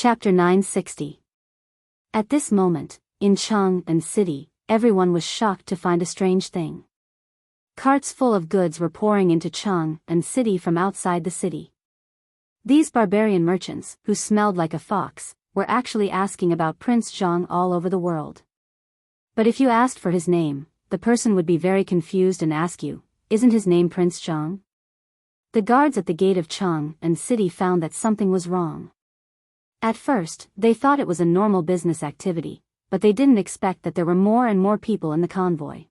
Chapter 960. At this moment, in Chang'an City, everyone was shocked to find a strange thing. Carts full of goods were pouring into Chang'an City from outside the city. These barbarian merchants, who smelled like a fox, were actually asking about Prince Zhang all over the world. But if you asked for his name, the person would be very confused and ask you, "Isn't his name Prince Zhang?" The guards at the gate of Chang'an City found that something was wrong. At first, they thought it was a normal business activity, but they didn't expect that there were more and more people in the convoy.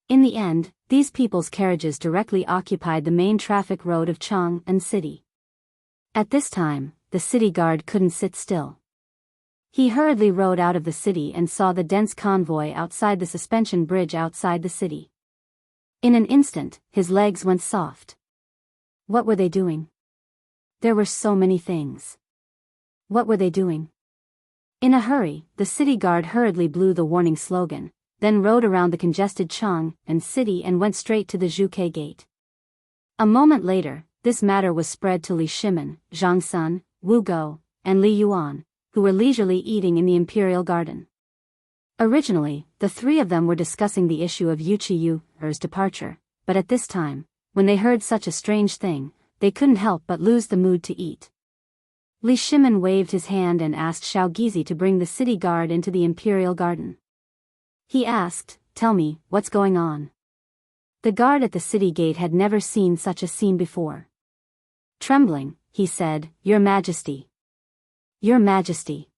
In the end, these people's carriages directly occupied the main traffic road of Chang'an City. At this time, the city guard couldn't sit still. He hurriedly rode out of the city and saw the dense convoy outside the suspension bridge outside the city. In an instant, his legs went soft. What were they doing? There were so many things. What were they doing? In a hurry, the city guard hurriedly blew the warning slogan, then rode around the congested Chang'an City and went straight to the Zhuke Gate. A moment later, this matter was spread to Li Shimin, Zhang Sun, Wu Go, and Li Yuan, who were leisurely eating in the imperial garden. Originally, the three of them were discussing the issue of Yu Qiyu's departure, but at this time, when they heard such a strange thing, they couldn't help but lose the mood to eat. Li Shimin waved his hand and asked Xiao Gizi to bring the city guard into the imperial garden. He asked, "Tell me, what's going on?" The guard at the city gate had never seen such a scene before. Trembling, he said, "Your Majesty. Your Majesty.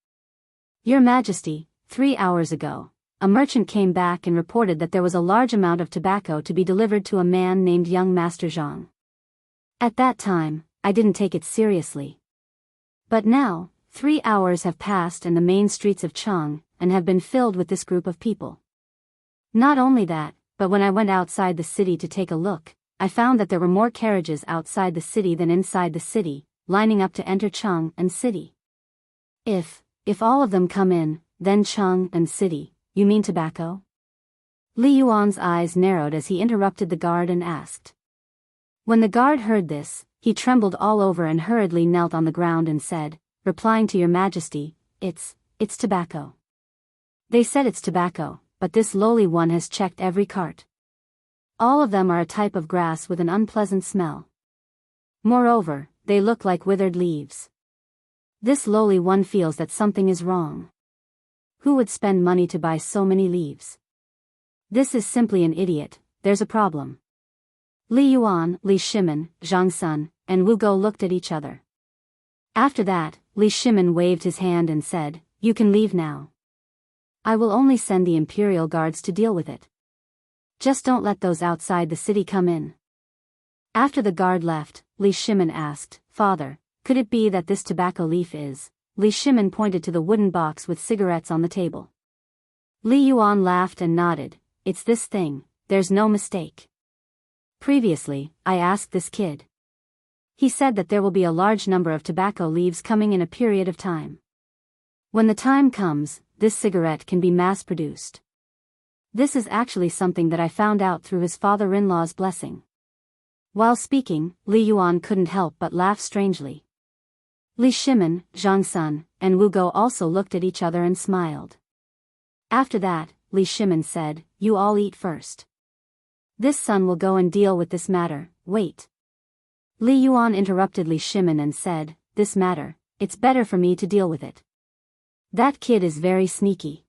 Your Majesty, 3 hours ago, a merchant came back and reported that there was a large amount of tobacco to be delivered to a man named young Master Zhang. At that time, I didn't take it seriously. But now, 3 hours have passed and the main streets of Chang'an have been filled with this group of people. Not only that, but when I went outside the city to take a look, I found that there were more carriages outside the city than inside the city, lining up to enter Chang'an City. If all of them come in, then Chang'an City, you mean tobacco?" Li Yuan's eyes narrowed as he interrupted the guard and asked. When the guard heard this, he trembled all over and hurriedly knelt on the ground and said, replying to Your Majesty, it's tobacco. They said it's tobacco, but this lowly one has checked every cart. All of them are a type of grass with an unpleasant smell. Moreover, they look like withered leaves. This lowly one feels that something is wrong. Who would spend money to buy so many leaves? This is simply an idiot, there's a problem. Li Yuan, Li Shimin, Zhang Sun, and Wu Go looked at each other. After that, Li Shimin waved his hand and said, "You can leave now. I will only send the imperial guards to deal with it. Just don't let those outside the city come in." After the guard left, Li Shimin asked, "Father, could it be that this tobacco leaf is?" Li Shimin pointed to the wooden box with cigarettes on the table. Li Yuan laughed and nodded, "It's this thing, there's no mistake. Previously, I asked this kid. He said that there will be a large number of tobacco leaves coming in a period of time. When the time comes, this cigarette can be mass-produced. This is actually something that I found out through his father-in-law's blessing." While speaking, Li Yuan couldn't help but laugh strangely. Li Shimin, Zhang Sun, and Wu Go also looked at each other and smiled. After that, Li Shimin said, "You all eat first. This son will go and deal with this matter, wait." Li Yuan interrupted Li Shimin and said, "This matter, it's better for me to deal with it. That kid is very sneaky.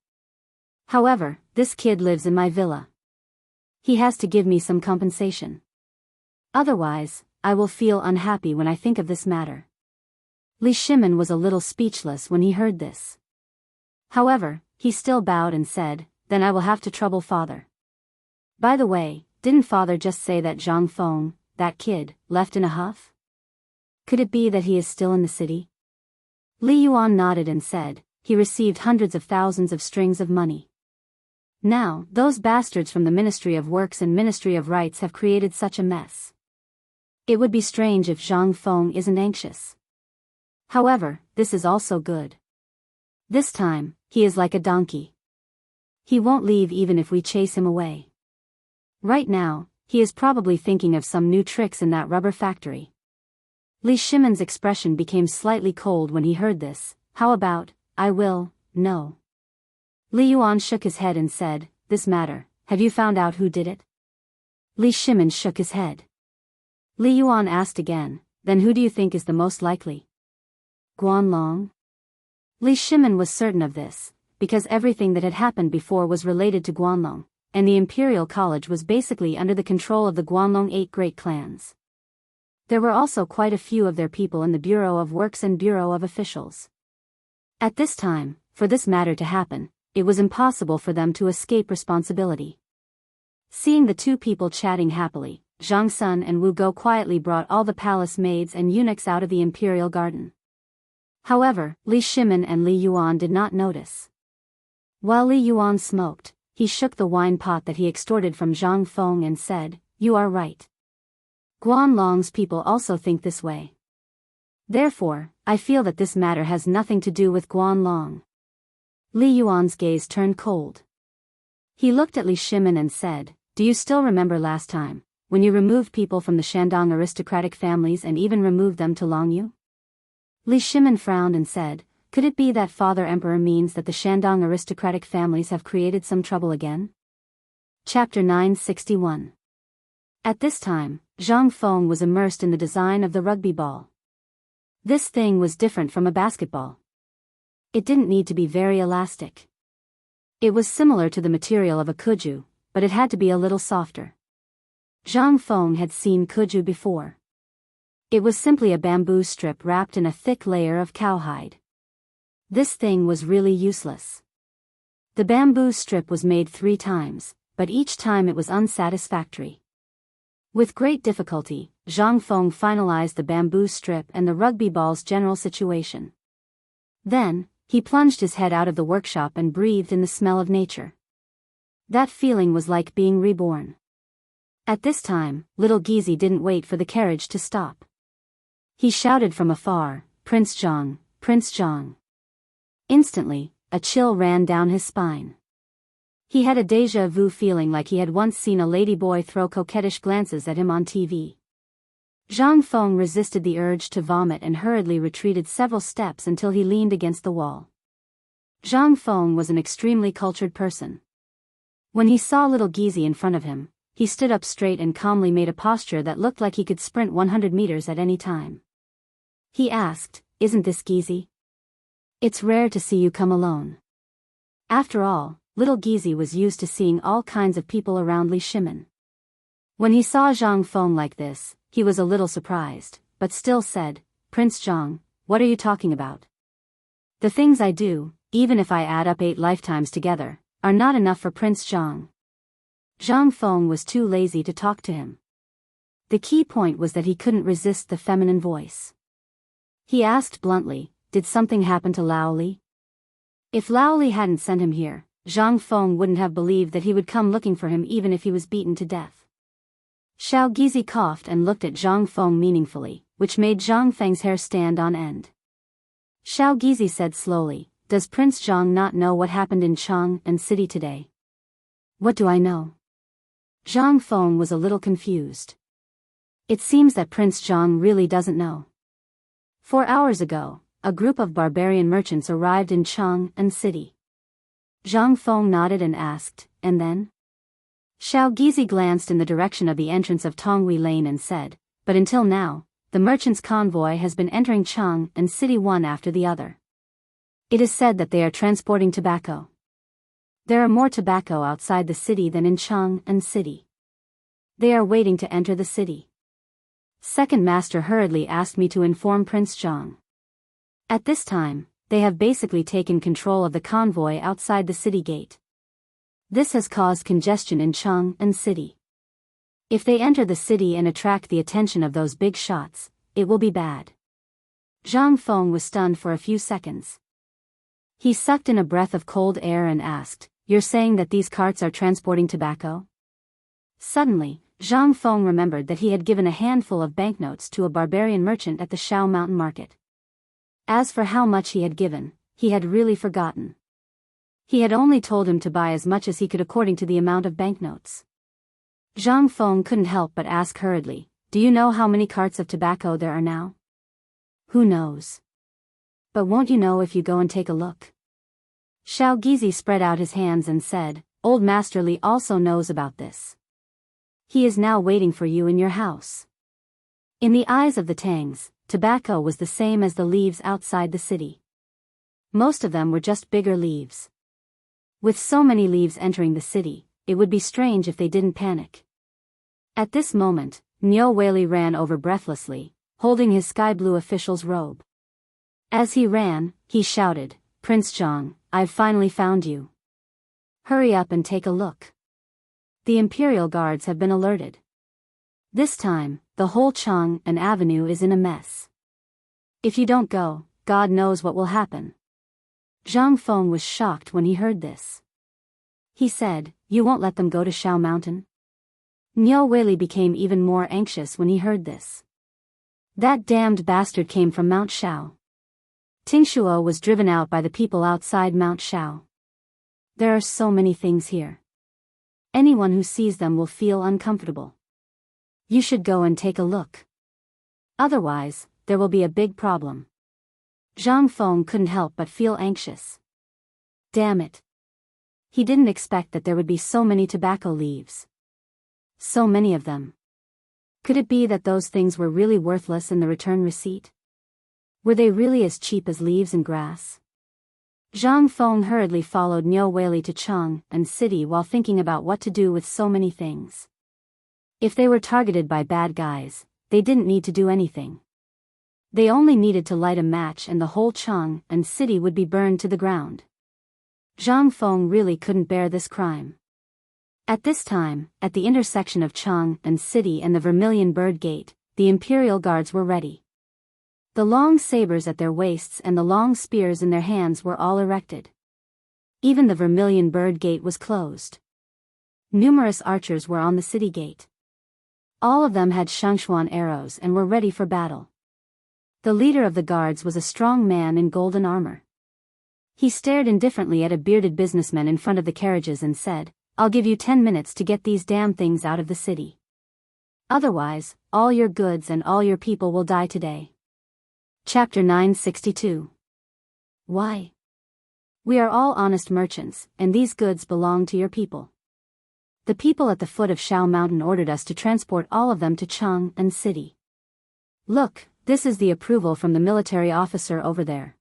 However, this kid lives in my villa. He has to give me some compensation. Otherwise, I will feel unhappy when I think of this matter." Li Shimin was a little speechless when he heard this. However, he still bowed and said, "Then I will have to trouble father. By the way, didn't father just say that Zhang Feng, that kid, left in a huff? Could it be that he is still in the city?" Li Yuan nodded and said, "He received hundreds of thousands of strings of money. Now, those bastards from the Ministry of Works and Ministry of Rights have created such a mess. It would be strange if Zhang Feng isn't anxious. However, this is also good. This time, he is like a donkey. He won't leave even if we chase him away. Right now, he is probably thinking of some new tricks in that rubber factory." Li Shimin's expression became slightly cold when he heard this, how about, I will, no. Li Yuan shook his head and said, this matter, have you found out who did it? Li Shimin shook his head. Li Yuan asked again, then who do you think is the most likely? Guanlong? Li Shimin was certain of this, because everything that had happened before was related to Guanlong, and the Imperial College was basically under the control of the Guanlong 8 great clans. There were also quite a few of their people in the Bureau of Works and Bureau of Officials. At this time, for this matter to happen, it was impossible for them to escape responsibility. Seeing the two people chatting happily, Zhang Sun and Wu Go quietly brought all the palace maids and eunuchs out of the imperial garden. However, Li Shimin and Li Yuan did not notice. While Li Yuan smoked, he shook the wine pot that he extorted from Zhang Feng and said, you are right. Guanlong's people also think this way. Therefore, I feel that this matter has nothing to do with Guanlong. Li Yuan's gaze turned cold. He looked at Li Shimin and said, do you still remember last time, when you removed people from the Shandong aristocratic families and even removed them to Longyu? Li Shimin frowned and said, could it be that Father Emperor means that the Shandong aristocratic families have created some trouble again? Chapter 961. At this time, Zhang Feng was immersed in the design of the rugby ball. This thing was different from a basketball. It didn't need to be very elastic. It was similar to the material of a kuju, but it had to be a little softer. Zhang Feng had seen kuju before. It was simply a bamboo strip wrapped in a thick layer of cowhide. This thing was really useless. The bamboo strip was made 3 times, but each time it was unsatisfactory. With great difficulty, Zhang Feng finalized the bamboo strip and the rugby ball's general situation. Then, he plunged his head out of the workshop and breathed in the smell of nature. That feeling was like being reborn. At this time, little Gizi didn't wait for the carriage to stop. He shouted from afar, Prince Zhang, Prince Zhang. Instantly, a chill ran down his spine. He had a déjà vu feeling like he had once seen a ladyboy throw coquettish glances at him on TV. Zhang Feng resisted the urge to vomit and hurriedly retreated several steps until he leaned against the wall. Zhang Feng was an extremely cultured person. When he saw little Gizi in front of him, he stood up straight and calmly made a posture that looked like he could sprint 100 meters at any time. He asked, isn't this Gizi? It's rare to see you come alone. After all, little Gizi was used to seeing all kinds of people around Li Shimin. When he saw Zhang Feng like this, he was a little surprised, but still said, Prince Zhang, what are you talking about? The things I do, even if I add up 8 lifetimes together, are not enough for Prince Zhang. Zhang Feng was too lazy to talk to him. The key point was that he couldn't resist the feminine voice. He asked bluntly, did something happen to Lao Li? If Lao Li hadn't sent him here, Zhang Feng wouldn't have believed that he would come looking for him even if he was beaten to death. Xiao Gizi coughed and looked at Zhang Feng meaningfully, which made Zhang Feng's hair stand on end. Xiao Gizi said slowly, does Prince Zhang not know what happened in Chang'an City today? What do I know? Zhang Feng was a little confused. It seems that Prince Zhang really doesn't know. 4 hours ago, a group of barbarian merchants arrived in Chang'an City. Zhang Feng nodded and asked, and then? Xiao Gizi glanced in the direction of the entrance of Tonghui Lane and said, but until now, the merchants' convoy has been entering Chang'an City one after the other. It is said that they are transporting tobacco. There are more tobacco outside the city than in Chang'an City. They are waiting to enter the city. Second Master hurriedly asked me to inform Prince Zhang. At this time, they have basically taken control of the convoy outside the city gate. This has caused congestion in Chang'an City. If they enter the city and attract the attention of those big shots, it will be bad. Zhang Feng was stunned for a few seconds. He sucked in a breath of cold air and asked, you're saying that these carts are transporting tobacco? Suddenly, Zhang Feng remembered that he had given a handful of banknotes to a barbarian merchant at the Shao Mountain Market. As for how much he had given, he had really forgotten. He had only told him to buy as much as he could according to the amount of banknotes. Zhang Feng couldn't help but ask hurriedly, do you know how many carts of tobacco there are now? Who knows? But won't you know if you go and take a look? Xiao Gizi spread out his hands and said, Old Master Li also knows about this. He is now waiting for you in your house. In the eyes of the Tangs, tobacco was the same as the leaves outside the city. Most of them were just bigger leaves. With so many leaves entering the city, it would be strange if they didn't panic. At this moment, Niu Weili ran over breathlessly, holding his sky-blue official's robe. As he ran, he shouted, Prince Zhang, I've finally found you. Hurry up and take a look. The Imperial Guards have been alerted. This time, the whole Chang'an Avenue is in a mess. If you don't go, God knows what will happen. Zhang Feng was shocked when he heard this. He said, You won't let them go to Shao Mountain? Niu Weili became even more anxious when he heard this. That damned bastard came from Mount Shao. Tingshuo was driven out by the people outside Mount Shao. There are so many things here. Anyone who sees them will feel uncomfortable. You should go and take a look. Otherwise, there will be a big problem. Zhang Feng couldn't help but feel anxious. Damn it. He didn't expect that there would be so many tobacco leaves. So many of them. Could it be that those things were really worthless in the return receipt? Were they really as cheap as leaves and grass? Zhang Feng hurriedly followed Niu Weili to Chang'an City while thinking about what to do with so many things. If they were targeted by bad guys, they didn't need to do anything. They only needed to light a match and the whole Chang'an City would be burned to the ground. Zhang Feng really couldn't bear this crime. At this time, at the intersection of Chang'an City and the Vermilion Bird Gate, the Imperial Guards were ready. The long sabers at their waists and the long spears in their hands were all erected. Even the Vermilion Bird Gate was closed. Numerous archers were on the city gate. All of them had Shangshuan arrows and were ready for battle. The leader of the guards was a strong man in golden armor. He stared indifferently at a bearded businessman in front of the carriages and said, I'll give you 10 minutes to get these damn things out of the city. Otherwise, all your goods and all your people will die today. Chapter 962. Why? We are all honest merchants, and these goods belong to your people. The people at the foot of Shao Mountain ordered us to transport all of them to Chang'an City. Look, this is the approval from the military officer over there.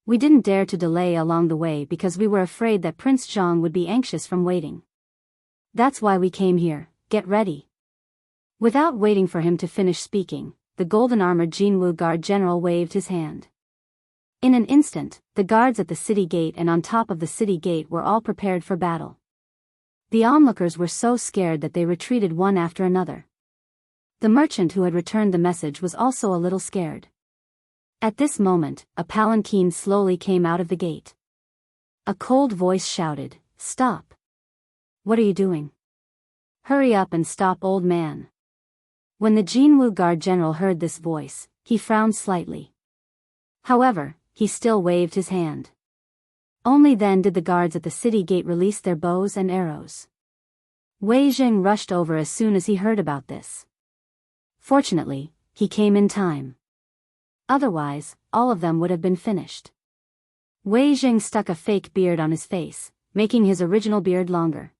We didn't dare to delay along the way because we were afraid that Prince Zhang would be anxious from waiting. That's why we came here. Get ready. Without waiting for him to finish speaking, the golden-armored Jinwu Guard General waved his hand. In an instant, the guards at the city gate and on top of the city gate were all prepared for battle. The onlookers were so scared that they retreated one after another. The merchant who had returned the message was also a little scared. At this moment, a palanquin slowly came out of the gate. A cold voice shouted, Stop! What are you doing? Hurry up and stop, old man. When the Jinwu Guard General heard this voice, he frowned slightly. However, he still waved his hand. Only then did the guards at the city gate release their bows and arrows. Wei Jing rushed over as soon as he heard about this. Fortunately, he came in time. Otherwise, all of them would have been finished. Wei Jing stuck a fake beard on his face, making his original beard longer.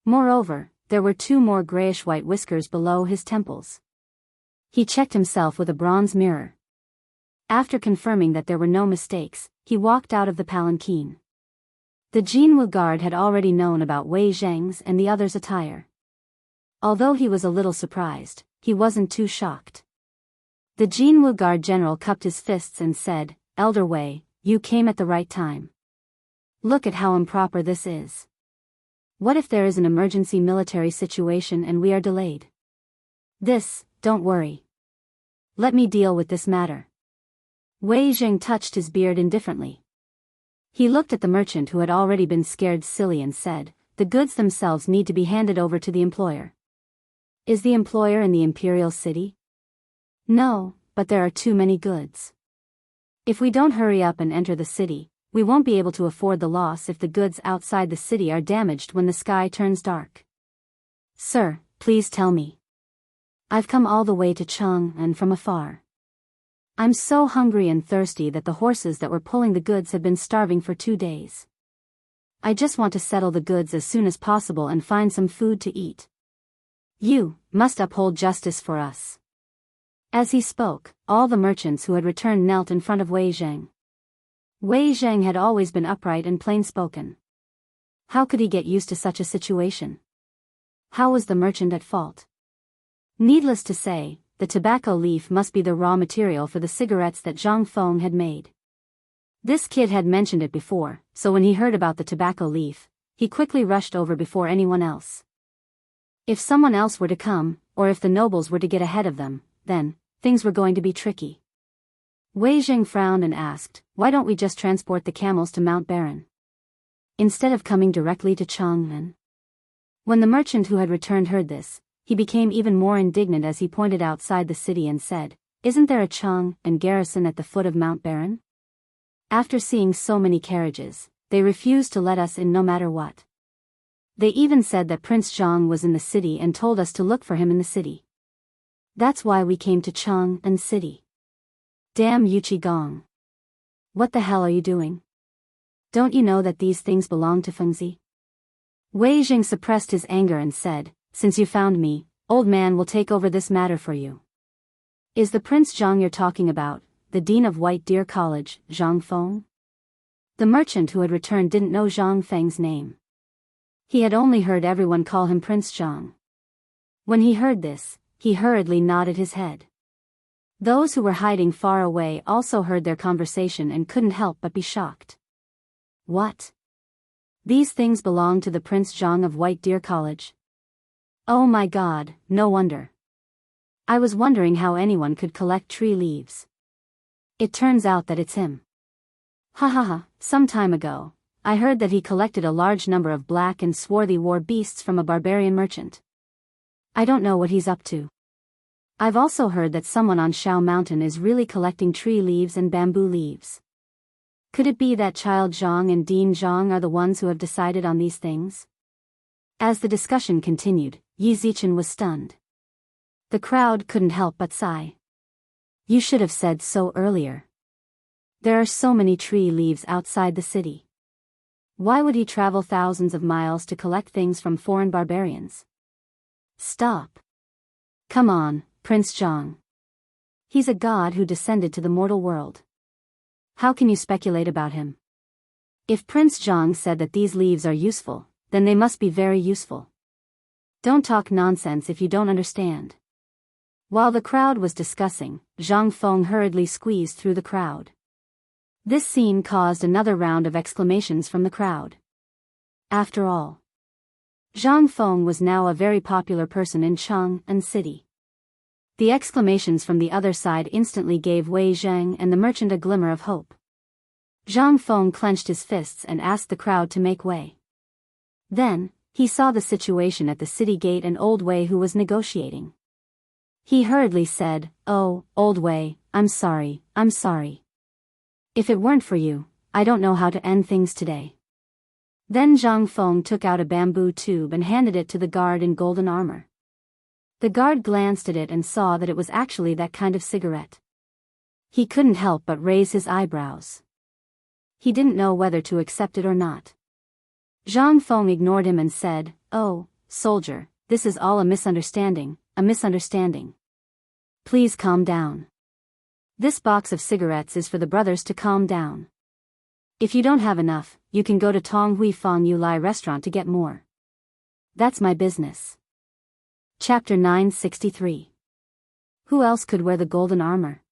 Moreover, there were 2 more grayish-white whiskers below his temples. He checked himself with a bronze mirror. After confirming that there were no mistakes, he walked out of the palanquin. The Jinwu Guard had already known about Wei Zheng's and the others' attire. Although he was a little surprised, he wasn't too shocked. The Jinwu Guard General cupped his fists and said, Elder Wei, you came at the right time. Look at how improper this is. What if there is an emergency military situation and we are delayed? Don't worry. Let me deal with this matter. Wei Jing touched his beard indifferently. He looked at the merchant who had already been scared silly and said, The goods themselves need to be handed over to the employer. Is the employer in the Imperial City? No, but there are too many goods. If we don't hurry up and enter the city, we won't be able to afford the loss if the goods outside the city are damaged when the sky turns dark. Sir, please tell me. I've come all the way to Chang'an from afar. I'm so hungry and thirsty that the horses that were pulling the goods have been starving for 2 days. I just want to settle the goods as soon as possible and find some food to eat. You must uphold justice for us." As he spoke, all the merchants who had returned knelt in front of Wei Zheng. Wei Zheng had always been upright and plain-spoken. How could he get used to such a situation? How was the merchant at fault? Needless to say, the tobacco leaf must be the raw material for the cigarettes that Zhang Feng had made. This kid had mentioned it before, so when he heard about the tobacco leaf, he quickly rushed over before anyone else. If someone else were to come, or if the nobles were to get ahead of them, then things were going to be tricky. Wei Zheng frowned and asked, "Why don't we just transport the camels to Mount Baron, instead of coming directly to Chang'an?" When the merchant who had returned heard this, he became even more indignant as he pointed outside the city and said, "Isn't there a Chang'an garrison at the foot of Mount Baron? After seeing so many carriages, they refused to let us in no matter what. They even said that Prince Zhang was in the city and told us to look for him in the city. That's why we came to Chang'an City. Damn you Qigong. What the hell are you doing? Don't you know that these things belong to Fengzi?" Wei Jing suppressed his anger and said, "Since you found me, old man will take over this matter for you." "Is the Prince Zhang you're talking about the Dean of White Deer College, Zhang Feng?" The merchant who had returned didn't know Zhang Feng's name. He had only heard everyone call him Prince Zhang. When he heard this, he hurriedly nodded his head. Those who were hiding far away also heard their conversation and couldn't help but be shocked. What? These things belong to the Prince Zhang of White Deer College? Oh my God, no wonder. I was wondering how anyone could collect tree leaves. It turns out that it's him. Ha ha ha, some time ago, I heard that he collected a large number of black and swarthy war beasts from a barbarian merchant. I don't know what he's up to. I've also heard that someone on Shao Mountain is really collecting tree leaves and bamboo leaves. Could it be that Child Zhang and Dean Zhang are the ones who have decided on these things? As the discussion continued, Yi Zichen was stunned. The crowd couldn't help but sigh. You should have said so earlier. There are so many tree leaves outside the city. Why would he travel thousands of miles to collect things from foreign barbarians? Stop. Come on, Prince Zhang. He's a god who descended to the mortal world. How can you speculate about him? If Prince Zhang said that these leaves are useful, then they must be very useful. Don't talk nonsense if you don't understand. While the crowd was discussing, Zhang Feng hurriedly squeezed through the crowd. This scene caused another round of exclamations from the crowd. After all, Zhang Feng was now a very popular person in Chang'an City. The exclamations from the other side instantly gave Wei Zheng and the merchant a glimmer of hope. Zhang Feng clenched his fists and asked the crowd to make way. Then, he saw the situation at the city gate and Old Wei who was negotiating. He hurriedly said, "Oh, Old Wei, I'm sorry. If it weren't for you, I don't know how to end things today." Then Zhang Feng took out a bamboo tube and handed it to the guard in golden armor. The guard glanced at it and saw that it was actually that kind of cigarette. He couldn't help but raise his eyebrows. He didn't know whether to accept it or not. Zhang Feng ignored him and said, "Oh, soldier, this is all a misunderstanding. Please calm down. This box of cigarettes is for the brothers to calm down. If you don't have enough, you can go to Tong Hui Fong Yulai restaurant to get more. That's my business." Chapter 963. Who else could wear the golden armor?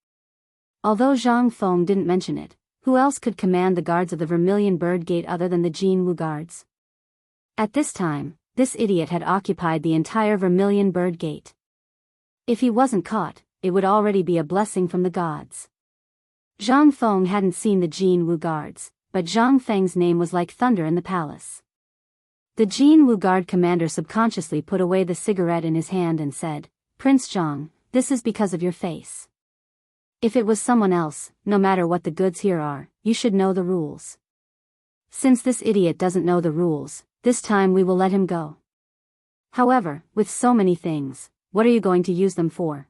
Although Zhang Feng didn't mention it, who else could command the guards of the Vermilion Bird Gate other than the Jin Wu guards? At this time, this idiot had occupied the entire Vermilion Bird Gate. If he wasn't caught, it would already be a blessing from the gods. Zhang Feng hadn't seen the Jin Wu guards, but Zhang Feng's name was like thunder in the palace. The Jin Wu guard commander subconsciously put away the cigarette in his hand and said, "Prince Zhang, this is because of your face. If it was someone else, no matter what the goods here are, you should know the rules. Since this idiot doesn't know the rules, this time we will let him go. However, with so many things, what are you going to use them for?"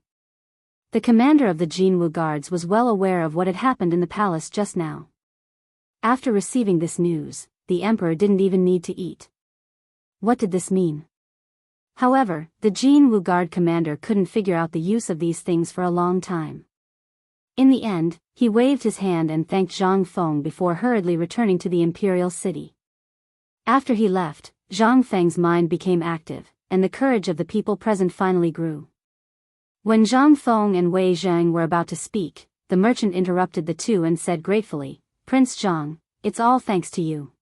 The commander of the Jinwu guards was well aware of what had happened in the palace just now. After receiving this news, the emperor didn't even need to eat. What did this mean? However, the Jinwu guard commander couldn't figure out the use of these things for a long time. In the end, he waved his hand and thanked Zhang Feng before hurriedly returning to the imperial city. After he left, Zhang Feng's mind became active, and the courage of the people present finally grew. When Zhang Feng and Wei Zhang were about to speak, the merchant interrupted the two and said gratefully, "Prince Zhang, it's all thanks to you.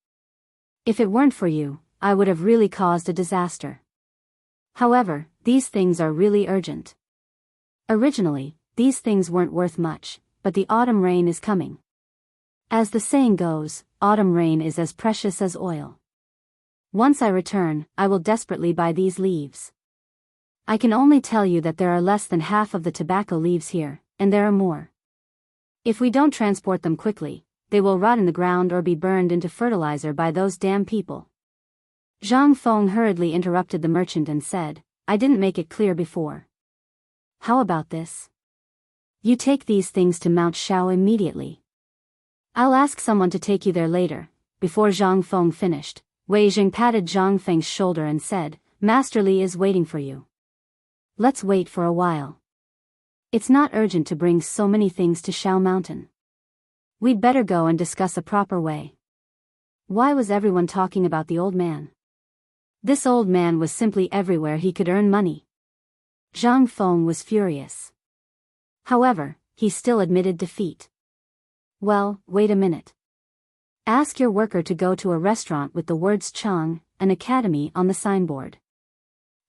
If it weren't for you, I would have really caused a disaster. However, these things are really urgent." Originally, these things weren't worth much, but the autumn rain is coming. As the saying goes, autumn rain is as precious as oil. Once I return, I will desperately buy these leaves. I can only tell you that there are less than half of the tobacco leaves here, and there are more. If we don't transport them quickly, they will rot in the ground or be burned into fertilizer by those damn people. Zhang Feng hurriedly interrupted the merchant and said, "I didn't make it clear before. How about this? You take these things to Mount Shao immediately. I'll ask someone to take you there later." Before Zhang Feng finished, Wei Jing patted Zhang Feng's shoulder and said, "Master Li is waiting for you. Let's wait for a while. It's not urgent to bring so many things to Shao Mountain. We'd better go and discuss a proper way." Why was everyone talking about the old man? This old man was simply everywhere he could earn money. Zhang Feng was furious. However, he still admitted defeat. "Well, wait a minute. Ask your worker to go to a restaurant with the words Chang, an academy on the signboard.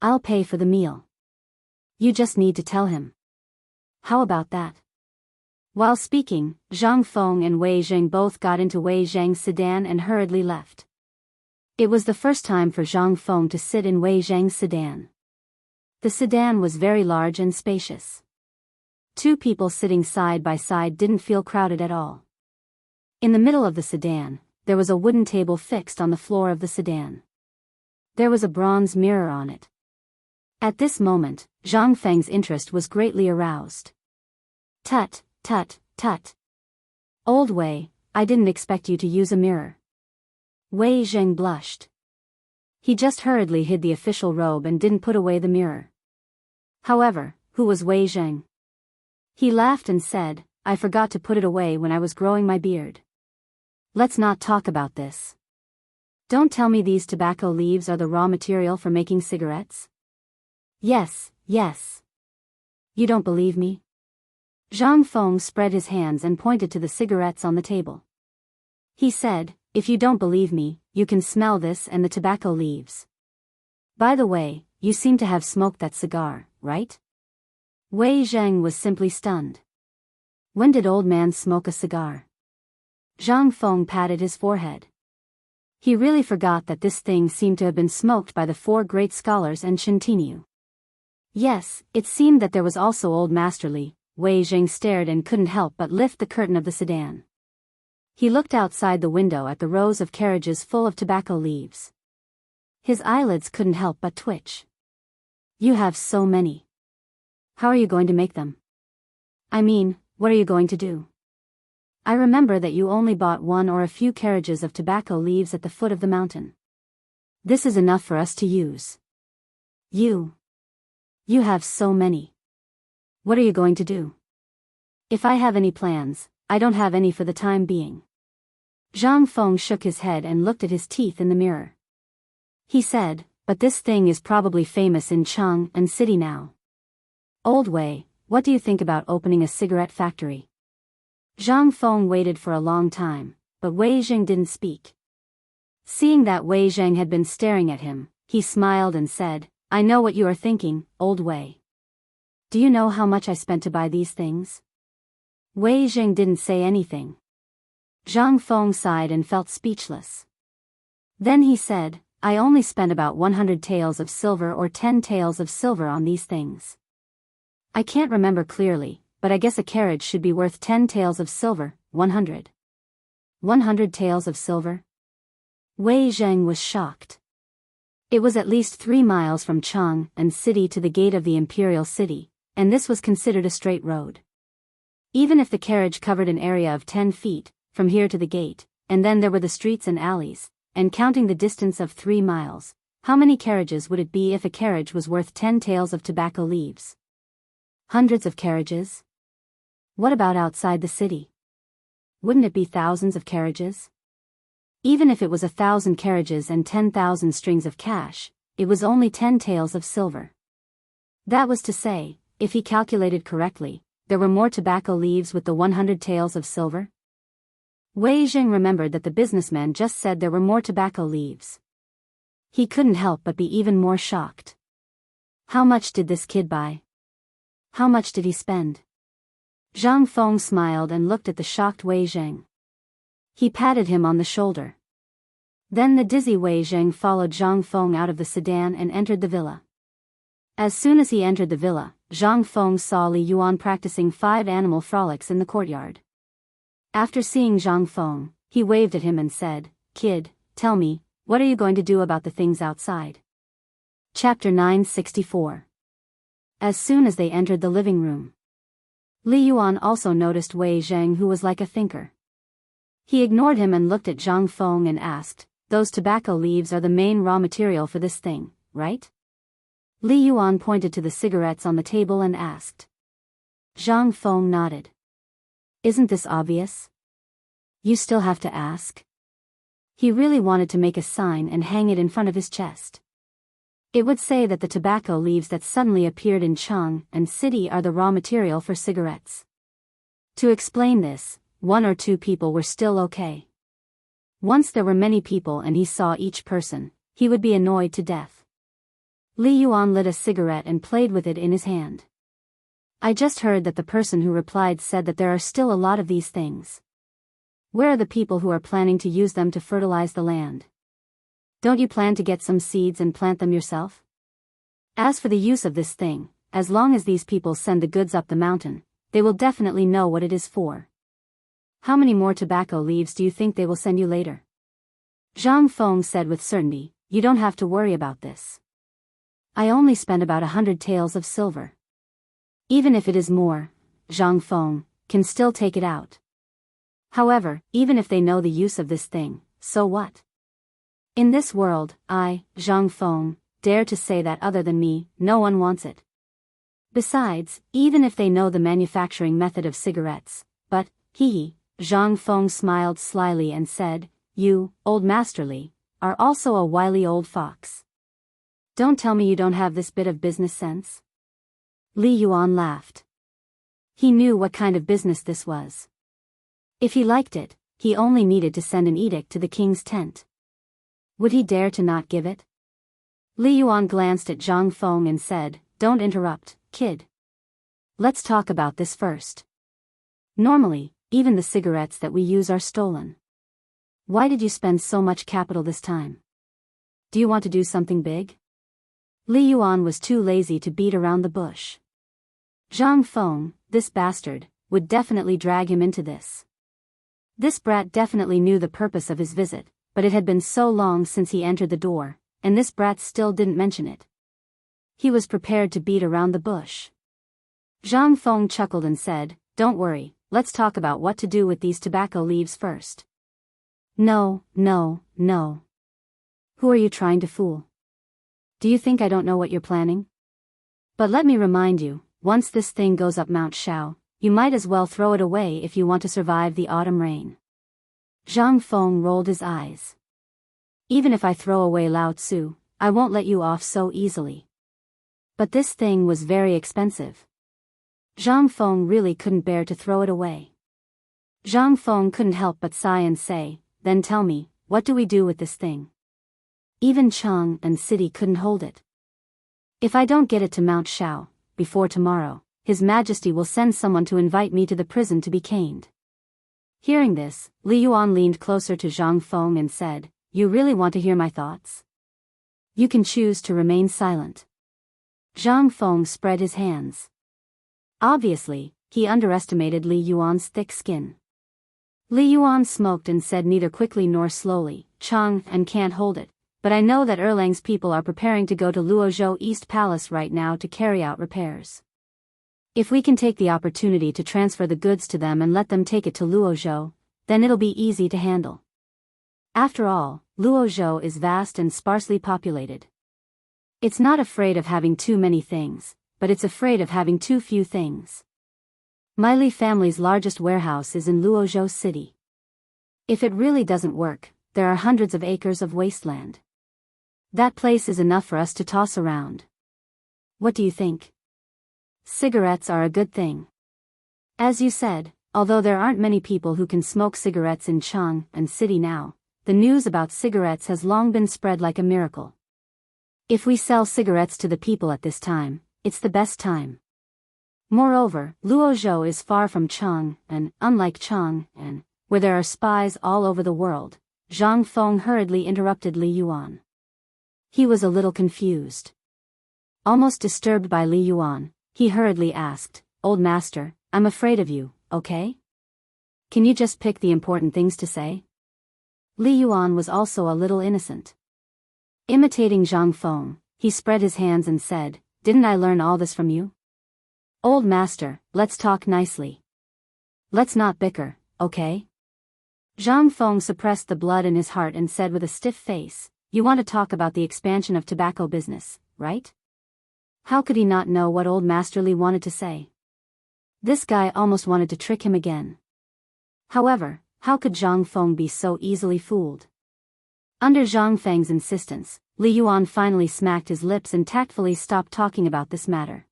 I'll pay for the meal. You just need to tell him. How about that?" While speaking, Zhang Feng and Wei Zhang both got into Wei Zhang's sedan and hurriedly left. It was the first time for Zhang Feng to sit in Wei Zhang's sedan. The sedan was very large and spacious. Two people sitting side by side didn't feel crowded at all. In the middle of the sedan, there was a wooden table fixed on the floor of the sedan. There was a bronze mirror on it. At this moment, Zhang Feng's interest was greatly aroused. "Tut, tut, tut. Old Wei, I didn't expect you to use a mirror." Wei Zheng blushed. He just hurriedly hid the official robe and didn't put away the mirror. However, who was Wei Zheng? He laughed and said, "I forgot to put it away when I was growing my beard. Let's not talk about this. Don't tell me these tobacco leaves are the raw material for making cigarettes?" "Yes, yes. You don't believe me?" Zhang Feng spread his hands and pointed to the cigarettes on the table. He said, "If you don't believe me, you can smell this and the tobacco leaves. By the way, you seem to have smoked that cigar, right?" Wei Zhang was simply stunned. When did old man smoke a cigar? Zhang Feng patted his forehead. He really forgot that this thing seemed to have been smoked by the four great scholars and Shintinu. Yes, it seemed that there was also old Master Li. Wei Zhang stared and couldn't help but lift the curtain of the sedan. He looked outside the window at the rows of carriages full of tobacco leaves. His eyelids couldn't help but twitch. "You have so many. How are you going to make them? I mean, what are you going to do? I remember that you only bought one or a few carriages of tobacco leaves at the foot of the mountain. This is enough for us to use. You have so many. What are you going to do?" "If I have any plans, I don't have any for the time being." Zhang Feng shook his head and looked at his teeth in the mirror. He said, "But this thing is probably famous in Chang and city now. Old Wei, what do you think about opening a cigarette factory?" Zhang Feng waited for a long time, but Wei Zhang didn't speak. Seeing that Wei Zhang had been staring at him, he smiled and said, "I know what you are thinking, Old Wei. Do you know how much I spent to buy these things?" Wei Zhang didn't say anything. Zhang Feng sighed and felt speechless. Then he said, "I only spent about 100 taels of silver or 10 taels of silver on these things. I can't remember clearly, but I guess a carriage should be worth 10 taels of silver, 100. 100 taels of silver?" Wei Zhang was shocked. It was at least 3 miles from Chang and city to the gate of the imperial city, and this was considered a straight road. Even if the carriage covered an area of 10 feet, from here to the gate, and then there were the streets and alleys, and counting the distance of 3 miles, how many carriages would it be if a carriage was worth 10 taels of tobacco leaves? Hundreds of carriages? What about outside the city? Wouldn't it be thousands of carriages? Even if it was 1,000 carriages and 10,000 strings of cash, it was only 10 taels of silver. That was to say, if he calculated correctly, there were more tobacco leaves with the 100 taels of silver. Wei Jing remembered that the businessman just said there were more tobacco leaves. He couldn't help but be even more shocked. How much did this kid buy? How much did he spend? Zhang Feng smiled and looked at the shocked Wei Jing. He patted him on the shoulder. Then the dizzy Wei Jing followed Zhang Feng out of the sedan and entered the villa. As soon as he entered the villa, Zhang Feng saw Li Yuan practicing 5 animal frolics in the courtyard. After seeing Zhang Feng, he waved at him and said, "Kid, tell me, what are you going to do about the things outside?" Chapter 964. As soon as they entered the living room, Li Yuan also noticed Wei Zhang, who was like a thinker. He ignored him and looked at Zhang Feng and asked, "Those tobacco leaves are the main raw material for this thing, right?" Li Yuan pointed to the cigarettes on the table and asked. Zhang Feng nodded. "Isn't this obvious? You still have to ask?" He really wanted to make a sign and hang it in front of his chest. It would say that the tobacco leaves that suddenly appeared in Chang and City are the raw material for cigarettes. To explain this, 1 or 2 people were still okay. Once there were many people and he saw each person, he would be annoyed to death. Li Yuan lit a cigarette and played with it in his hand. "I just heard that the person who replied said that there are still a lot of these things. Where are the people who are planning to use them to fertilize the land? Don't you plan to get some seeds and plant them yourself? As for the use of this thing, as long as these people send the goods up the mountain, they will definitely know what it is for. How many more tobacco leaves do you think they will send you later?" Zhang Feng said with certainty, "You don't have to worry about this. I only spent about 100 taels of silver. Even if it is more, Zhang Feng can still take it out. However, even if they know the use of this thing, so what? In this world, I, Zhang Feng, dare to say that other than me, no one wants it. Besides, even if they know the manufacturing method of cigarettes, but, Zhang Feng smiled slyly and said, "You, old masterly, are also a wily old fox. Don't tell me you don't have this bit of business sense?" Li Yuan laughed. He knew what kind of business this was. If he liked it, he only needed to send an edict to the king's tent. Would he dare to not give it? Li Yuan glanced at Zhang Feng and said, "Don't interrupt, kid. Let's talk about this first. Normally, even the cigarettes that we use are stolen. Why did you spend so much capital this time? Do you want to do something big?" Li Yuan was too lazy to beat around the bush. Zhang Feng, this bastard, would definitely drag him into this. This brat definitely knew the purpose of his visit, but it had been so long since he entered the door, and this brat still didn't mention it. He was prepared to beat around the bush. Zhang Feng chuckled and said, "Don't worry, let's talk about what to do with these tobacco leaves first." No. Who are you trying to fool? Do you think I don't know what you're planning? But let me remind you, once this thing goes up Mount Shao, you might as well throw it away if you want to survive the autumn rain. Zhang Feng rolled his eyes. "Even if I throw away Lao Tzu, I won't let you off so easily." But this thing was very expensive. Zhang Feng really couldn't bear to throw it away. Zhang Feng couldn't help but sigh and say, "Then tell me, what do we do with this thing?" Even Chang and City couldn't hold it. "If I don't get it to Mount Shao, before tomorrow, His Majesty will send someone to invite me to the prison to be caned." Hearing this, Li Yuan leaned closer to Zhang Feng and said, "You really want to hear my thoughts? You can choose to remain silent." Zhang Feng spread his hands. Obviously, he underestimated Li Yuan's thick skin. Li Yuan smoked and said neither quickly nor slowly, "Chang and can't hold it, but I know that Erlang's people are preparing to go to Luozhou East Palace right now to carry out repairs. If we can take the opportunity to transfer the goods to them and let them take it to Luozhou, then it'll be easy to handle. After all, Luozhou is vast and sparsely populated. It's not afraid of having too many things, but it's afraid of having too few things. My Li family's largest warehouse is in Luozhou City. If it really doesn't work, there are hundreds of acres of wasteland. That place is enough for us to toss around. What do you think? Cigarettes are a good thing. As you said, although there aren't many people who can smoke cigarettes in Chang and City now, the news about cigarettes has long been spread like a miracle. If we sell cigarettes to the people at this time, it's the best time. Moreover, Luozhou is far from Chang, and, unlike Chang, and, where there are spies all over the world, Zhang Feng hurriedly interrupted Li Yuan. He was a little confused. Almost disturbed by Li Yuan, he hurriedly asked, "Old master, I'm afraid of you, okay? Can you just pick the important things to say?" Li Yuan was also a little innocent. Imitating Zhang Feng, he spread his hands and said, "Didn't I learn all this from you? Old master, let's talk nicely. Let's not bicker, okay?" Zhang Feng suppressed the blood in his heart and said with a stiff face, "You want to talk about the expansion of tobacco business, right?" How could he not know what old Master Li wanted to say? This guy almost wanted to trick him again. However, how could Zhang Feng be so easily fooled? Under Zhang Feng's insistence, Li Yuan finally smacked his lips and tactfully stopped talking about this matter.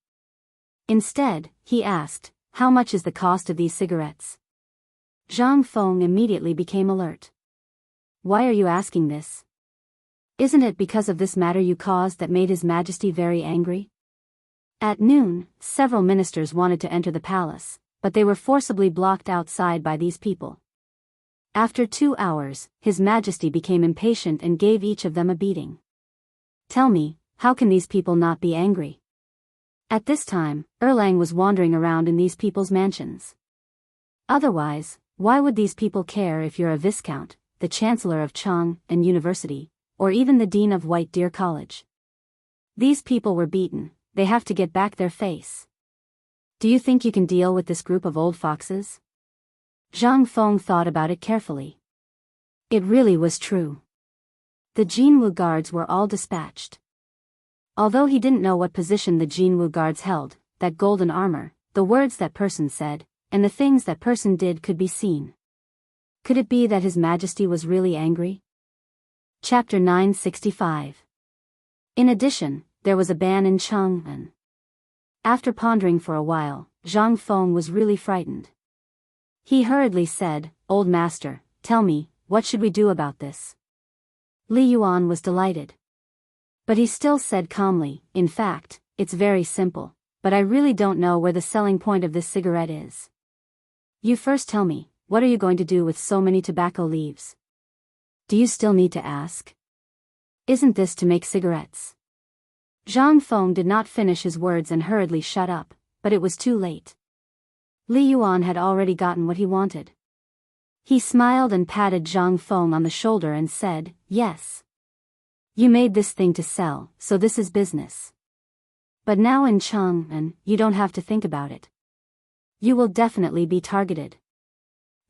Instead, he asked, "How much is the cost of these cigarettes?" Zhang Feng immediately became alert. "Why are you asking this? Isn't it because of this matter you caused that made His Majesty very angry?" At noon, several ministers wanted to enter the palace, but they were forcibly blocked outside by these people. After 2 hours, His Majesty became impatient and gave each of them a beating. Tell me, how can these people not be angry? At this time, Erlang was wandering around in these people's mansions. Otherwise, why would these people care if you're a viscount, the chancellor of Chang and University, or even the dean of White Deer College? These people were beaten, they have to get back their face. Do you think you can deal with this group of old foxes? Zhang Feng thought about it carefully. It really was true. The Jinwu guards were all dispatched. Although he didn't know what position the Jinwu guards held, that golden armor, the words that person said, and the things that person did could be seen. Could it be that His Majesty was really angry? Chapter 965. In addition, there was a ban in Chang'an. After pondering for a while, Zhang Feng was really frightened. He hurriedly said, "Old master, tell me, what should we do about this?" Li Yuan was delighted. But he still said calmly, "In fact, it's very simple, but I really don't know where the selling point of this cigarette is. You first tell me, what are you going to do with so many tobacco leaves? Do you still need to ask? Isn't this to make cigarettes?" Zhang Feng did not finish his words and hurriedly shut up, but it was too late. Li Yuan had already gotten what he wanted. He smiled and patted Zhang Feng on the shoulder and said, "Yes. You made this thing to sell, so this is business. But now in Chang'an, you don't have to think about it. You will definitely be targeted.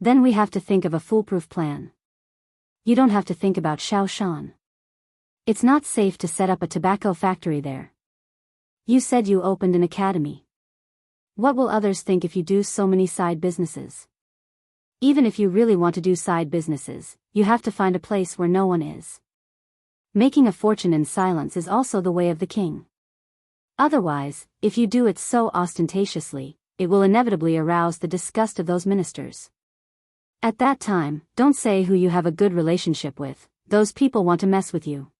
Then we have to think of a foolproof plan. You don't have to think about Shaoshan. It's not safe to set up a tobacco factory there. You said you opened an academy. What will others think if you do so many side businesses? Even if you really want to do side businesses, you have to find a place where no one is. Making a fortune in silence is also the way of the king. Otherwise, if you do it so ostentatiously, it will inevitably arouse the disgust of those ministers. At that time, don't say who you have a good relationship with, those people want to mess with you.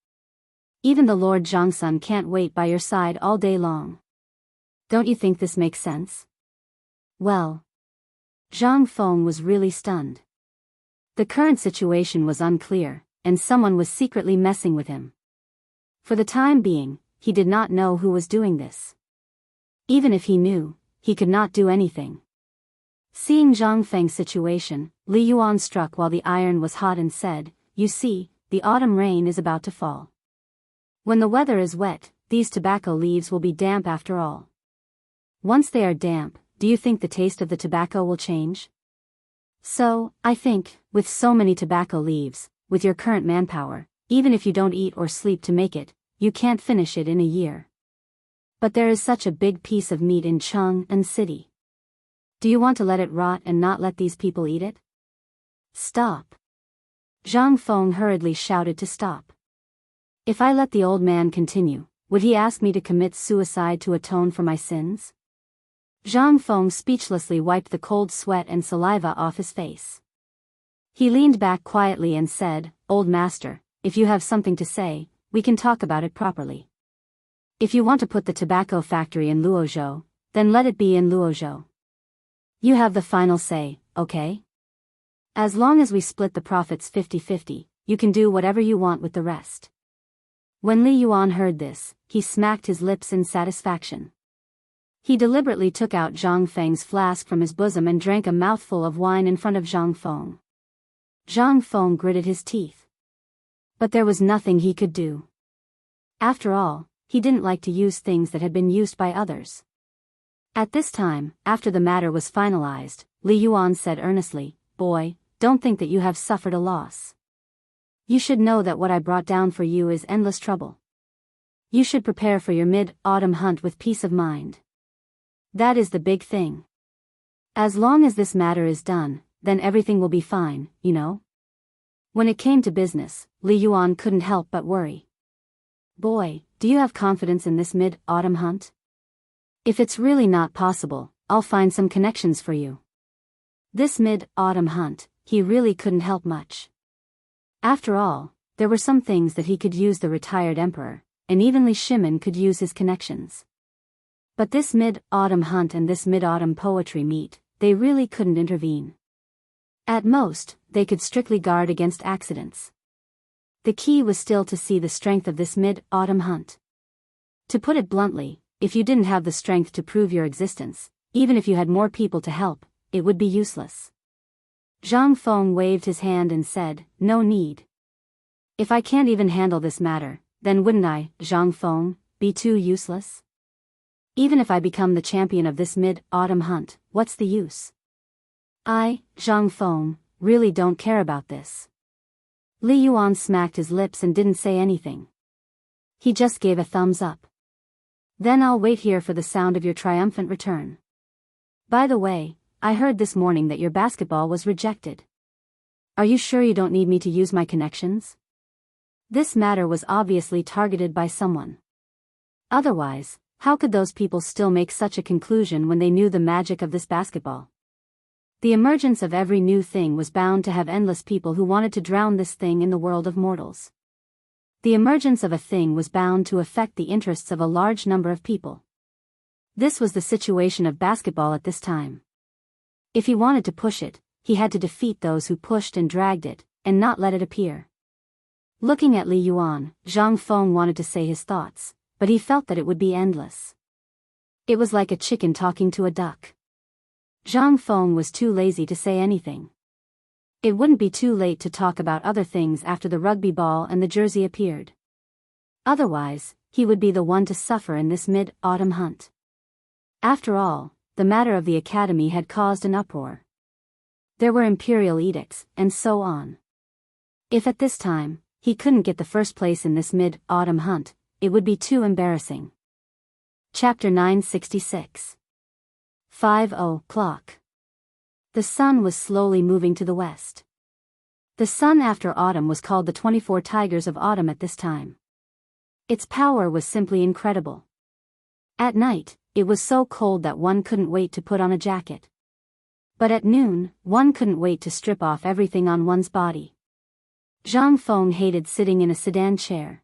Even the Lord Zhangsun can't wait by your side all day long. Don't you think this makes sense?" Well, Zhang Feng was really stunned. The current situation was unclear, and someone was secretly messing with him. For the time being, he did not know who was doing this. Even if he knew, he could not do anything. Seeing Zhang Feng's situation, Li Yuan struck while the iron was hot and said, "You see, the autumn rain is about to fall. When the weather is wet, these tobacco leaves will be damp after all. Once they are damp, do you think the taste of the tobacco will change? So, I think, with so many tobacco leaves, with your current manpower, even if you don't eat or sleep to make it, you can't finish it in a year. But there is such a big piece of meat in Chang'an City. Do you want to let it rot and not let these people eat it? Stop. Zhang Feng hurriedly shouted to stop. If I let the old man continue, would he ask me to commit suicide to atone for my sins? Zhang Feng speechlessly wiped the cold sweat and saliva off his face. He leaned back quietly and said, "Old master, if you have something to say, we can talk about it properly. If you want to put the tobacco factory in Luozhou, then let it be in Luozhou. You have the final say, okay? As long as we split the profits 50-50, you can do whatever you want with the rest." When Li Yuan heard this, he smacked his lips in satisfaction. He deliberately took out Zhang Feng's flask from his bosom and drank a mouthful of wine in front of Zhang Feng. Zhang Feng gritted his teeth. But there was nothing he could do. After all, he didn't like to use things that had been used by others. At this time, after the matter was finalized, Li Yuan said earnestly, "Boy, don't think that you have suffered a loss. You should know that what I brought down for you is endless trouble. You should prepare for your mid-autumn hunt with peace of mind. That is the big thing. As long as this matter is done, then everything will be fine, you know?" When it came to business, Li Yuan couldn't help but worry. "Boy, do you have confidence in this mid-autumn hunt? If it's really not possible, I'll find some connections for you." This mid-autumn hunt, he really couldn't help much. After all, there were some things that he could use the retired emperor, and even Li Shimin could use his connections. But this mid-autumn hunt and this mid-autumn poetry meet, they really couldn't intervene. At most, they could strictly guard against accidents. The key was still to see the strength of this mid-autumn hunt. To put it bluntly, if you didn't have the strength to prove your existence, even if you had more people to help, it would be useless. Zhang Feng waved his hand and said, "No need. If I can't even handle this matter, then wouldn't I, Zhang Feng, be too useless? Even if I become the champion of this mid-autumn hunt, what's the use? I, Zhang Feng, really don't care about this." Li Yuan smacked his lips and didn't say anything. He just gave a thumbs up. "Then I'll wait here for the sound of your triumphant return. By the way, I heard this morning that your basketball was rejected. Are you sure you don't need me to use my connections?" This matter was obviously targeted by someone. Otherwise, how could those people still make such a conclusion when they knew the magic of this basketball? The emergence of every new thing was bound to have endless people who wanted to drown this thing in the world of mortals. The emergence of a thing was bound to affect the interests of a large number of people. This was the situation of basketball at this time. If he wanted to push it, he had to defeat those who pushed and dragged it, and not let it appear. Looking at Li Yuan, Zhang Feng wanted to say his thoughts, but he felt that it would be endless. It was like a chicken talking to a duck. Zhang Feng was too lazy to say anything. It wouldn't be too late to talk about other things after the rugby ball and the jersey appeared. Otherwise, he would be the one to suffer in this mid-autumn hunt. After all, the matter of the academy had caused an uproar. There were imperial edicts, and so on. If at this time, he couldn't get the first place in this mid-autumn hunt, it would be too embarrassing. Chapter 966. 5:00. The sun was slowly moving to the west. The sun after autumn was called the 24 Tigers of Autumn at this time. Its power was simply incredible. At night, it was so cold that one couldn't wait to put on a jacket. But at noon, one couldn't wait to strip off everything on one's body. Zhang Feng hated sitting in a sedan chair.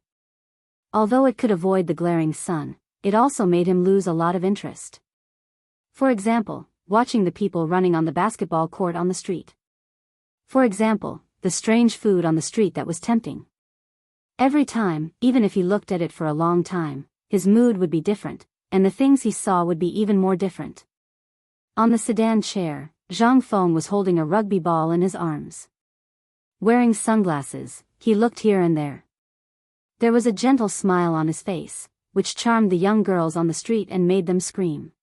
Although it could avoid the glaring sun, it also made him lose a lot of interest. For example, watching the people running on the basketball court on the street. For example, the strange food on the street that was tempting. Every time, even if he looked at it for a long time, his mood would be different, and the things he saw would be even more different. On the sedan chair, Zhang Feng was holding a rugby ball in his arms. Wearing sunglasses, he looked here and there. There was a gentle smile on his face, which charmed the young girls on the street and made them scream.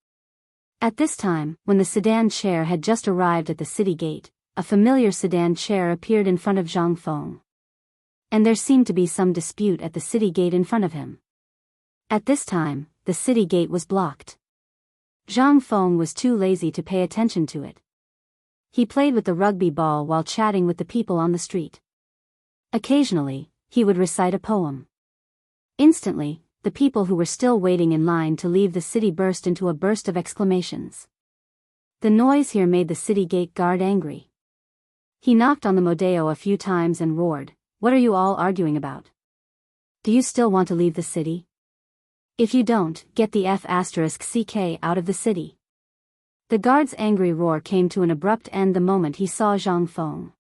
At this time, when the sedan chair had just arrived at the city gate, a familiar sedan chair appeared in front of Zhang Feng. And there seemed to be some dispute at the city gate in front of him. At this time, the city gate was blocked. Zhang Feng was too lazy to pay attention to it. He played with the rugby ball while chatting with the people on the street. Occasionally, he would recite a poem. Instantly, the people who were still waiting in line to leave the city burst into a burst of exclamations. The noise here made the city gate guard angry. He knocked on the Modeo a few times and roared, "What are you all arguing about? Do you still want to leave the city? If you don't, get the F***ck out of the city." The guard's angry roar came to an abrupt end the moment he saw Zhang Feng.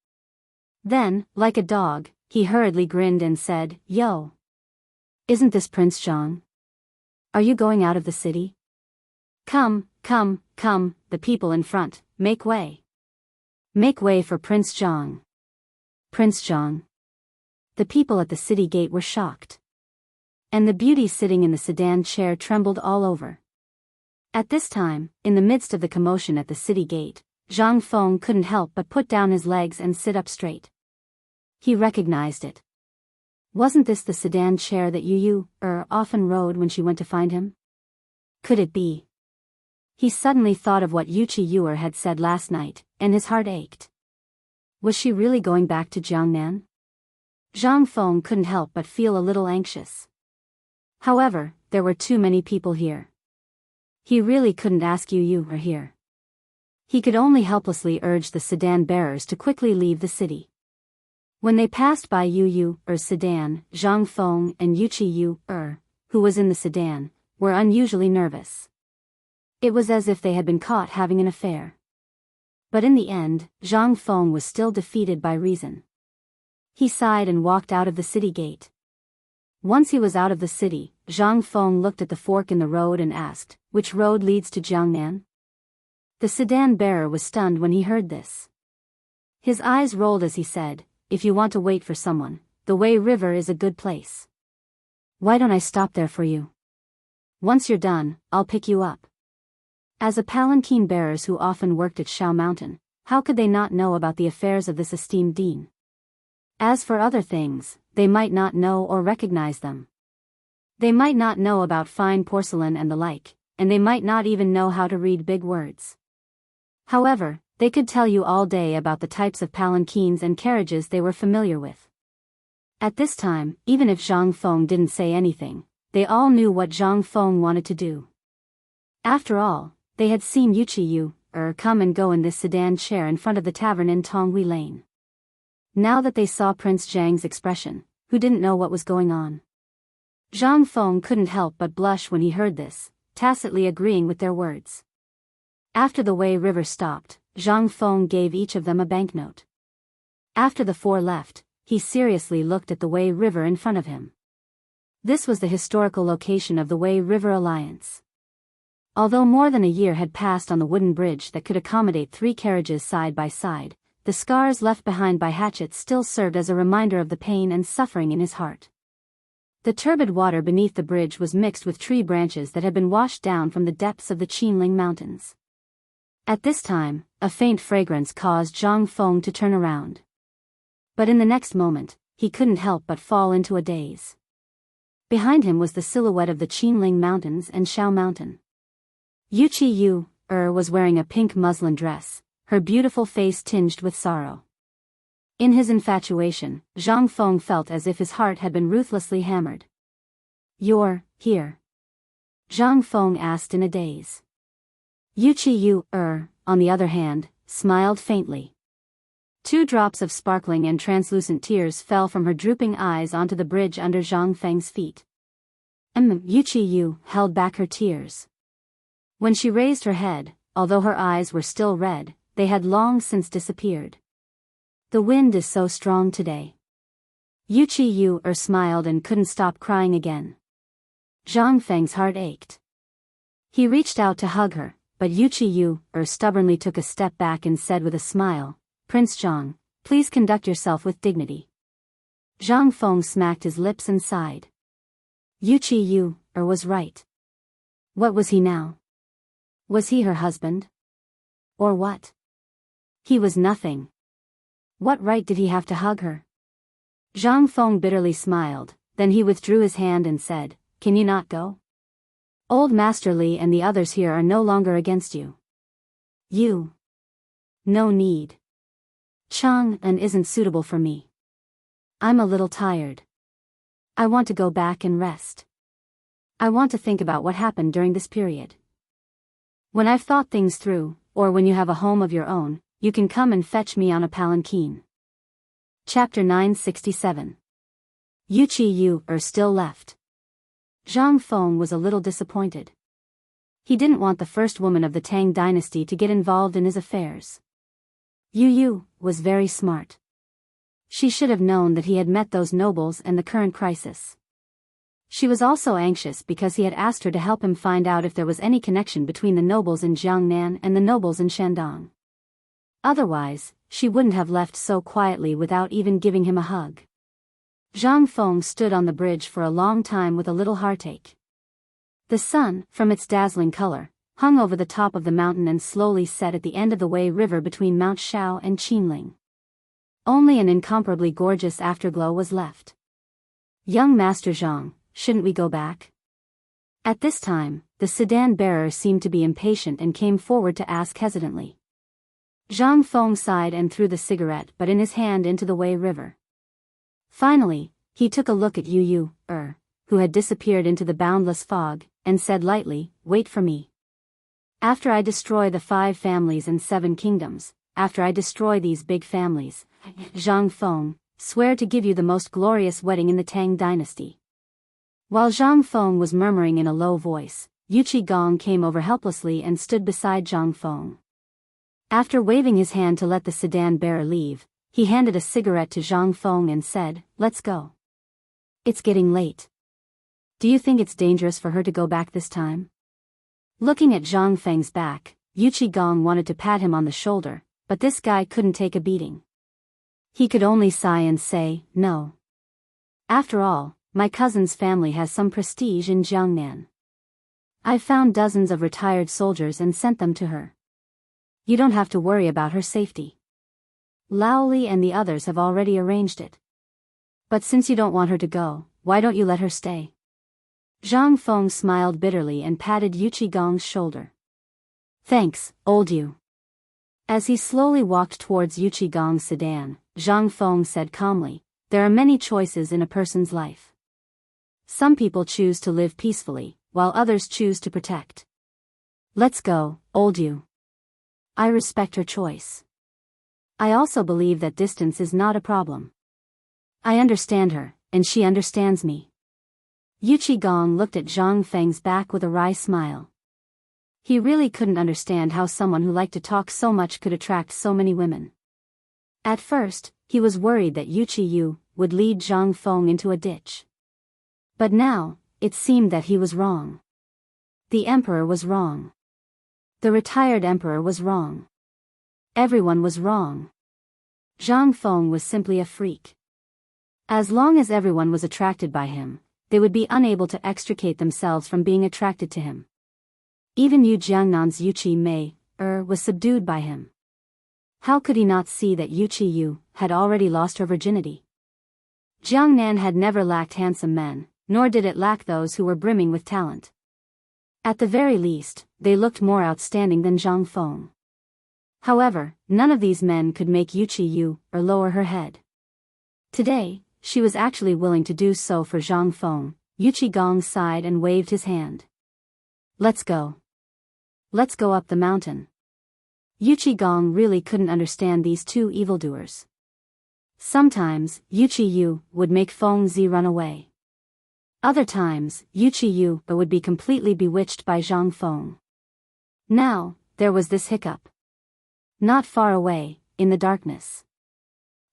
Then, like a dog, he hurriedly grinned and said, "Yo! Isn't this Prince Zhang? Are you going out of the city? Come, come, come, the people in front, make way. Make way for Prince Zhang." Prince Zhang. The people at the city gate were shocked. And the beauty sitting in the sedan chair trembled all over. At this time, in the midst of the commotion at the city gate, Zhang Feng couldn't help but put down his legs and sit up straight. He recognized it. Wasn't this the sedan chair that Yu often rode when she went to find him? Could it be? He suddenly thought of what Yu had said last night, and his heart ached. Was she really going back to Jiangnan? Zhang Feng couldn't help but feel a little anxious. However, there were too many people here. He really couldn't ask Yu here. He could only helplessly urge the sedan bearers to quickly leave the city. When they passed by Yu's sedan, Zhang Feng and Yu, who was in the sedan, were unusually nervous. It was as if they had been caught having an affair. But in the end, Zhang Feng was still defeated by reason. He sighed and walked out of the city gate. Once he was out of the city, Zhang Feng looked at the fork in the road and asked, "Which road leads to Jiangnan?" The sedan bearer was stunned when he heard this. His eyes rolled as he said, "If you want to wait for someone, the Wei River is a good place. Why don't I stop there for you? Once you're done, I'll pick you up." As a palanquin bearers who often worked at Shao Mountain, how could they not know about the affairs of this esteemed dean? As for other things, they might not know or recognize them. They might not know about fine porcelain and the like, and they might not even know how to read big words. However, they could tell you all day about the types of palanquins and carriages they were familiar with. At this time, even if Zhang Feng didn't say anything, they all knew what Zhang Feng wanted to do. After all, they had seen Yu come and go in this sedan chair in front of the tavern in Tonghui Lane. Now that they saw Prince Zhang's expression, who didn't know what was going on? Zhang Feng couldn't help but blush when he heard this, tacitly agreeing with their words. After the Wei River stopped, Zhang Feng gave each of them a banknote. After the four left, he seriously looked at the Wei River in front of him. This was the historical location of the Wei River Alliance. Although more than a year had passed on the wooden bridge that could accommodate 3 carriages side by side, the scars left behind by hatchets still served as a reminder of the pain and suffering in his heart. The turbid water beneath the bridge was mixed with tree branches that had been washed down from the depths of the Qinling Mountains. At this time, a faint fragrance caused Zhang Feng to turn around. But in the next moment, he couldn't help but fall into a daze. Behind him was the silhouette of the Qinling Mountains and Shao Mountain. Yu was wearing a pink muslin dress, her beautiful face tinged with sorrow. In his infatuation, Zhang Feng felt as if his heart had been ruthlessly hammered. "You're here?" Zhang Feng asked in a daze. Yu, on the other hand, smiled faintly. 2 drops of sparkling and translucent tears fell from her drooping eyes onto the bridge under Zhang Feng's feet. Yu held back her tears. When she raised her head, although her eyes were still red, they had long since disappeared. "The wind is so strong today." Yu smiled and couldn't stop crying again. Zhang Feng's heart ached. He reached out to hug her, but Yu stubbornly took a step back and said with a smile, "Prince Zhang, please conduct yourself with dignity." Zhang Feng smacked his lips and sighed. Yu was right. What was he now? Was he her husband? Or what? He was nothing. What right did he have to hug her? Zhang Feng bitterly smiled, then he withdrew his hand and said, "Can you not go? Old Master Li and the others here are no longer against you. You. No need. Chang and isn't suitable for me. I'm a little tired. I want to go back and rest. I want to think about what happened during this period. When I've thought things through, or when you have a home of your own, you can come and fetch me on a palanquin." Chapter 967. Yuqi Yu still left. Zhang Feng was a little disappointed. He didn't want the first woman of the Tang dynasty to get involved in his affairs. Yu was very smart. She should have known that he had met those nobles and the current crisis. She was also anxious because he had asked her to help him find out if there was any connection between the nobles in Jiangnan and the nobles in Shandong. Otherwise, she wouldn't have left so quietly without even giving him a hug. Zhang Feng stood on the bridge for a long time with a little heartache. The sun, from its dazzling color, hung over the top of the mountain and slowly set at the end of the Wei River between Mount Shao and Qinling. Only an incomparably gorgeous afterglow was left. "Young Master Zhang, shouldn't we go back?" At this time, the sedan bearer seemed to be impatient and came forward to ask hesitantly. Zhang Feng sighed and threw the cigarette butt in his hand into the Wei River. Finally, he took a look at Yu, who had disappeared into the boundless fog, and said lightly, "Wait for me. After I destroy the 5 families and 7 kingdoms, after I destroy these big families, Zhang Feng, swear to give you the most glorious wedding in the Tang dynasty." While Zhang Feng was murmuring in a low voice, Yuqi Gong came over helplessly and stood beside Zhang Feng. After waving his hand to let the sedan bearer leave, he handed a cigarette to Zhang Feng and said, "Let's go. It's getting late. Do you think it's dangerous for her to go back this time?" Looking at Zhang Feng's back, Yuqi Gong wanted to pat him on the shoulder, but this guy couldn't take a beating. He could only sigh and say, "No. After all, my cousin's family has some prestige in Jiangnan. I've found dozens of retired soldiers and sent them to her. You don't have to worry about her safety. Lao Li and the others have already arranged it. But since you don't want her to go, why don't you let her stay?" Zhang Feng smiled bitterly and patted Yuqi Gong's shoulder. "Thanks, old you." As he slowly walked towards Yuqi Gong's sedan, Zhang Feng said calmly, "There are many choices in a person's life. Some people choose to live peacefully, while others choose to protect. Let's go, old you. I respect her choice. I also believe that distance is not a problem. I understand her, and she understands me." Yuqi Gong looked at Zhang Feng's back with a wry smile. He really couldn't understand how someone who liked to talk so much could attract so many women. At first, he was worried that Yuqi Yu would lead Zhang Feng into a ditch. But now, it seemed that he was wrong. The emperor was wrong. The retired emperor was wrong. Everyone was wrong. Zhang Feng was simply a freak. As long as everyone was attracted by him, they would be unable to extricate themselves from being attracted to him. Even Yu Jiangnan's Yuqi Mei was subdued by him. How could he not see that Yuqi Yu had already lost her virginity? Jiangnan had never lacked handsome men, nor did it lack those who were brimming with talent. At the very least, they looked more outstanding than Zhang Feng. However, none of these men could make Yuqi Yu lower her head. Today, she was actually willing to do so for Zhang Feng. Yuqi Gong sighed and waved his hand. "Let's go. Let's go up the mountain." Yuqi Gong really couldn't understand these two evildoers. Sometimes, Yuqi Yu would make Feng Zi run away. Other times, Yuqi Yu would be completely bewitched by Zhang Feng. Now, there was this hiccup. Not far away, in the darkness,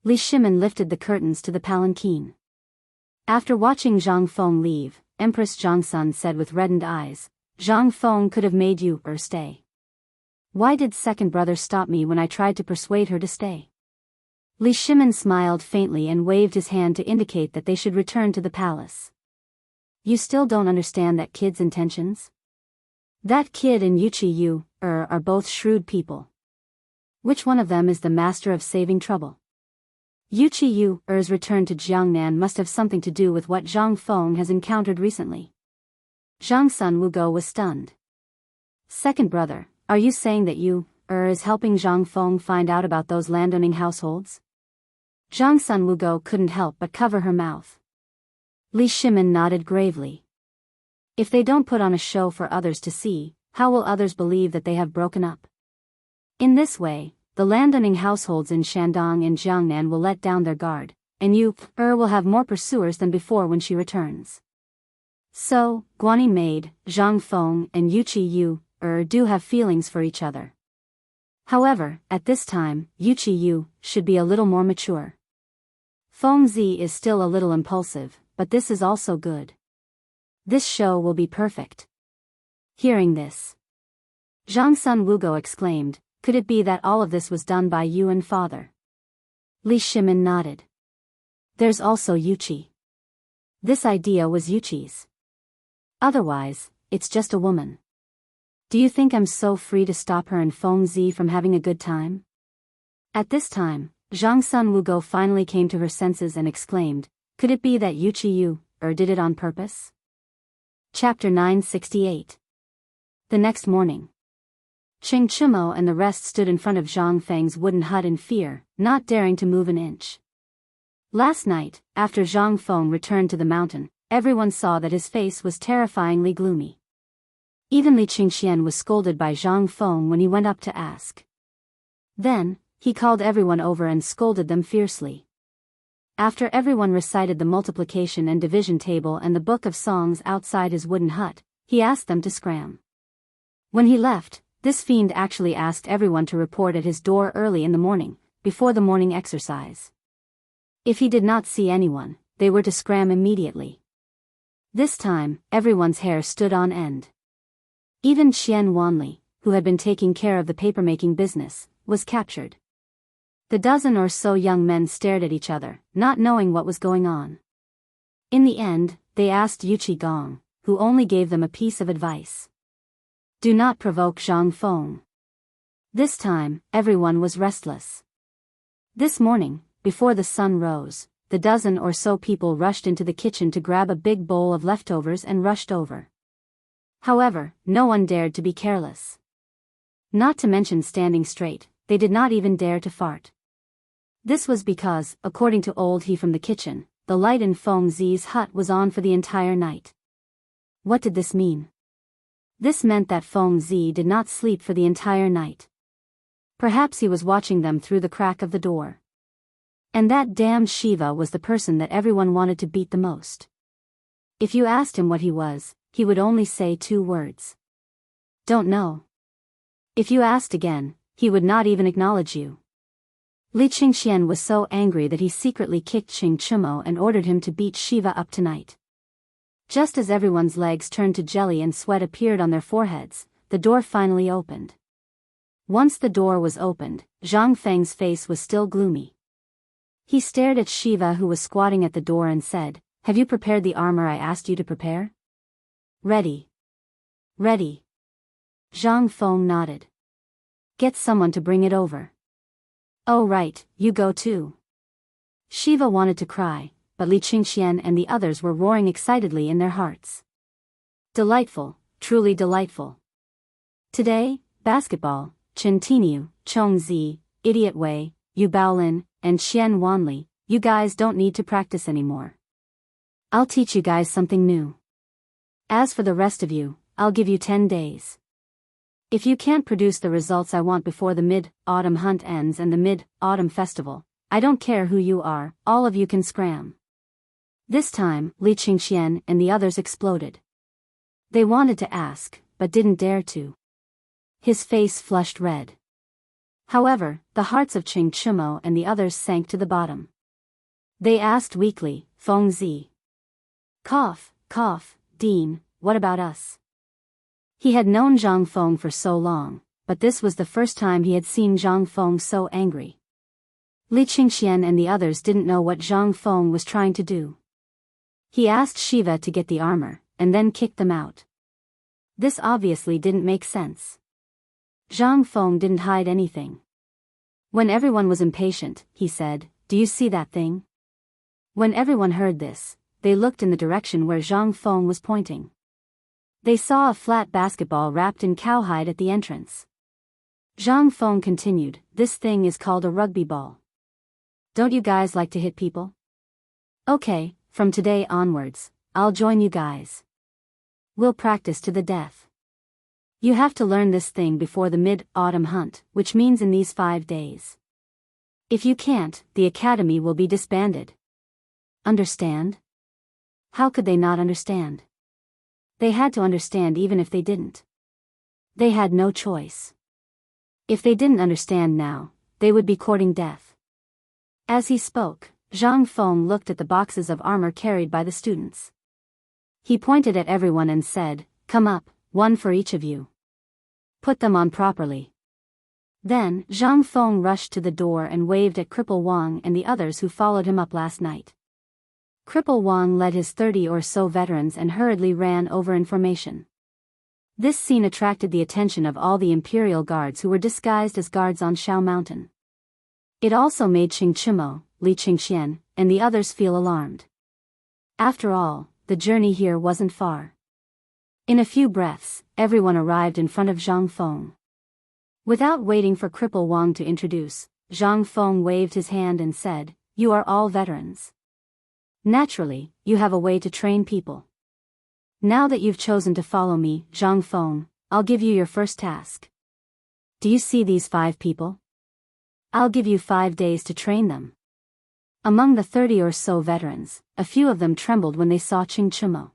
Li Shimin lifted the curtains to the palanquin. After watching Zhang Feng leave, Empress Zhangsun said with reddened eyes, "Zhang Feng could have made you stay. Why did second brother stop me when I tried to persuade her to stay?" Li Shimin smiled faintly and waved his hand to indicate that they should return to the palace. "You still don't understand that kid's intentions?" That kid and Yuchi Yu are both shrewd people. Which one of them is the master of saving trouble? Yuchi Yu's return to Jiangnan must have something to do with what Zhang Feng has encountered recently. Zhang Sun Wugo was stunned. Second brother, are you saying that you is helping Zhang Feng find out about those landowning households? Zhang Sun Wugo couldn't help but cover her mouth. Li Shimin nodded gravely. If they don't put on a show for others to see, how will others believe that they have broken up? In this way, the landowning households in Shandong and Jiangnan will let down their guard, and you will have more pursuers than before when she returns. So, Guanyin Maid, Zhang Feng and Yuchi Yu do have feelings for each other. However, at this time, Yuchi Yu should be a little more mature. Feng Zi is still a little impulsive, but this is also good. This show will be perfect. Hearing this, Zhang Sun Wugo exclaimed, could it be that all of this was done by you and father? Li Shimin nodded. There's also Yuchi. This idea was Yuchi's. Otherwise, it's just a woman. Do you think I'm so free to stop her and Feng Zi from having a good time? At this time, Zhang Sun Wugo finally came to her senses and exclaimed, could it be that Yuchi Yu did it on purpose? Chapter 968. The next morning, Ching Chumo and the rest stood in front of Zhang Feng's wooden hut in fear, not daring to move an inch. Last night, after Zhang Feng returned to the mountain, everyone saw that his face was terrifyingly gloomy. Even Li Qingxian was scolded by Zhang Feng when he went up to ask. Then, he called everyone over and scolded them fiercely. After everyone recited the multiplication and division table and the book of songs outside his wooden hut, he asked them to scram. When he left, this fiend actually asked everyone to report at his door early in the morning, before the morning exercise. If he did not see anyone, they were to scram immediately. This time, everyone's hair stood on end. Even Qian Wanli, who had been taking care of the papermaking business, was captured. The dozen or so young men stared at each other, not knowing what was going on. In the end, they asked Yuchi Gong, who only gave them a piece of advice. Do not provoke Zhang Feng. This time, everyone was restless. This morning, before the sun rose, the dozen or so people rushed into the kitchen to grab a big bowl of leftovers and rushed over. However, no one dared to be careless. Not to mention standing straight, they did not even dare to fart. This was because, according to old He from the kitchen, the light in Feng Zi's hut was on for the entire night. What did this mean? This meant that Feng Zi did not sleep for the entire night. Perhaps he was watching them through the crack of the door. And that damned Shiva was the person that everyone wanted to beat the most. If you asked him what he was, he would only say 2 words. Don't know. If you asked again, he would not even acknowledge you. Li Qingxian was so angry that he secretly kicked Ching Chumo and ordered him to beat Shiva up tonight. Just as everyone's legs turned to jelly and sweat appeared on their foreheads, the door finally opened. Once the door was opened, Zhang Feng's face was still gloomy. He stared at Shiva, who was squatting at the door, and said, have you prepared the armor I asked you to prepare? Ready. Ready. Zhang Feng nodded. Get someone to bring it over. Oh right, you go too. Shiva wanted to cry, but Li Qingxian and the others were roaring excitedly in their hearts. Delightful, truly delightful. Today, basketball, Chen Tiniu, Chong Zi, Idiot Wei, Yu Baolin, and Qian Wanli, you guys don't need to practice anymore. I'll teach you guys something new. As for the rest of you, I'll give you 10 days. If you can't produce the results I want before the mid-autumn hunt ends and the mid-autumn festival, I don't care who you are, all of you can scram. This time, Li Qingxian and the others exploded. They wanted to ask, but didn't dare to. His face flushed red. However, the hearts of Ching Chumo and the others sank to the bottom. They asked weakly, Feng Zi. Cough, cough, Dean, what about us? He had known Zhang Feng for so long, but this was the first time he had seen Zhang Feng so angry. Li Qingxian and the others didn't know what Zhang Feng was trying to do. He asked Shiva to get the armor, and then kicked them out. This obviously didn't make sense. Zhang Feng didn't hide anything. When everyone was impatient, he said, "Do you see that thing?" When everyone heard this, they looked in the direction where Zhang Feng was pointing. They saw a flat basketball wrapped in cowhide at the entrance. Zhang Feng continued, "This thing is called a rugby ball. Don't you guys like to hit people? Okay, from today onwards, I'll join you guys. We'll practice to the death. You have to learn this thing before the mid-autumn hunt, which means in these 5 days. If you can't, the academy will be disbanded. Understand?" How could they not understand? They had to understand even if they didn't. They had no choice. If they didn't understand now, they would be courting death. As he spoke, Zhang Feng looked at the boxes of armor carried by the students. He pointed at everyone and said, "Come up, one for each of you. Put them on properly." Then, Zhang Feng rushed to the door and waved at Cripple Wang and the others who followed him up last night. Cripple Wang led his 30 or so veterans and hurriedly ran over in formation. This scene attracted the attention of all the imperial guards who were disguised as guards on Shao Mountain. It also made Qing Chimo, Li Qingxian, and the others feel alarmed. After all, the journey here wasn't far. In a few breaths, everyone arrived in front of Zhang Feng. Without waiting for Cripple Wang to introduce, Zhang Feng waved his hand and said, "You are all veterans. Naturally, you have a way to train people. Now that you've chosen to follow me, Zhang Feng, I'll give you your first task. Do you see these 5 people? I'll give you 5 days to train them." Among the 30 or so veterans, a few of them trembled when they saw Qing Chimo.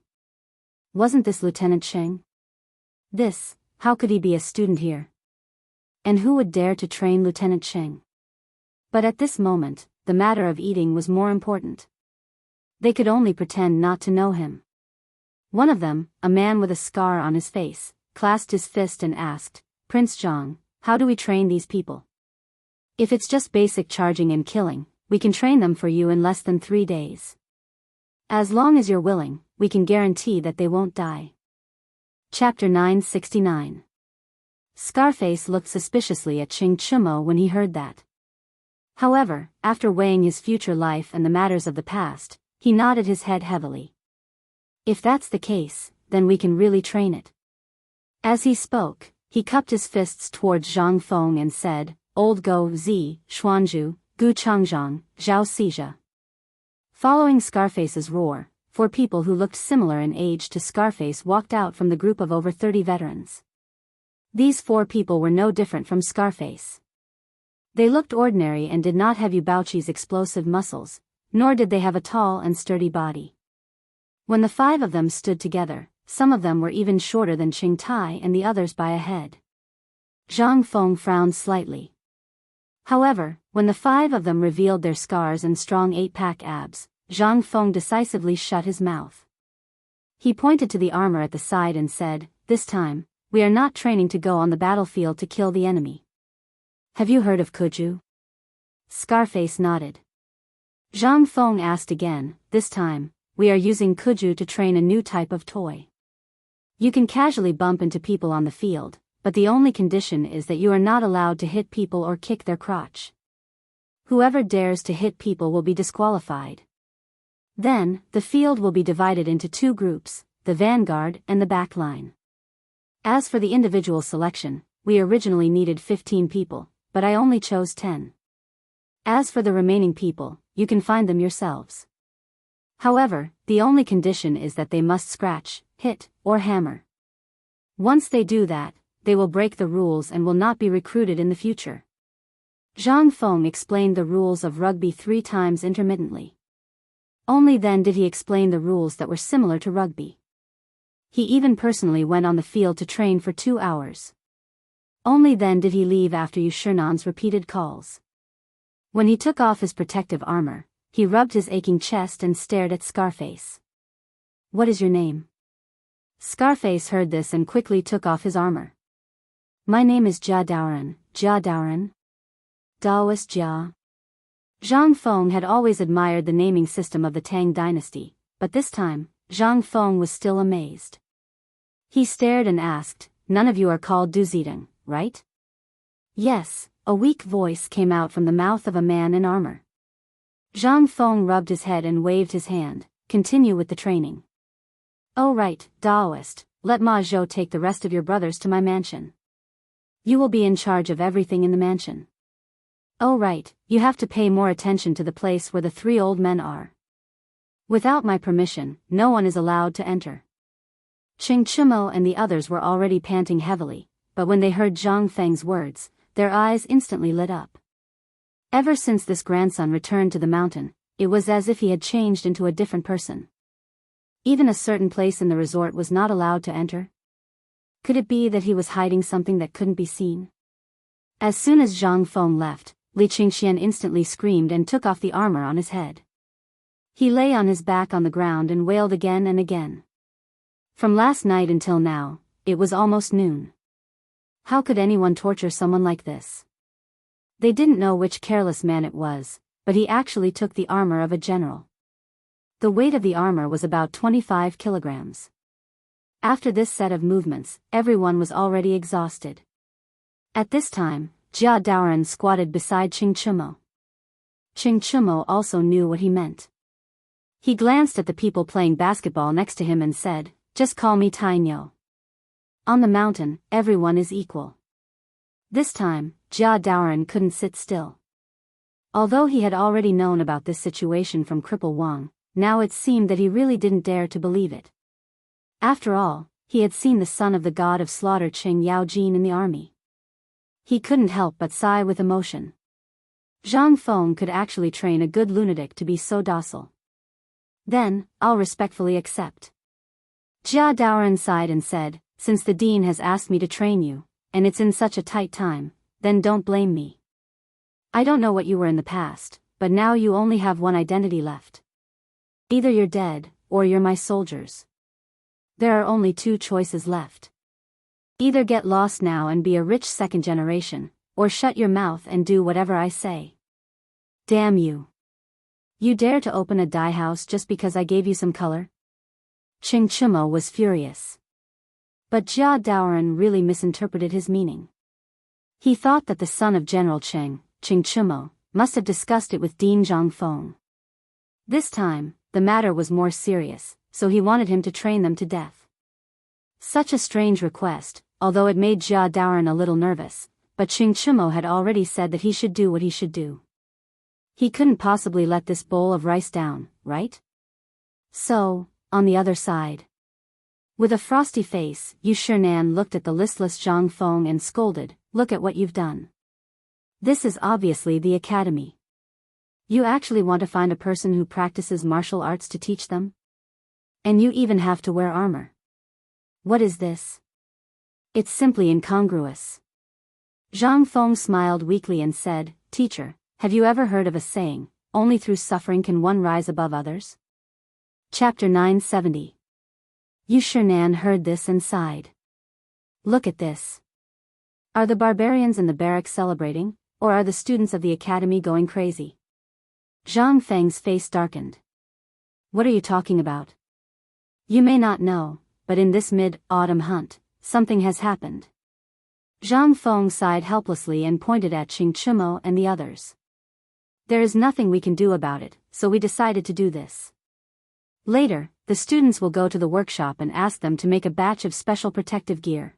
Wasn't this Lieutenant Sheng? How could he be a student here? And who would dare to train Lieutenant Sheng? But at this moment, the matter of eating was more important. They could only pretend not to know him. One of them, a man with a scar on his face, clasped his fist and asked, "Prince Zhang, how do we train these people? If it's just basic charging and killing, we can train them for you in less than 3 days. As long as you're willing, we can guarantee that they won't die." Chapter 969. Scarface looked suspiciously at Qing Chimo when he heard that. However, after weighing his future life and the matters of the past, he nodded his head heavily. "If that's the case, then we can really train it." As he spoke, he cupped his fists towards Zhang Feng and said, "Old Go Zi, Xuanzhu, Gu Changzhang, Zhao Xizha." Following Scarface's roar, 4 people who looked similar in age to Scarface walked out from the group of over 30 veterans. These 4 people were no different from Scarface. They looked ordinary and did not have Yu Baoqi's explosive muscles, nor did they have a tall and sturdy body. When the 5 of them stood together, some of them were even shorter than Qing Tai and the others by a head. Zhang Feng frowned slightly. However, when the 5 of them revealed their scars and strong 8-pack abs, Zhang Feng decisively shut his mouth. He pointed to the armor at the side and said, "This time, we are not training to go on the battlefield to kill the enemy. Have you heard of Kuju?" Scarface nodded. Zhang Feng asked again, "This time, we are using Kuju to train a new type of toy. You can casually bump into people on the field, but the only condition is that you are not allowed to hit people or kick their crotch. Whoever dares to hit people will be disqualified. Then, the field will be divided into 2 groups, the vanguard and the back line. As for the individual selection, we originally needed 15 people, but I only chose 10. As for the remaining people, you can find them yourselves. However, the only condition is that they must scratch, hit, or hammer. Once they do that, they will break the rules and will not be recruited in the future." Zhang Feng explained the rules of rugby 3 times intermittently. Only then did he explain the rules that were similar to rugby. He even personally went on the field to train for 2 hours. Only then did he leave after Yu Shernan's repeated calls. When he took off his protective armor, he rubbed his aching chest and stared at Scarface. "What is your name?" Scarface heard this and quickly took off his armor. "My name is Jia Daoran, Jia Daoran. Daoist Jia." Zhang Feng had always admired the naming system of the Tang dynasty, but this time, Zhang Feng was still amazed. He stared and asked, "None of you are called Duzideng, right?" "Yes," a weak voice came out from the mouth of a man in armor. Zhang Feng rubbed his head and waved his hand. "Continue with the training." "Oh right, Daoist, let Ma Zhou take the rest of your brothers to my mansion. You will be in charge of everything in the mansion." "Oh right, you have to pay more attention to the place where the 3 old men are. Without my permission, no one is allowed to enter." Qing Chimo and the others were already panting heavily, but when they heard Zhang Feng's words, their eyes instantly lit up. Ever since this grandson returned to the mountain, it was as if he had changed into a different person. Even a certain place in the resort was not allowed to enter. Could it be that he was hiding something that couldn't be seen? As soon as Zhang Feng left, Li Qingxian instantly screamed and took off the armor on his head. He lay on his back on the ground and wailed again and again. From last night until now, it was almost noon. How could anyone torture someone like this? They didn't know which careless man it was, but he actually took the armor of a general. The weight of the armor was about 25 kilograms. After this set of movements, everyone was already exhausted. At this time, Jia Daoran squatted beside Qing Chimo. Qing Chimo also knew what he meant. He glanced at the people playing basketball next to him and said, "Just call me Tainyo. On the mountain, everyone is equal." This time, Jia Daoran couldn't sit still. Although he had already known about this situation from Cripple Wang, now it seemed that he really didn't dare to believe it. After all, he had seen the son of the god of slaughter Qing Yaojin in the army. He couldn't help but sigh with emotion. Zhang Feng could actually train a good lunatic to be so docile. "Then, I'll respectfully accept." Jia Daoran sighed and said, "Since the dean has asked me to train you, and it's in such a tight time, then don't blame me. I don't know what you were in the past, but now you only have one identity left. Either you're dead, or you're my soldiers. There are only 2 choices left. Either get lost now and be a rich second generation, or shut your mouth and do whatever I say." "Damn you. You dare to open a dye house just because I gave you some color?" Qing Chimo was furious. But Jia Daoran really misinterpreted his meaning. He thought that the son of General Qing Chimo, must have discussed it with Dean Zhang Feng. This time, the matter was more serious, so he wanted him to train them to death. Such a strange request, although it made Jia Daoran a little nervous, but Qing Chimo had already said that he should do what he should do. He couldn't possibly let this bowl of rice down, right? So, on the other side. With a frosty face, Yu Shinan looked at the listless Zhang Feng and scolded, "Look at what you've done. This is obviously the academy. You actually want to find a person who practices martial arts to teach them? And you even have to wear armor. What is this? It's simply incongruous." Zhang Feng smiled weakly and said, "Teacher, have you ever heard of a saying, only through suffering can one rise above others?" Chapter 970. Yu Shinan heard this and sighed. "Look at this. Are the barbarians in the barracks celebrating, or are the students of the academy going crazy?" Zhang Feng's face darkened. "What are you talking about? You may not know, but in this mid-autumn hunt, something has happened." Zhang Feng sighed helplessly and pointed at Qing Chimo and the others. "There is nothing we can do about it, so we decided to do this. Later, the students will go to the workshop and ask them to make a batch of special protective gear.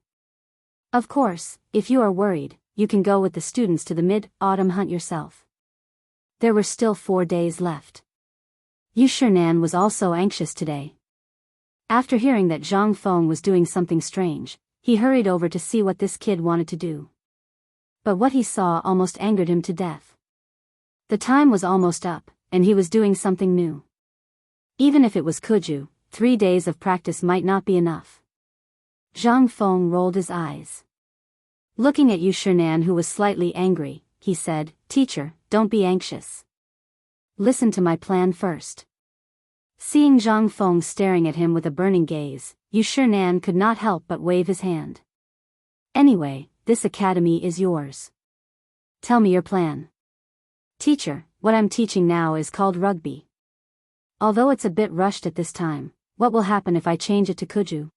Of course, if you are worried, you can go with the students to the mid-autumn hunt yourself." There were still 4 days left. Yu Shinan was also anxious today. After hearing that Zhang Feng was doing something strange, he hurried over to see what this kid wanted to do. But what he saw almost angered him to death. The time was almost up, and he was doing something new. Even if it was Kuju, 3 days of practice might not be enough. Zhang Feng rolled his eyes. Looking at Yu Shinan, who was slightly angry, he said, "Teacher, don't be anxious. Listen to my plan first." Seeing Zhang Feng staring at him with a burning gaze, Yu Shinan could not help but wave his hand. "Anyway, this academy is yours. Tell me your plan." "Teacher, what I'm teaching now is called rugby. Although it's a bit rushed at this time, what will happen if I change it to Kuju?"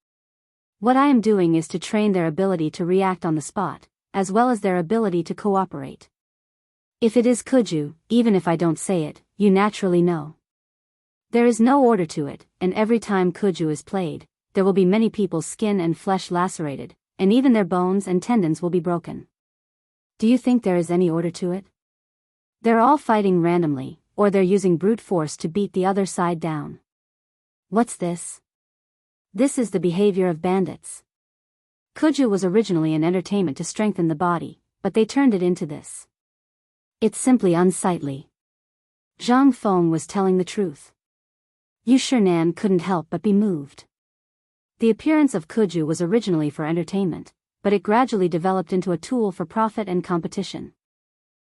What I am doing is to train their ability to react on the spot, as well as their ability to cooperate. If it is kuju, even if I don't say it, you naturally know. There is no order to it, and every time kuju is played, there will be many people's skin and flesh lacerated, and even their bones and tendons will be broken. Do you think there is any order to it? They're all fighting randomly, or they're using brute force to beat the other side down. What's this? This is the behavior of bandits. Kuju was originally an entertainment to strengthen the body, but they turned it into this. It's simply unsightly. Zhang Feng was telling the truth. Yu Shinan couldn't help but be moved. The appearance of kuju was originally for entertainment, but it gradually developed into a tool for profit and competition.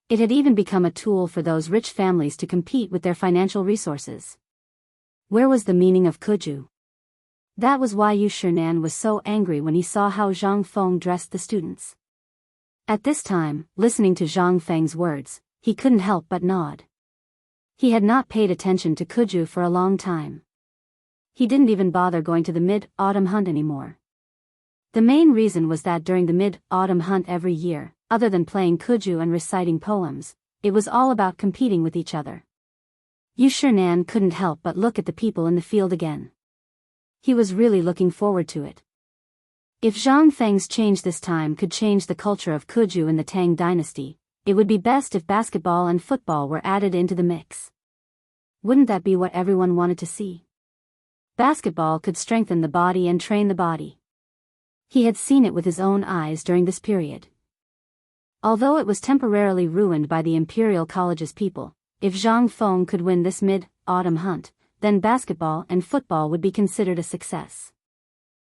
It had even become a tool for those rich families to compete with their financial resources. Where was the meaning of kuju? That was why Yu Shinan was so angry when he saw how Zhang Feng dressed the students. At this time, listening to Zhang Feng's words, he couldn't help but nod. He had not paid attention to kuju for a long time. He didn't even bother going to the mid-autumn hunt anymore. The main reason was that during the mid-autumn hunt every year, other than playing kuju and reciting poems, it was all about competing with each other. Yu Shinan couldn't help but look at the people in the field again. He was really looking forward to it. If Zhang Feng's change this time could change the culture of kuju in the Tang dynasty, it would be best if basketball and football were added into the mix. Wouldn't that be what everyone wanted to see? Basketball could strengthen the body and train the body. He had seen it with his own eyes during this period. Although it was temporarily ruined by the Imperial College's people, if Zhang Feng could win this mid-autumn hunt, then basketball and football would be considered a success.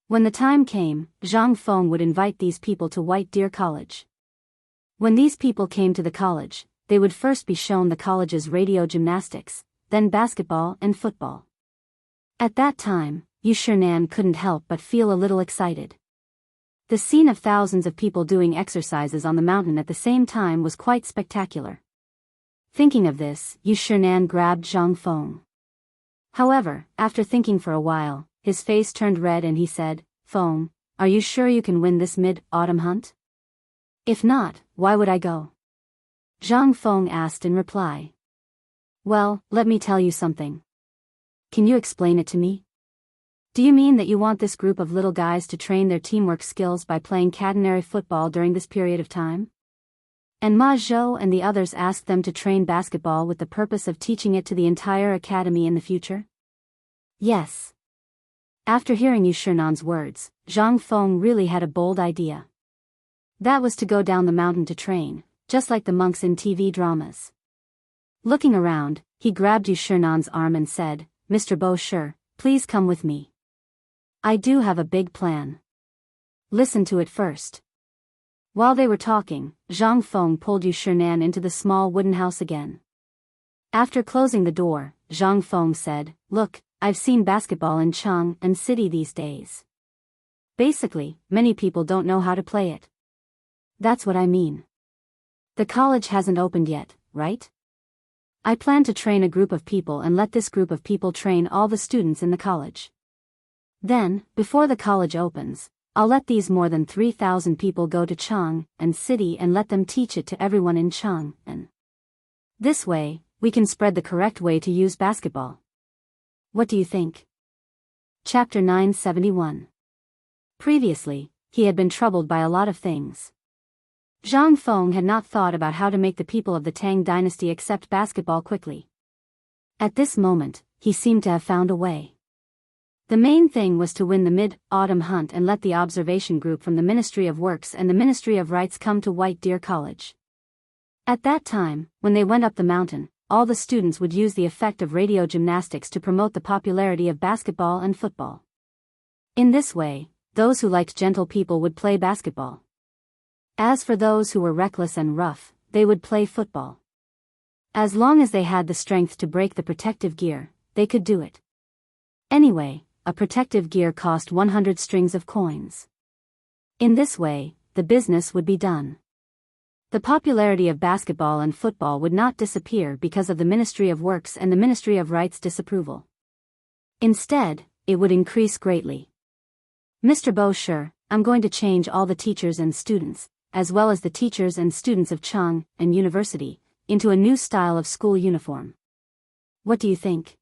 When the time came, Zhang Feng would invite these people to White Deer College. When these people came to the college, they would first be shown the college's radio gymnastics, then basketball and football. At that time, Yu Shinan couldn't help but feel a little excited. The scene of thousands of people doing exercises on the mountain at the same time was quite spectacular. Thinking of this, Yu Shinan grabbed Zhang Feng. However, after thinking for a while, his face turned red and he said, "Feng, are you sure you can win this mid-autumn hunt? If not, why would I go?" Zhang Feng asked in reply. "Well, let me tell you something. Can you explain it to me? Do you mean that you want this group of little guys to train their teamwork skills by playing catenary football during this period of time? And Ma Zhou and the others asked them to train basketball with the purpose of teaching it to the entire academy in the future?" Yes. After hearing Yu Shinan's words, Zhang Feng really had a bold idea. That was to go down the mountain to train, just like the monks in TV dramas. Looking around, he grabbed Yu Shinan's arm and said, "Mr. Bo Shi, please come with me. I do have a big plan. Listen to it first." While they were talking, Zhang Feng pulled Yu Shinan into the small wooden house again. After closing the door, Zhang Feng said, "Look, I've seen basketball in Chang and City these days. Basically, many people don't know how to play it. That's what I mean. The college hasn't opened yet, right? I plan to train a group of people and let this group of people train all the students in the college. Then, before the college opens, I'll let these more than 3,000 people go to Chang and City and let them teach it to everyone in Chang and this way, we can spread the correct way to use basketball. What do you think?" Chapter 971. Previously, he had been troubled by a lot of things. Zhang Feng had not thought about how to make the people of the Tang dynasty accept basketball quickly. At this moment, he seemed to have found a way. The main thing was to win the mid-autumn hunt and let the observation group from the Ministry of Works and the Ministry of Rights come to White Deer College. At that time, when they went up the mountain, all the students would use the effect of radio gymnastics to promote the popularity of basketball and football. In this way, those who liked gentle people would play basketball. As for those who were reckless and rough, they would play football. As long as they had the strength to break the protective gear, they could do it. Anyway, a protective gear cost 100 strings of coins. In this way, the business would be done. The popularity of basketball and football would not disappear because of the Ministry of Works and the Ministry of Rights disapproval. Instead, it would increase greatly. Mr. Bo, sure, I'm going to change all the teachers and students, as well as the teachers and students of Chang and University, into a new style of school uniform. What do you think?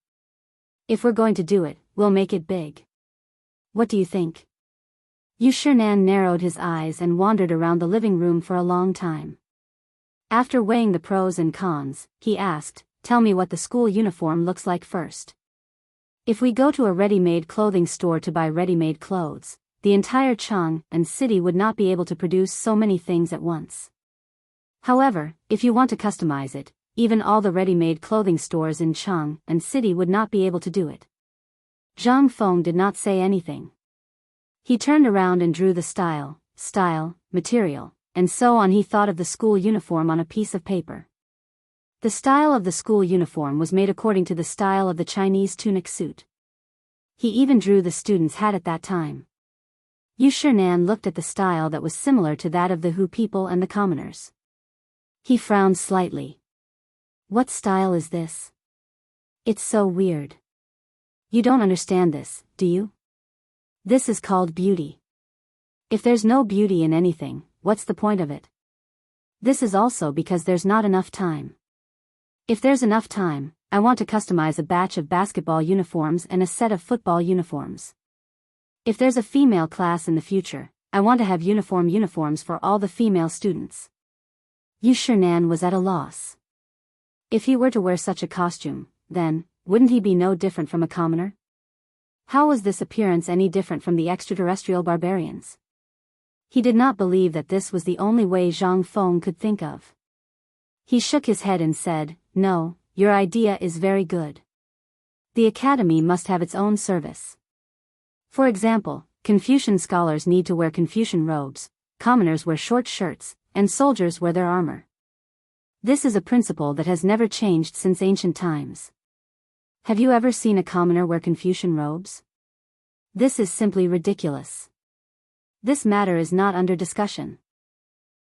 If we're going to do it, we'll make it big. What do you think? Yu Shinan narrowed his eyes and wandered around the living room for a long time. After weighing the pros and cons, he asked, "Tell me what the school uniform looks like first. If we go to a ready-made clothing store to buy ready-made clothes, the entire Chang and city would not be able to produce so many things at once. However, if you want to customize it, even all the ready-made clothing stores in Chang and city would not be able to do it." Zhang Feng did not say anything. He turned around and drew the style, material, and so on. He thought of the school uniform on a piece of paper. The style of the school uniform was made according to the style of the Chinese tunic suit. He even drew the student's hat at that time. Yu Shinan looked at the style that was similar to that of the Hu people and the commoners. He frowned slightly. What style is this? It's so weird. You don't understand this, do you? This is called beauty. If there's no beauty in anything, what's the point of it? This is also because there's not enough time. If there's enough time, I want to customize a batch of basketball uniforms and a set of football uniforms. If there's a female class in the future, I want to have uniforms for all the female students. Yu Shinan was at a loss. If he were to wear such a costume, then, wouldn't he be no different from a commoner? How was this appearance any different from the extraterrestrial barbarians? He did not believe that this was the only way Zhang Feng could think of. He shook his head and said, "No, your idea is very good. The academy must have its own service. For example, Confucian scholars need to wear Confucian robes, commoners wear short shirts, and soldiers wear their armor. This is a principle that has never changed since ancient times. Have you ever seen a commoner wear Confucian robes? This is simply ridiculous. This matter is not under discussion."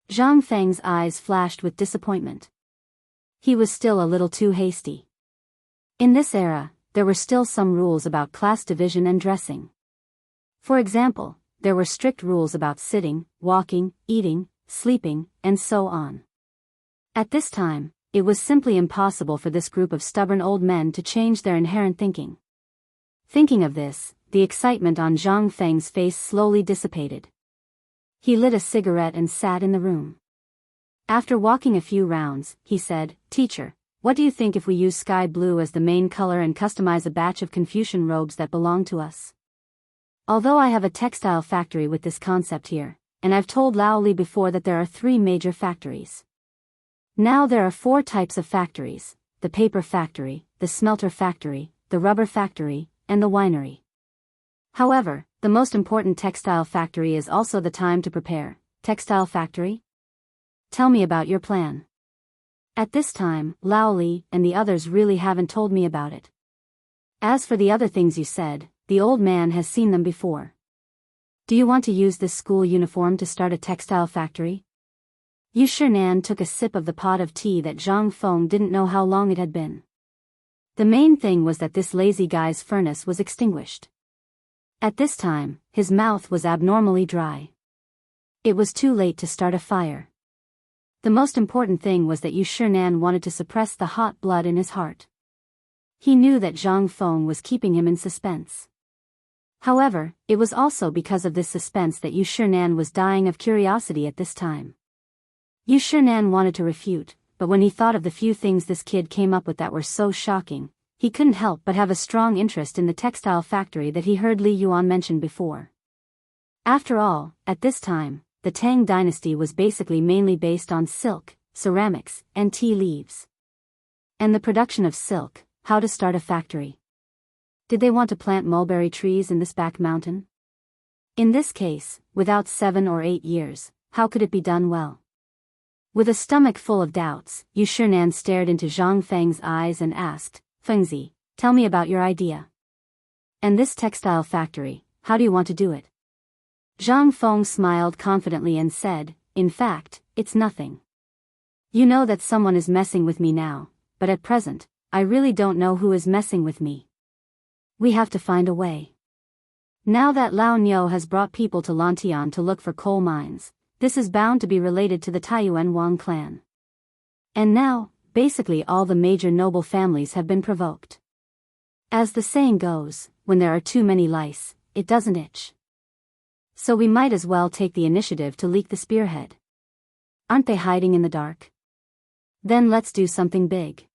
Zhang Feng's eyes flashed with disappointment. He was still a little too hasty. In this era, there were still some rules about class division and dressing. For example, there were strict rules about sitting, walking, eating, sleeping, and so on. At this time, it was simply impossible for this group of stubborn old men to change their inherent thinking. Thinking of this, the excitement on Zhang Feng's face slowly dissipated. He lit a cigarette and sat in the room. After walking a few rounds, he said, "Teacher, what do you think if we use sky blue as the main color and customize a batch of Confucian robes that belong to us? Although I have a textile factory with this concept here, and I've told Lao Li before that there are 3 major factories. Now there are 4 types of factories: the paper factory, the smelter factory, the rubber factory, and the winery. However, the most important textile factory is also the time to prepare. Textile factory? Tell me about your plan." At this time, Lao Li and the others really haven't told me about it. As for the other things you said, the old man has seen them before. Do you want to use this school uniform to start a textile factory? Yu Shinan took a sip of the pot of tea that Zhang Feng didn't know how long it had been. The main thing was that this lazy guy's furnace was extinguished. At this time, his mouth was abnormally dry. It was too late to start a fire. The most important thing was that Yu Shinan wanted to suppress the hot blood in his heart. He knew that Zhang Feng was keeping him in suspense. However, it was also because of this suspense that Yu Shinan was dying of curiosity at this time. Yu Shinan wanted to refute, but when he thought of the few things this kid came up with that were so shocking, he couldn't help but have a strong interest in the textile factory that he heard Li Yuan mention before. After all, at this time, the Tang dynasty was basically mainly based on silk, ceramics, and tea leaves. And the production of silk, how to start a factory. Did they want to plant mulberry trees in this back mountain? In this case, without 7 or 8 years, how could it be done well? With a stomach full of doubts, Yu Shinan stared into Zhang Feng's eyes and asked, "Fengzi, tell me about your idea. And this textile factory, how do you want to do it?" Zhang Feng smiled confidently and said, "In fact, it's nothing. You know that someone is messing with me now, but at present, I really don't know who is messing with me. We have to find a way. Now that Lao Niu has brought people to Lantian to look for coal mines, this is bound to be related to the Taiyuan Wang clan. And now, basically all the major noble families have been provoked. As the saying goes, when there are too many lice, it doesn't itch. So we might as well take the initiative to leak the spearhead. Aren't they hiding in the dark? Then let's do something big.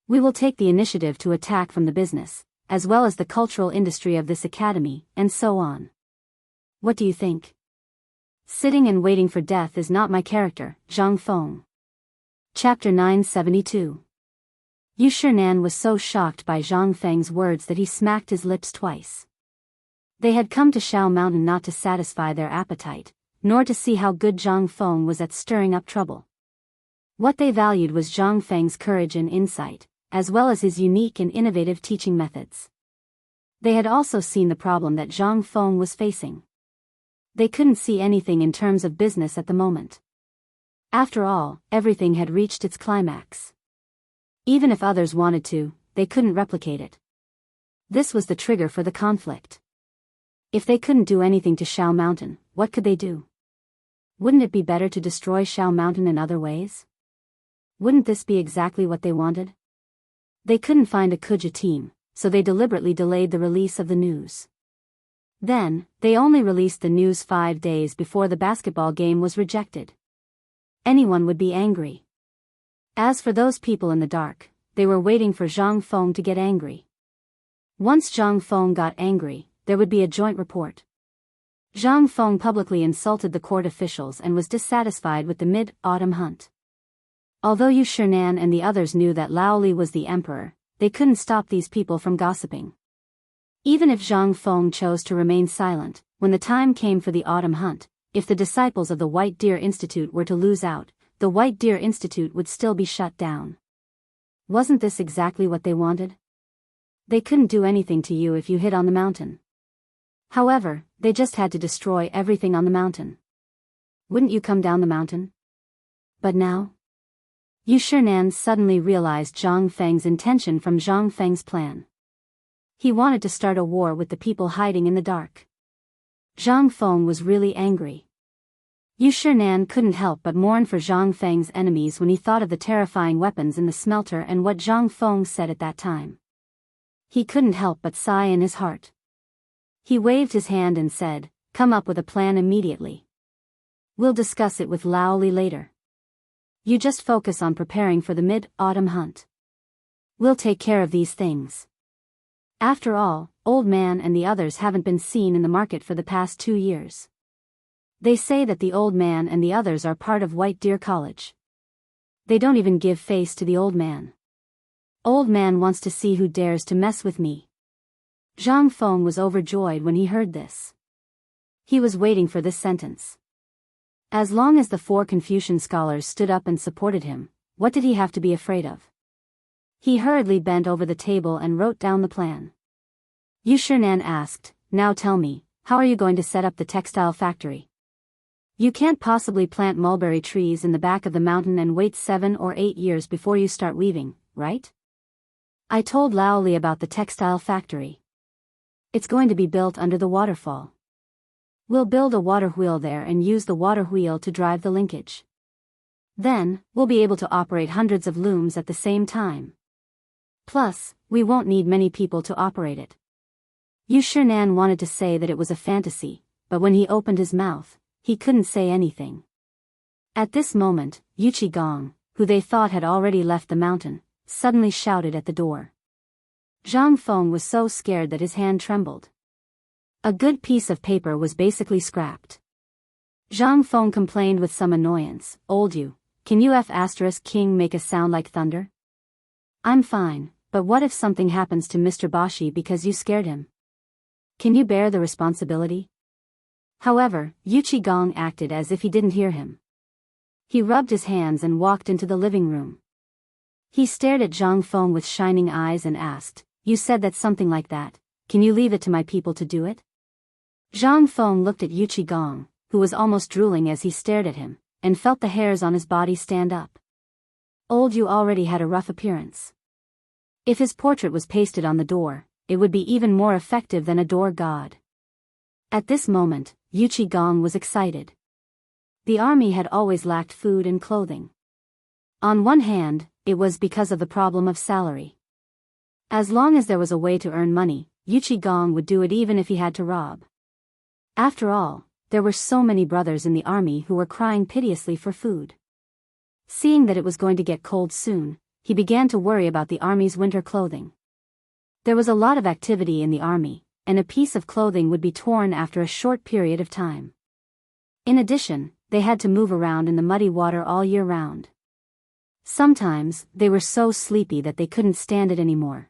We will take the initiative to attack from the business, as well as the cultural industry of this academy, and so on. What do you think? Sitting and waiting for death is not my character, Zhang Feng. Chapter 972. Yu Shinan was so shocked by Zhang Feng's words that he smacked his lips twice. They had come to Shao Mountain not to satisfy their appetite, nor to see how good Zhang Feng was at stirring up trouble. What they valued was Zhang Feng's courage and insight, as well as his unique and innovative teaching methods. They had also seen the problem that Zhang Feng was facing. They couldn't see anything in terms of business at the moment. After all, everything had reached its climax. Even if others wanted to, they couldn't replicate it. This was the trigger for the conflict. If they couldn't do anything to Shao Mountain, what could they do? Wouldn't it be better to destroy Shao Mountain in other ways? Wouldn't this be exactly what they wanted? They couldn't find a Kuja team, so they deliberately delayed the release of the news. Then, they only released the news 5 days before the basketball game was rejected. Anyone would be angry. As for those people in the dark, they were waiting for Zhang Feng to get angry. Once Zhang Feng got angry, there would be a joint report. Zhang Feng publicly insulted the court officials and was dissatisfied with the mid-autumn hunt. Although Yu Shinan and the others knew that Lao Li was the emperor, they couldn't stop these people from gossiping. Even if Zhang Feng chose to remain silent, when the time came for the autumn hunt, if the disciples of the White Deer Institute were to lose out, the White Deer Institute would still be shut down. Wasn't this exactly what they wanted? They couldn't do anything to you if you hid on the mountain. However, they just had to destroy everything on the mountain. Wouldn't you come down the mountain? But now? Yu Shinan suddenly realized Zhang Feng's intention from Zhang Feng's plan. He wanted to start a war with the people hiding in the dark. Zhang Feng was really angry. Yu Shinan couldn't help but mourn for Zhang Feng's enemies when he thought of the terrifying weapons in the smelter and what Zhang Feng said at that time. He couldn't help but sigh in his heart. He waved his hand and said, "Come up with a plan immediately. We'll discuss it with Lao Li later. You just focus on preparing for the mid-autumn hunt. We'll take care of these things. After all, Old Man and the others haven't been seen in the market for the past 2 years. They say that the Old Man and the others are part of White Deer College. They don't even give face to the Old Man. Old Man wants to see who dares to mess with me." Zhang Feng was overjoyed when he heard this. He was waiting for this sentence. As long as the 4 Confucian scholars stood up and supported him, what did he have to be afraid of? He hurriedly bent over the table and wrote down the plan. Yu Shinan asked, "Now tell me, how are you going to set up the textile factory? You can't possibly plant mulberry trees in the back of the mountain and wait 7 or 8 years before you start weaving, right?" I told Lao Li about the textile factory. It's going to be built under the waterfall. We'll build a water wheel there and use the water wheel to drive the linkage. Then, we'll be able to operate hundreds of looms at the same time. Plus, we won't need many people to operate it. Yu Shinan wanted to say that it was a fantasy, but when he opened his mouth, he couldn't say anything. At this moment, Yu Qigong, who they thought had already left the mountain, suddenly shouted at the door. Zhang Feng was so scared that his hand trembled. A good piece of paper was basically scrapped. Zhang Feng complained with some annoyance, "Old you, can you King make a sound like thunder?" "I'm fine, but what if something happens to Mr. Bashi because you scared him? Can you bear the responsibility?" However, Yu Qigong acted as if he didn't hear him. He rubbed his hands and walked into the living room. He stared at Zhang Feng with shining eyes and asked, "You said that something like that, can you leave it to my people to do it?" Zhang Feng looked at Yu Qigong, who was almost drooling as he stared at him, and felt the hairs on his body stand up. Old Yu already had a rough appearance. If his portrait was pasted on the door, it would be even more effective than a door god. At this moment, Yuchi Gong was excited. The army had always lacked food and clothing. On one hand, it was because of the problem of salary. As long as there was a way to earn money, Yuchi Gong would do it even if he had to rob. After all, there were so many brothers in the army who were crying piteously for food. Seeing that it was going to get cold soon, he began to worry about the army's winter clothing. There was a lot of activity in the army, and a piece of clothing would be torn after a short period of time. In addition, they had to move around in the muddy water all year round. Sometimes, they were so sleepy that they couldn't stand it anymore.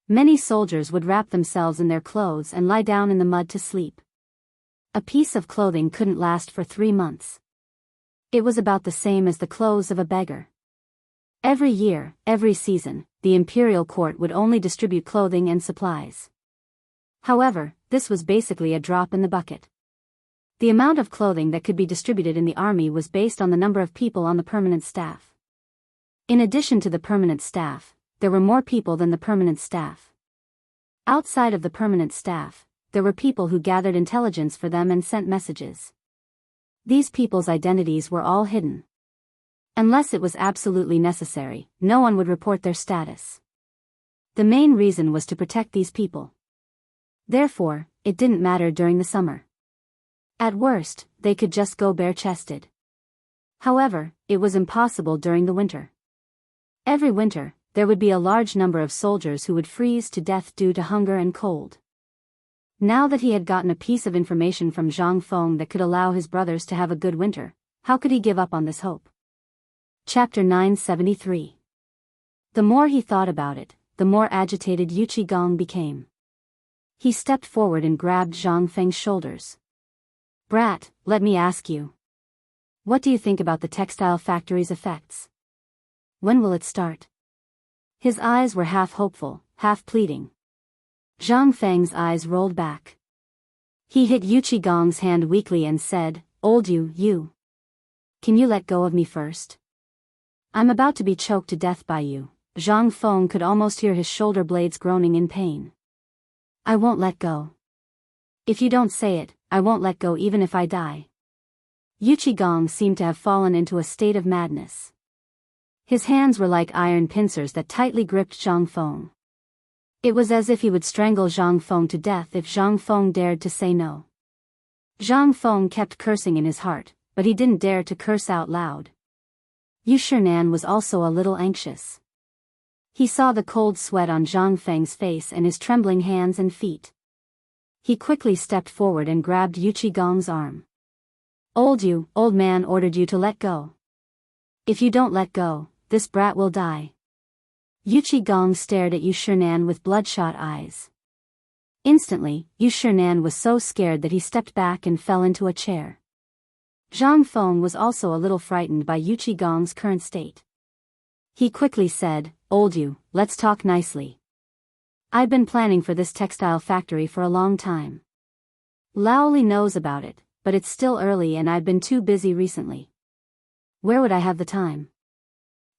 Many soldiers would wrap themselves in their clothes and lie down in the mud to sleep. A piece of clothing couldn't last for 3 months. It was about the same as the clothes of a beggar. Every year, every season, the imperial court would only distribute clothing and supplies. However, this was basically a drop in the bucket. The amount of clothing that could be distributed in the army was based on the number of people on the permanent staff. In addition to the permanent staff, there were more people than the permanent staff. Outside of the permanent staff, there were people who gathered intelligence for them and sent messages. These people's identities were all hidden. Unless it was absolutely necessary, no one would report their status. The main reason was to protect these people. Therefore, it didn't matter during the summer. At worst, they could just go bare-chested. However, it was impossible during the winter. Every winter, there would be a large number of soldiers who would freeze to death due to hunger and cold. Now that he had gotten a piece of information from Zhang Feng that could allow his brothers to have a good winter, how could he give up on this hope? Chapter 973. The more he thought about it, the more agitated Yuchi Gong became. He stepped forward and grabbed Zhang Feng's shoulders. "Brat, let me ask you. What do you think about the textile factory's effects? When will it start?" His eyes were half hopeful, half pleading. Zhang Feng's eyes rolled back. He hit Yuchi Gong's hand weakly and said, "Old you. Can you let go of me first? I'm about to be choked to death by you." Zhang Feng could almost hear his shoulder blades groaning in pain. "I won't let go. If you don't say it, I won't let go even if I die." Yuchi Gong seemed to have fallen into a state of madness. His hands were like iron pincers that tightly gripped Zhang Feng. It was as if he would strangle Zhang Feng to death if Zhang Feng dared to say no. Zhang Feng kept cursing in his heart, but he didn't dare to curse out loud. Yu Shinan was also a little anxious. He saw the cold sweat on Zhang Feng's face and his trembling hands and feet. He quickly stepped forward and grabbed Yuchi Gong's arm. Old man ordered you to let go. If you don't let go, this brat will die." Yuchi Gong stared at Yu Shinan with bloodshot eyes. Instantly, Yu Shinan was so scared that he stepped back and fell into a chair. Zhang Feng was also a little frightened by Yuchi Gong's current state. He quickly said, "Let's talk nicely. I've been planning for this textile factory for a long time. Laoli knows about it, but it's still early and I've been too busy recently. Where would I have the time?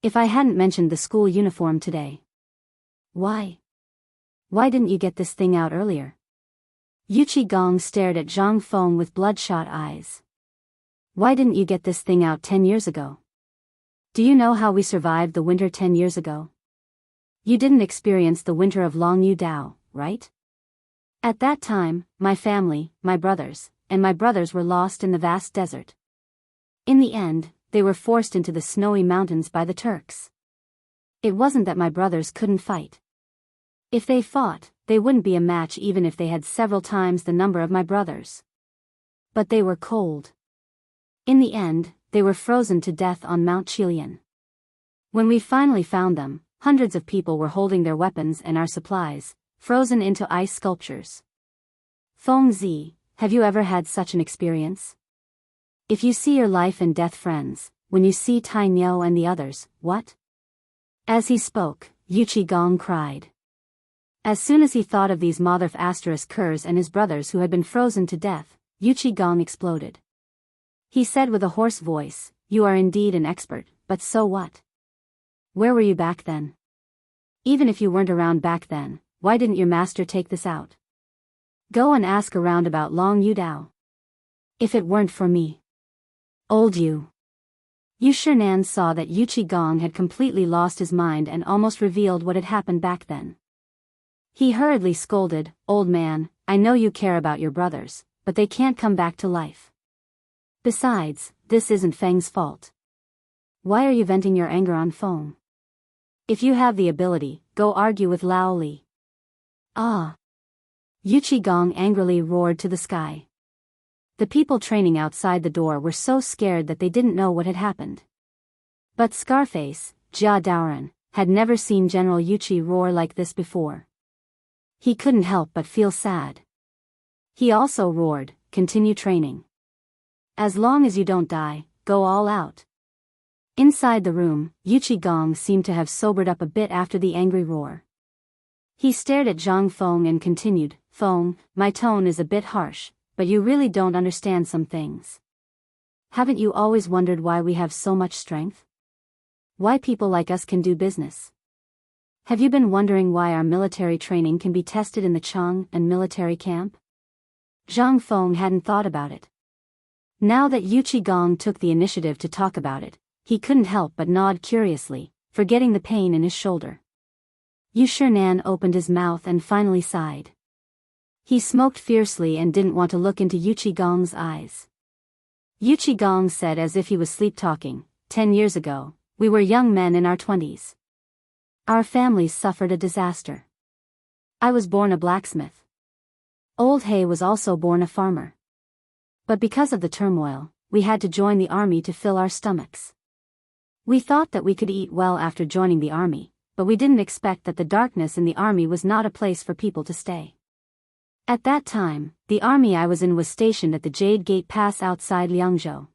If I hadn't mentioned the school uniform today." Why didn't you get this thing out earlier?" Yuchi Gong stared at Zhang Feng with bloodshot eyes. "Why didn't you get this thing out 10 years ago? Do you know how we survived the winter 10 years ago? You didn't experience the winter of Long Yu Dao, right? At that time, my family, my brothers were lost in the vast desert. In the end, they were forced into the snowy mountains by the Turks. It wasn't that my brothers couldn't fight. If they fought, they wouldn't be a match even if they had several times the number of my brothers. But they were cold. In the end, they were frozen to death on Mount Qilian. When we finally found them, hundreds of people were holding their weapons and our supplies, frozen into ice sculptures. Feng Zi, have you ever had such an experience? If you see your life and death friends, when you see Tai Niu and the others, what?" As he spoke, Yuchi Gong cried. As soon as he thought of these Motherf Kurs and his brothers who had been frozen to death, Yuchi Gong exploded. He said with a hoarse voice, "You are indeed an expert, but so what? Where were you back then? Even if you weren't around back then, why didn't your master take this out?" Go and ask around about Long Yudao. If it weren't for me. Old Yu. Yu Shinan saw that Yu Qigong had completely lost his mind and almost revealed what had happened back then. He hurriedly scolded, "Old man, I know you care about your brothers, but they can't come back to life. Besides, this isn't Feng's fault. Why are you venting your anger on Feng? If you have the ability, go argue with Lao Li." Ah! Yu Qigong angrily roared to the sky. The people training outside the door were so scared that they didn't know what had happened. But Scarface, Jia Daoran, had never seen General Yuchi roar like this before. He couldn't help but feel sad. He also roared, "Continue training. As long as you don't die, go all out." Inside the room, Yu Qigong seemed to have sobered up a bit after the angry roar. He stared at Zhang Feng and continued, "Feng, my tone is a bit harsh, but you really don't understand some things. Haven't you always wondered why we have so much strength? Why people like us can do business? Have you been wondering why our military training can be tested in the Chang and military camp?" Zhang Feng hadn't thought about it. Now that Yu Qigong took the initiative to talk about it, he couldn't help but nod curiously, forgetting the pain in his shoulder. Yu Shinan opened his mouth and finally sighed. He smoked fiercely and didn't want to look into Yu Qigong's eyes. Yu Qigong said as if he was sleep-talking, 10 years ago, we were young men in our 20s. Our families suffered a disaster. I was born a blacksmith. Old He was also born a farmer. But because of the turmoil, we had to join the army to fill our stomachs. We thought that we could eat well after joining the army, but we didn't expect that the darkness in the army was not a place for people to stay. At that time, the army I was in was stationed at the Jade Gate Pass outside Liangzhou.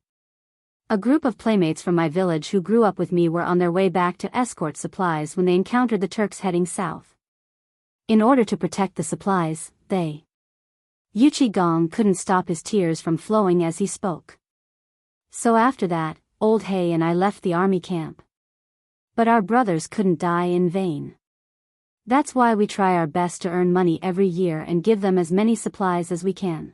A group of playmates from my village who grew up with me were on their way back to escort supplies when they encountered the Turks heading south. In order to protect the supplies, they... Yu Qigong couldn't stop his tears from flowing as he spoke. So after that, Old He and I left the army camp. But our brothers couldn't die in vain. That's why we try our best to earn money every year and give them as many supplies as we can.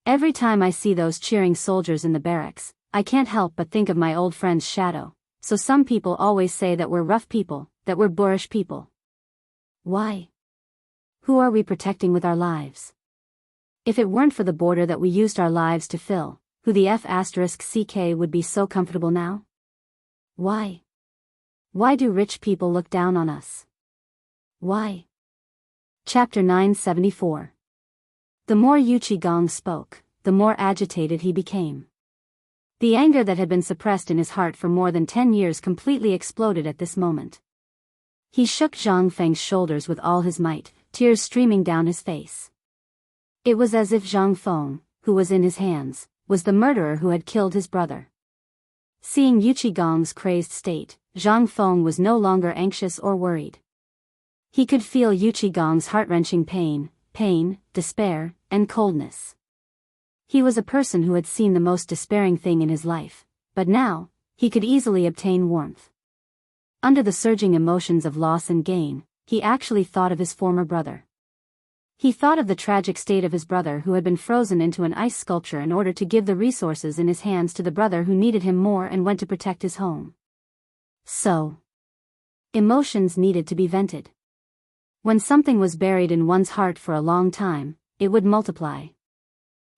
Every time I see those cheering soldiers in the barracks, I can't help but think of my old friend's shadow, so some people always say that we're rough people, that we're boorish people. Why? Who are we protecting with our lives? If it weren't for the border that we used our lives to fill, who the F***ck would be so comfortable now? Why? Why do rich people look down on us? Why? Chapter 974. The more Yu Qigong spoke, the more agitated he became. The anger that had been suppressed in his heart for more than 10 years completely exploded at this moment. He shook Zhang Feng's shoulders with all his might, tears streaming down his face. It was as if Zhang Feng, who was in his hands, was the murderer who had killed his brother. Seeing Yu Qigong's crazed state, Zhang Feng was no longer anxious or worried. He could feel Yu Qigong's heart-wrenching pain, despair, and coldness. He was a person who had seen the most despairing thing in his life, but now, he could easily obtain warmth. Under the surging emotions of loss and gain, he actually thought of his former brother. He thought of the tragic state of his brother who had been frozen into an ice sculpture in order to give the resources in his hands to the brother who needed him more and went to protect his home. So, emotions needed to be vented. When something was buried in one's heart for a long time, it would multiply.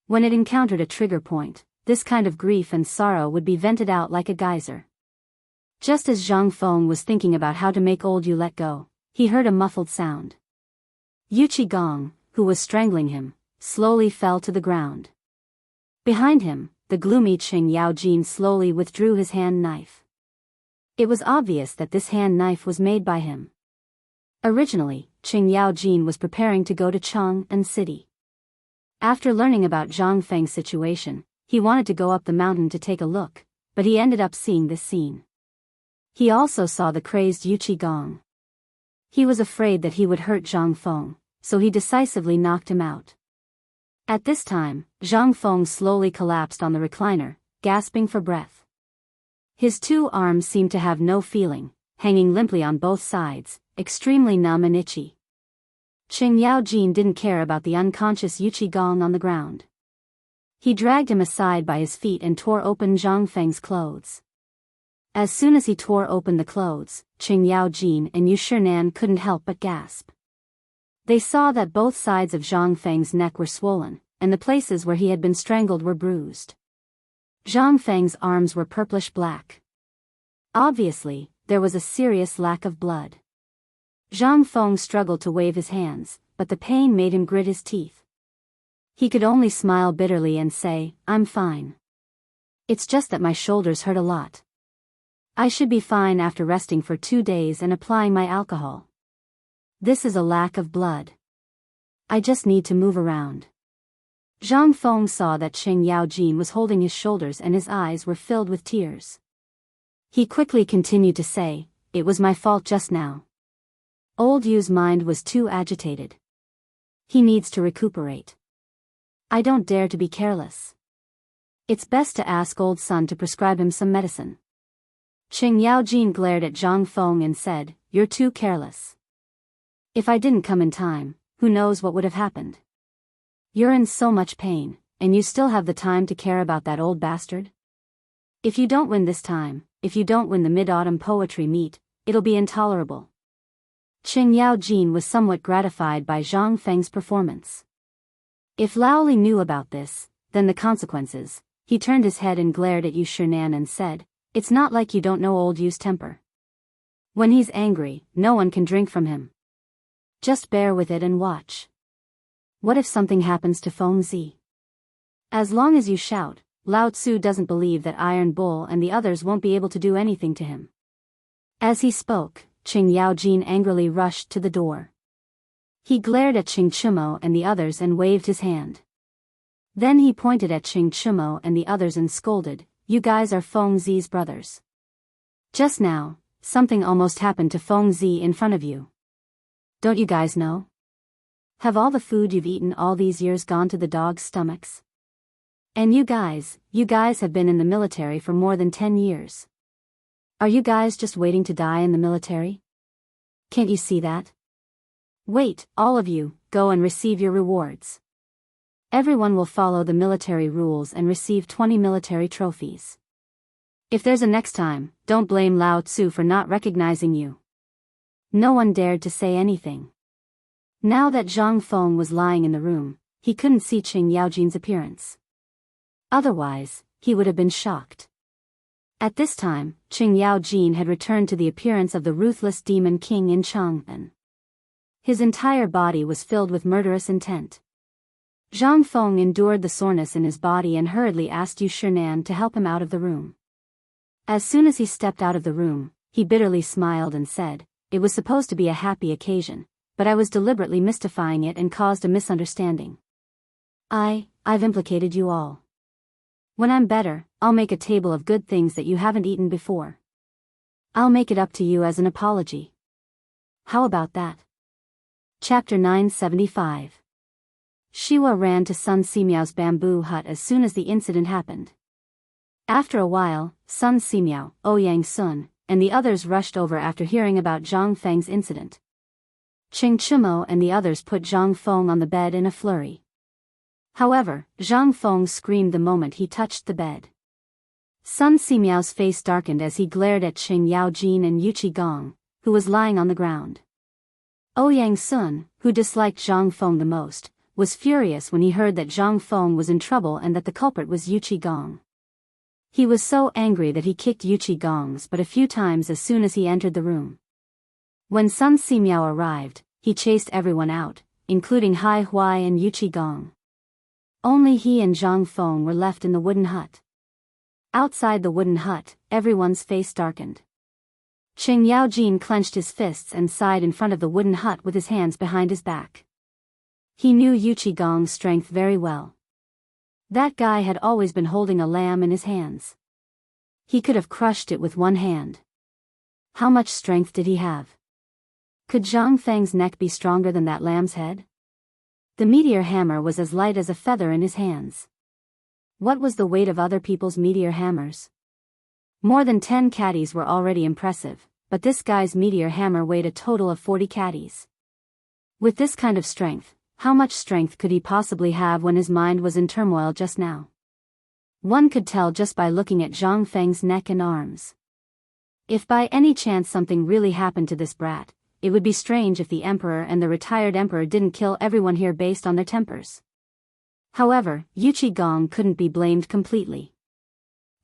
When it encountered a trigger point, this kind of grief and sorrow would be vented out like a geyser. Just as Zhang Feng was thinking about how to make old Yu let go, he heard a muffled sound. Yu Qigong, who was strangling him, slowly fell to the ground. Behind him, the gloomy Qing Yaojin slowly withdrew his hand knife. It was obvious that this hand knife was made by him. Originally, Qing Yaojin was preparing to go to Chang'an City. After learning about Zhang Feng's situation, he wanted to go up the mountain to take a look, but he ended up seeing this scene. He also saw the crazed Yu Qigong. He was afraid that he would hurt Zhang Feng, so he decisively knocked him out. At this time, Zhang Feng slowly collapsed on the recliner, gasping for breath. His two arms seemed to have no feeling, hanging limply on both sides, extremely numb and itchy. Qing Yaojin didn't care about the unconscious Yuqi Gong on the ground. He dragged him aside by his feet and tore open Zhang Feng's clothes. As soon as he tore open the clothes, Qing Yaojin and Yu Shinan couldn't help but gasp. They saw that both sides of Zhang Feng's neck were swollen, and the places where he had been strangled were bruised. Zhang Feng's arms were purplish black. Obviously, there was a serious lack of blood. Zhang Feng struggled to wave his hands, but the pain made him grit his teeth. He could only smile bitterly and say, "I'm fine. It's just that my shoulders hurt a lot. I should be fine after resting for 2 days and applying my alcohol. This is a lack of blood. I just need to move around." Zhang Feng saw that Qing Yaojin was holding his shoulders and his eyes were filled with tears. He quickly continued to say, "It was my fault just now. Old Yu's mind was too agitated. He needs to recuperate. I don't dare to be careless. It's best to ask old Sun to prescribe him some medicine." Qing Yaojin glared at Zhang Feng and said, "You're too careless. If I didn't come in time, who knows what would have happened? You're in so much pain, and you still have the time to care about that old bastard? If you don't win this time, if you don't win the Mid-Autumn Poetry Meet, it'll be intolerable." Qing Yaojin was somewhat gratified by Zhang Feng's performance. If Laoli knew about this, then the consequences. He turned his head and glared at Yu Shinan and said, "It's not like you don't know old Yu's temper. When he's angry, no one can drink from him. Just bear with it and watch. What if something happens to Feng Zi? As long as you shout, Lao Tzu doesn't believe that Iron Bull and the others won't be able to do anything to him." As he spoke, Qing Yaojin angrily rushed to the door. He glared at Qing Chumo and the others and waved his hand. Then he pointed at Qing Chumo and the others and scolded, "You guys are Feng Zi's brothers. Just now, something almost happened to Feng Zi in front of you. Don't you guys know? Have all the food you've eaten all these years gone to the dogs' stomachs? And you guys have been in the military for more than 10 years. Are you guys just waiting to die in the military? Can't you see that? Wait, all of you, go and receive your rewards. Everyone will follow the military rules and receive 20 military trophies. If there's a next time, don't blame Lao Tzu for not recognizing you." No one dared to say anything. Now that Zhang Feng was lying in the room, he couldn't see Qing Yaojin's appearance. Otherwise, he would have been shocked. At this time, Qing Yaojin had returned to the appearance of the ruthless demon king in Chang'an. His entire body was filled with murderous intent. Zhang Feng endured the soreness in his body and hurriedly asked Yu Shinan to help him out of the room. As soon as he stepped out of the room, he bitterly smiled and said, "It was supposed to be a happy occasion, but I was deliberately mystifying it and caused a misunderstanding. I've implicated you all. When I'm better, I'll make a table of good things that you haven't eaten before. I'll make it up to you as an apology. How about that?" Chapter 975. Shiwa ran to Sun Simiao's bamboo hut as soon as the incident happened. After a while, Sun Simiao, Ouyang Sun, and the others rushed over after hearing about Zhang Feng's incident. Qing Chumo and the others put Zhang Feng on the bed in a flurry. However, Zhang Feng screamed the moment he touched the bed. Sun Simiao's face darkened as he glared at Qing Yaojin and Yuqi Gong, who was lying on the ground. Ouyang Sun, who disliked Zhang Feng the most, was furious when he heard that Zhang Feng was in trouble and that the culprit was Yuqi Gong. He was so angry that he kicked Yuqi Gong's butt a few times as soon as he entered the room. When Sun Simiao arrived, he chased everyone out, including Hai Huai and Yuqi Gong. Only he and Zhang Feng were left in the wooden hut. Outside the wooden hut, everyone's face darkened. Qing Yaojin clenched his fists and sighed in front of the wooden hut with his hands behind his back. He knew Yuqi Gong's strength very well. That guy had always been holding a lamb in his hands. He could have crushed it with one hand. How much strength did he have? Could Zhang Feng's neck be stronger than that lamb's head? The meteor hammer was as light as a feather in his hands. What was the weight of other people's meteor hammers? More than 10 caddies were already impressive, but this guy's meteor hammer weighed a total of 40 caddies. With this kind of strength, how much strength could he possibly have when his mind was in turmoil just now? One could tell just by looking at Zhang Feng's neck and arms. If by any chance something really happened to this brat, it would be strange if the emperor and the retired emperor didn't kill everyone here based on their tempers. However, Yu Qigong couldn't be blamed completely.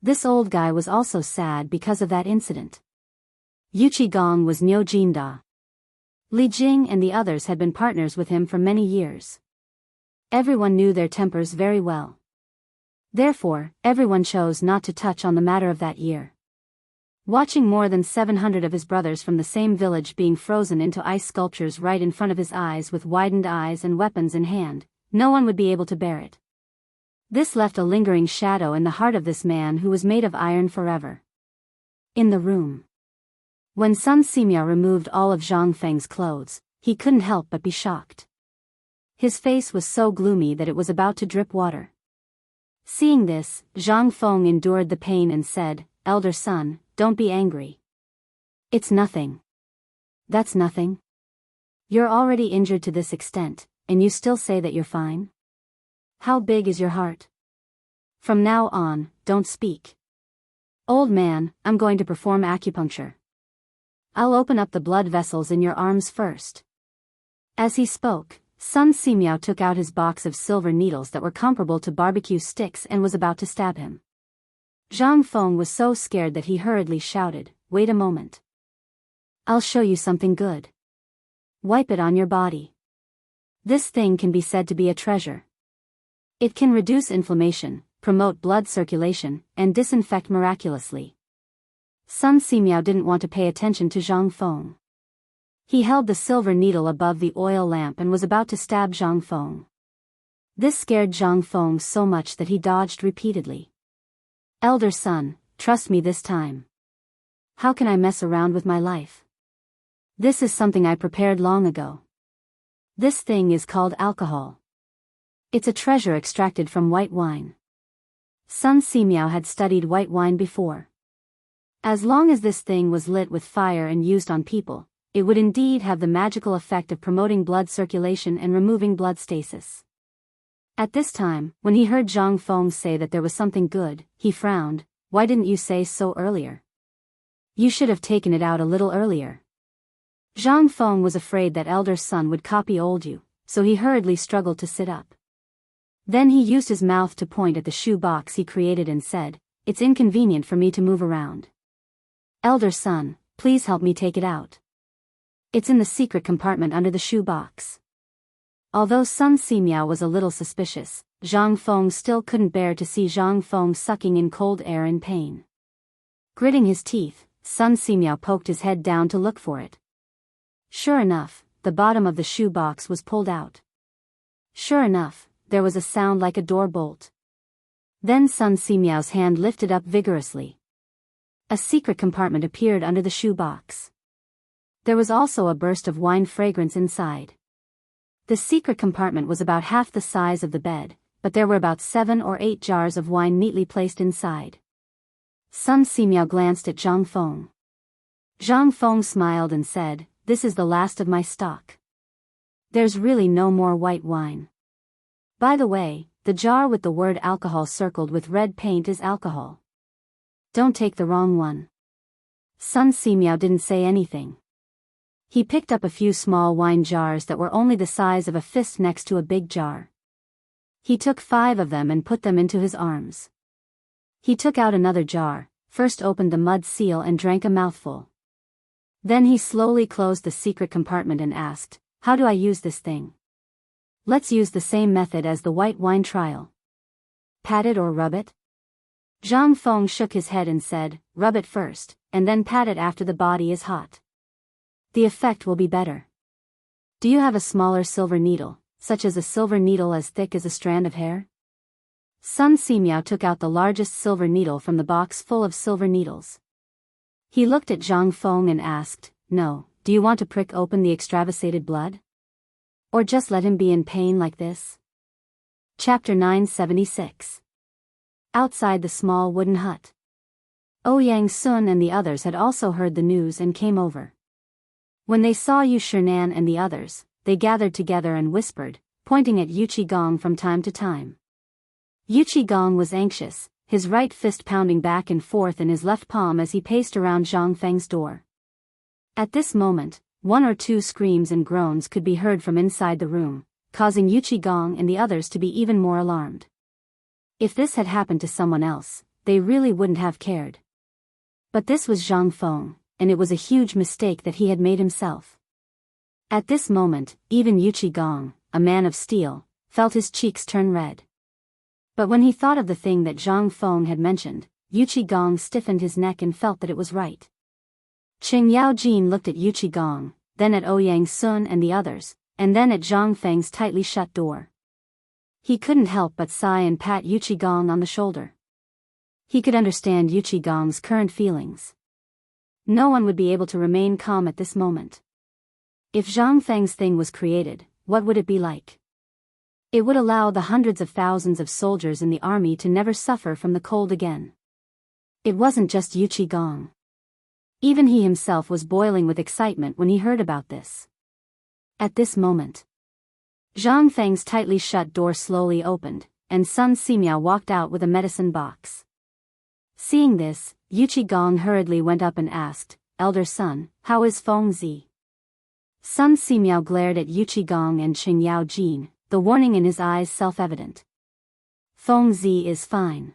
This old guy was also sad because of that incident. Yu Qigong was Niu Jinda. Li Jing and the others had been partners with him for many years. Everyone knew their tempers very well. Therefore, everyone chose not to touch on the matter of that year. Watching more than 700 of his brothers from the same village being frozen into ice sculptures right in front of his eyes with widened eyes and weapons in hand, no one would be able to bear it. This left a lingering shadow in the heart of this man who was made of iron forever. In the room. When Sun Simiao removed all of Zhang Feng's clothes, he couldn't help but be shocked. His face was so gloomy that it was about to drip water. Seeing this, Zhang Feng endured the pain and said, "Elder son, don't be angry. It's nothing." "That's nothing? You're already injured to this extent, and you still say that you're fine? How big is your heart? From now on, don't speak. Old man, I'm going to perform acupuncture. I'll open up the blood vessels in your arms first." As he spoke, Sun Simiao took out his box of silver needles that were comparable to barbecue sticks and was about to stab him. Zhang Feng was so scared that he hurriedly shouted, "Wait a moment. I'll show you something good. Wipe it on your body. This thing can be said to be a treasure. It can reduce inflammation, promote blood circulation, and disinfect miraculously." Sun Simiao didn't want to pay attention to Zhang Feng. He held the silver needle above the oil lamp and was about to stab Zhang Feng. This scared Zhang Feng so much that he dodged repeatedly. "Elder son, trust me this time. How can I mess around with my life? This is something I prepared long ago. This thing is called alcohol. It's a treasure extracted from white wine." Sun Simiao had studied white wine before. As long as this thing was lit with fire and used on people, it would indeed have the magical effect of promoting blood circulation and removing blood stasis. At this time, when he heard Zhang Feng say that there was something good, he frowned. "Why didn't you say so earlier? You should have taken it out a little earlier." Zhang Feng was afraid that elder son would copy old Yu, so he hurriedly struggled to sit up. Then he used his mouth to point at the shoe box he created and said, "It's inconvenient for me to move around. Elder son, please help me take it out. It's in the secret compartment under the shoe box." Although Sun Simiao was a little suspicious, Zhang Feng still couldn't bear to see Zhang Feng sucking in cold air in pain. Gritting his teeth, Sun Simiao poked his head down to look for it. Sure enough, the bottom of the shoe box was pulled out. Sure enough, there was a sound like a door bolt. Then Sun Simiao's hand lifted up vigorously. A secret compartment appeared under the shoe box. There was also a burst of wine fragrance inside. The secret compartment was about half the size of the bed, but there were about 7 or 8 jars of wine neatly placed inside. Sun Simiao glanced at Zhang Feng. Zhang Feng smiled and said, "This is the last of my stock. There's really no more white wine. By the way, the jar with the word alcohol circled with red paint is alcohol. Don't take the wrong one." Sun Simiao didn't say anything. He picked up a few small wine jars that were only the size of a fist next to a big jar. He took 5 of them and put them into his arms. He took out another jar, first opened the mud seal and drank a mouthful. Then he slowly closed the secret compartment and asked, "How do I use this thing?" "Let's use the same method as the white wine trial. Pat it or rub it?" Zhang Feng shook his head and said, "Rub it first, and then pat it after the body is hot. The effect will be better. Do you have a smaller silver needle, such as a silver needle as thick as a strand of hair?" Sun Simiao took out the largest silver needle from the box full of silver needles. He looked at Zhang Feng and asked, "No, do you want to prick open the extravasated blood? Or just let him be in pain like this?" Chapter 976. Outside the small wooden hut. Ouyang Sun and the others had also heard the news and came over. When they saw Yu Shinan and the others, they gathered together and whispered, pointing at Yuchi Gong from time to time. Yuchi Gong was anxious, his right fist pounding back and forth in his left palm as he paced around Zhang Feng's door. At this moment, one or two screams and groans could be heard from inside the room, causing Yuchi Gong and the others to be even more alarmed. If this had happened to someone else, they really wouldn't have cared. But this was Zhang Feng, and it was a huge mistake that he had made himself. At this moment, even Yuchi Gong, a man of steel, felt his cheeks turn red. But when he thought of the thing that Zhang Feng had mentioned, Yuchi Gong stiffened his neck and felt that it was right. Qing Yaojin looked at Yuchi Gong, then at Ouyang Sun and the others, and then at Zhang Feng's tightly shut door. He couldn't help but sigh and pat Yuchi Gong on the shoulder. He could understand Yuchi Gong's current feelings. No one would be able to remain calm at this moment. If Zhang Feng's thing was created, what would it be like? It would allow the hundreds of thousands of soldiers in the army to never suffer from the cold again. It wasn't just Yuchi Gong. Even he himself was boiling with excitement when he heard about this. At this moment, Zhang Feng's tightly shut door slowly opened, and Sun Simiao walked out with a medicine box. Seeing this, Yuchi Gong hurriedly went up and asked, "Elder Sun, how is Feng Zi?" Sun Simiao glared at Yuchi Gong and Qing Yaojin, the warning in his eyes self-evident. Feng Zi is fine.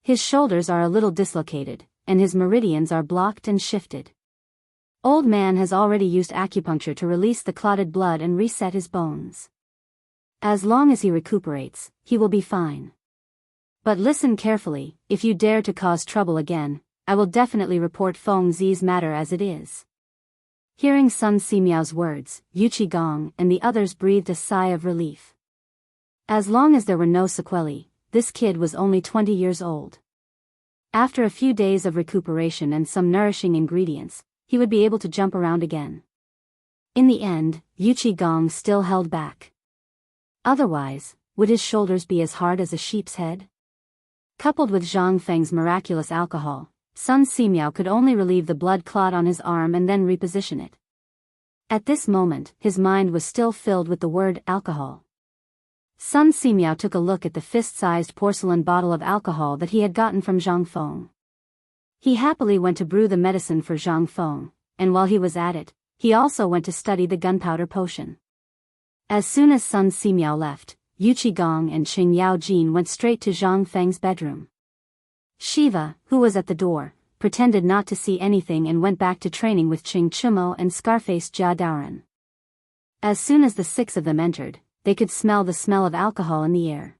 His shoulders are a little dislocated, and his meridians are blocked and shifted. Old man has already used acupuncture to release the clotted blood and reset his bones. As long as he recuperates, he will be fine. But listen carefully, if you dare to cause trouble again, I will definitely report Feng Zi's matter as it is. Hearing Sun Simiao's words, Yuchi Gong and the others breathed a sigh of relief. As long as there were no sequelae, this kid was only 20 years old. After a few days of recuperation and some nourishing ingredients, he would be able to jump around again. In the end, Yuchi Gong still held back. Otherwise, would his shoulders be as hard as a sheep's head? Coupled with Zhang Feng's miraculous alcohol, Sun Simiao could only relieve the blood clot on his arm and then reposition it. At this moment, his mind was still filled with the word alcohol. Sun Simiao took a look at the fist-sized porcelain bottle of alcohol that he had gotten from Zhang Feng. He happily went to brew the medicine for Zhang Feng, and while he was at it, he also went to study the gunpowder potion. As soon as Sun Simiao left, Yuchi Gong and Qing Yaojin went straight to Zhang Feng's bedroom. Shiva, who was at the door, pretended not to see anything and went back to training with Qing Chumo and Scarface Jia Daoren. As soon as the six of them entered, they could smell the smell of alcohol in the air.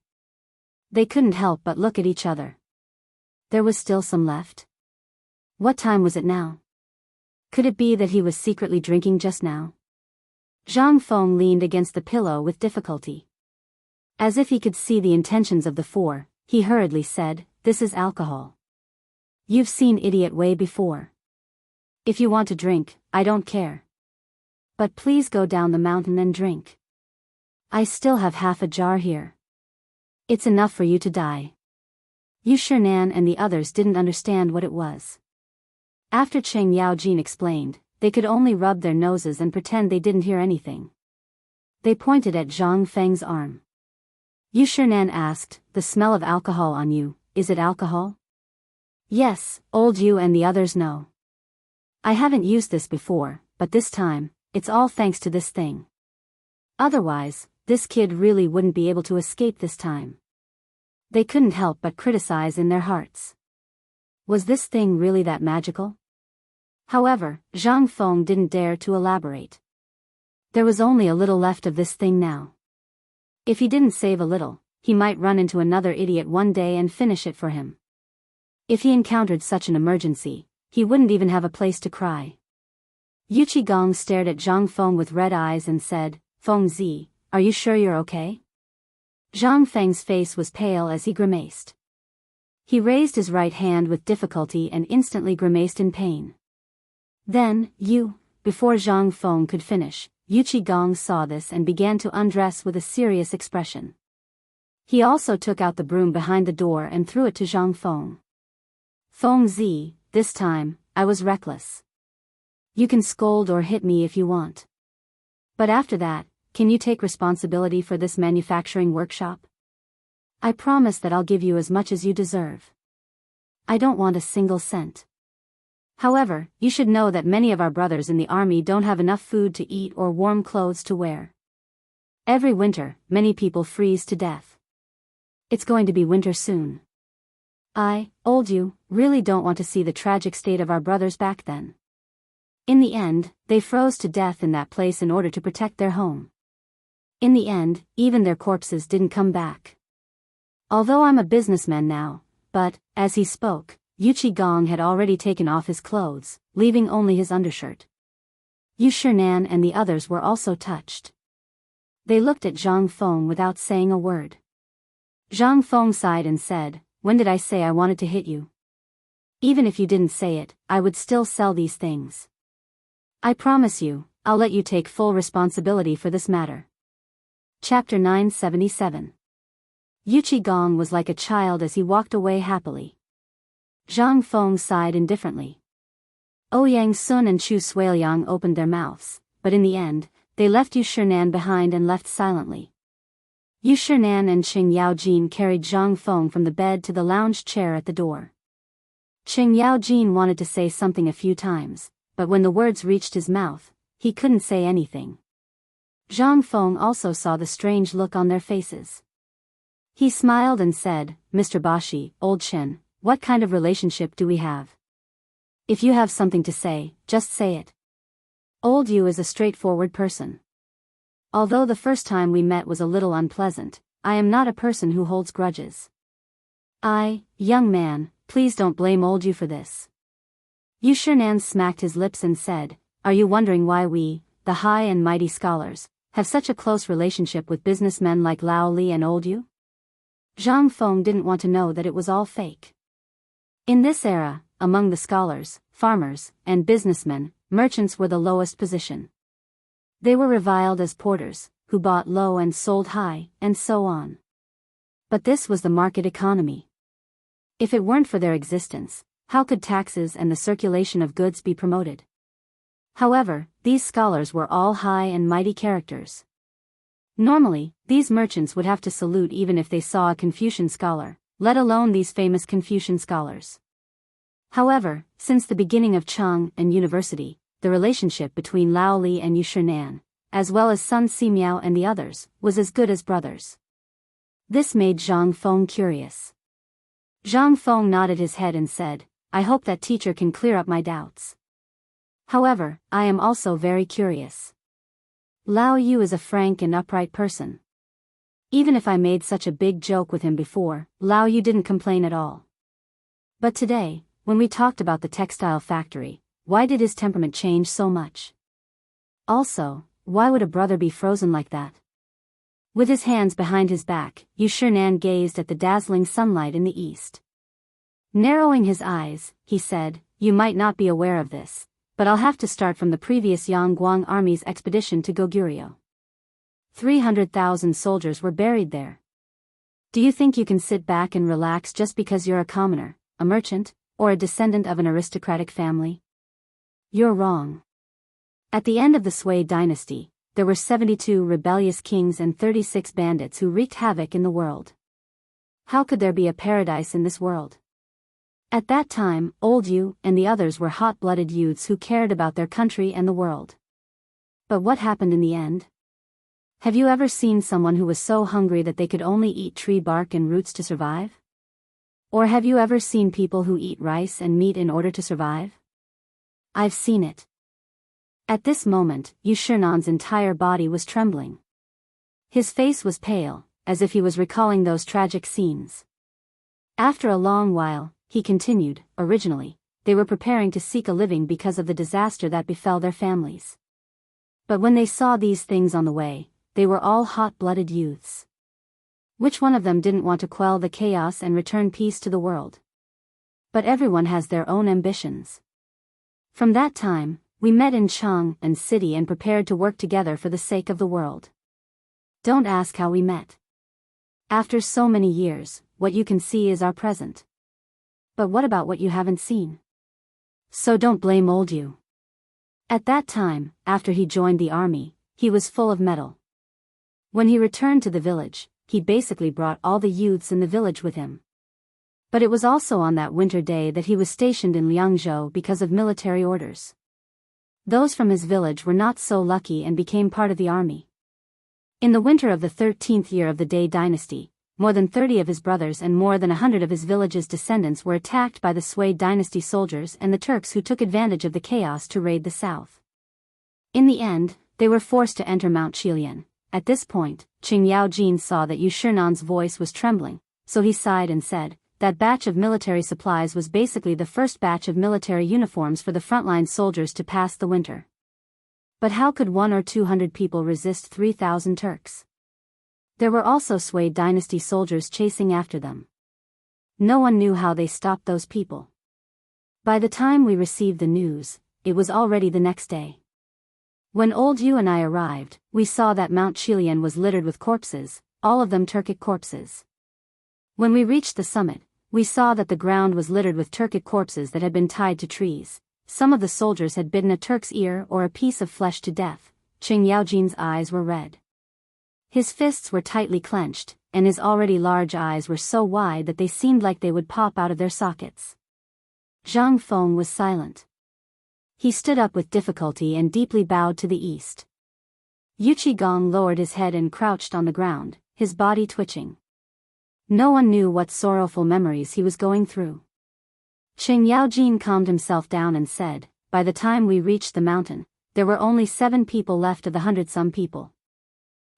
They couldn't help but look at each other. There was still some left? What time was it now? Could it be that he was secretly drinking just now? Zhang Feng leaned against the pillow with difficulty. As if he could see the intentions of the four, he hurriedly said, "This is alcohol. You've seen Idiot Way before. If you want to drink, I don't care. But please go down the mountain and drink. I still have half a jar here. It's enough for you to die." Yu Shernan and the others didn't understand what it was. After Qing Yaojin explained, they could only rub their noses and pretend they didn't hear anything. They pointed at Zhang Feng's arm. Yu Shernan asked, "The smell of alcohol on you, is it alcohol?" "Yes, old Yu and the others know. I haven't used this before, but this time, it's all thanks to this thing. Otherwise, this kid really wouldn't be able to escape this time." They couldn't help but criticize in their hearts. Was this thing really that magical? However, Zhang Feng didn't dare to elaborate. There was only a little left of this thing now. If he didn't save a little, he might run into another idiot one day and finish it for him. If he encountered such an emergency, he wouldn't even have a place to cry. Yuchi Gong stared at Zhang Feng with red eyes and said, "Feng Zi, are you sure you're okay?" Zhang Feng's face was pale as he grimaced. He raised his right hand with difficulty and instantly grimaced in pain. Then, before Zhang Feng could finish, Yuchi Gong saw this and began to undress with a serious expression. He also took out the broom behind the door and threw it to Zhang Feng. "Feng Zi, this time, I was reckless. You can scold or hit me if you want. But after that, can you take responsibility for this manufacturing workshop? I promise that I'll give you as much as you deserve. I don't want a single cent. However, you should know that many of our brothers in the army don't have enough food to eat or warm clothes to wear. Every winter, many people freeze to death. It's going to be winter soon. Old you, really don't want to see the tragic state of our brothers back then. In the end, they froze to death in that place in order to protect their home. In the end, even their corpses didn't come back. Although I'm a businessman now, but, as he spoke, Yuchi Gong had already taken off his clothes, leaving only his undershirt. Yu Shinan and the others were also touched. They looked at Zhang Feng without saying a word. Zhang Feng sighed and said, "When did I say I wanted to hit you? Even if you didn't say it, I would still sell these things. I promise you, I'll let you take full responsibility for this matter." Chapter 977. Yuchi Gong was like a child as he walked away happily. Zhang Feng sighed indifferently. Ouyang Sun and Chu Suiliang opened their mouths, but in the end, they left Yu Shinan behind and left silently. Yu Shinan and Qing Yaojin carried Zhang Feng from the bed to the lounge chair at the door. Qing Yaojin wanted to say something a few times, but when the words reached his mouth, he couldn't say anything. Zhang Feng also saw the strange look on their faces. He smiled and said, "Mr. Bashi, old Chen, what kind of relationship do we have? If you have something to say, just say it. Old Yu is a straightforward person. Although the first time we met was a little unpleasant, I am not a person who holds grudges. Young man, please don't blame old Yu for this." Yu Shinan smacked his lips and said, "Are you wondering why we, the high and mighty scholars, have such a close relationship with businessmen like Lao Li and old Yu?" Zhang Feng didn't want to know that it was all fake. In this era, among the scholars, farmers, and businessmen, merchants were the lowest position. They were reviled as porters, who bought low and sold high, and so on. But this was the market economy. If it weren't for their existence, how could taxes and the circulation of goods be promoted? However, these scholars were all high and mighty characters. Normally, these merchants would have to salute even if they saw a Confucian scholar, let alone these famous Confucian scholars. However, since the beginning of Chang and University, the relationship between Lao Li and Yu Shinan, as well as Sun Simiao and the others, was as good as brothers. This made Zhang Feng curious. Zhang Feng nodded his head and said, "I hope that teacher can clear up my doubts. However, I am also very curious. Lao Yu is a frank and upright person. Even if I made such a big joke with him before, Lao Yu didn't complain at all. But today, when we talked about the textile factory, why did his temperament change so much? Also, why would a brother be frozen like that?" With his hands behind his back, Yu Shinan gazed at the dazzling sunlight in the east. Narrowing his eyes, he said, "You might not be aware of this, but I'll have to start from the previous Yangguang army's expedition to Goguryeo. 300,000 soldiers were buried there. Do you think you can sit back and relax just because you're a commoner, a merchant, or a descendant of an aristocratic family? You're wrong. At the end of the Sui dynasty, there were 72 rebellious kings and 36 bandits who wreaked havoc in the world. How could there be a paradise in this world? At that time, old Yu and the others were hot-blooded youths who cared about their country and the world. But what happened in the end? Have you ever seen someone who was so hungry that they could only eat tree bark and roots to survive? Or have you ever seen people who eat rice and meat in order to survive? I've seen it." At this moment, Yu Shinan's entire body was trembling. His face was pale, as if he was recalling those tragic scenes. After a long while, he continued, "Originally, they were preparing to seek a living because of the disaster that befell their families. But when they saw these things on the way, they were all hot-blooded youths. Which one of them didn't want to quell the chaos and return peace to the world? But everyone has their own ambitions. From that time, we met in Chang and city and prepared to work together for the sake of the world. Don't ask how we met. After so many years, what you can see is our present. But what about what you haven't seen? So don't blame old Yu." At that time, after he joined the army, he was full of mettle. When he returned to the village, he basically brought all the youths in the village with him. But it was also on that winter day that he was stationed in Liangzhou because of military orders. Those from his village were not so lucky and became part of the army. In the winter of the 13th year of the Day dynasty, more than 30 of his brothers and more than 100 of his village's descendants were attacked by the Sui dynasty soldiers and the Turks, who took advantage of the chaos to raid the south. In the end, they were forced to enter Mount Qilian. At this point, Qing Yaojin saw that Yu Shernan's voice was trembling, so he sighed and said, "That batch of military supplies was basically the first batch of military uniforms for the frontline soldiers to pass the winter. But how could 100 or 200 people resist 3,000 Turks? There were also Sui dynasty soldiers chasing after them. No one knew how they stopped those people. By the time we received the news, it was already the next day. When old Yu and I arrived, we saw that Mount Qilian was littered with corpses, all of them Turkic corpses. When we reached the summit, we saw that the ground was littered with Turkic corpses that had been tied to trees. Some of the soldiers had bitten a Turk's ear or a piece of flesh to death." Qing Yaojin's eyes were red. His fists were tightly clenched, and his already large eyes were so wide that they seemed like they would pop out of their sockets. Zhang Feng was silent. He stood up with difficulty and deeply bowed to the east. Yu Qigong lowered his head and crouched on the ground, his body twitching. No one knew what sorrowful memories he was going through. Qing Yaojin calmed himself down and said, "By the time we reached the mountain, there were only 7 people left of the 100-some people.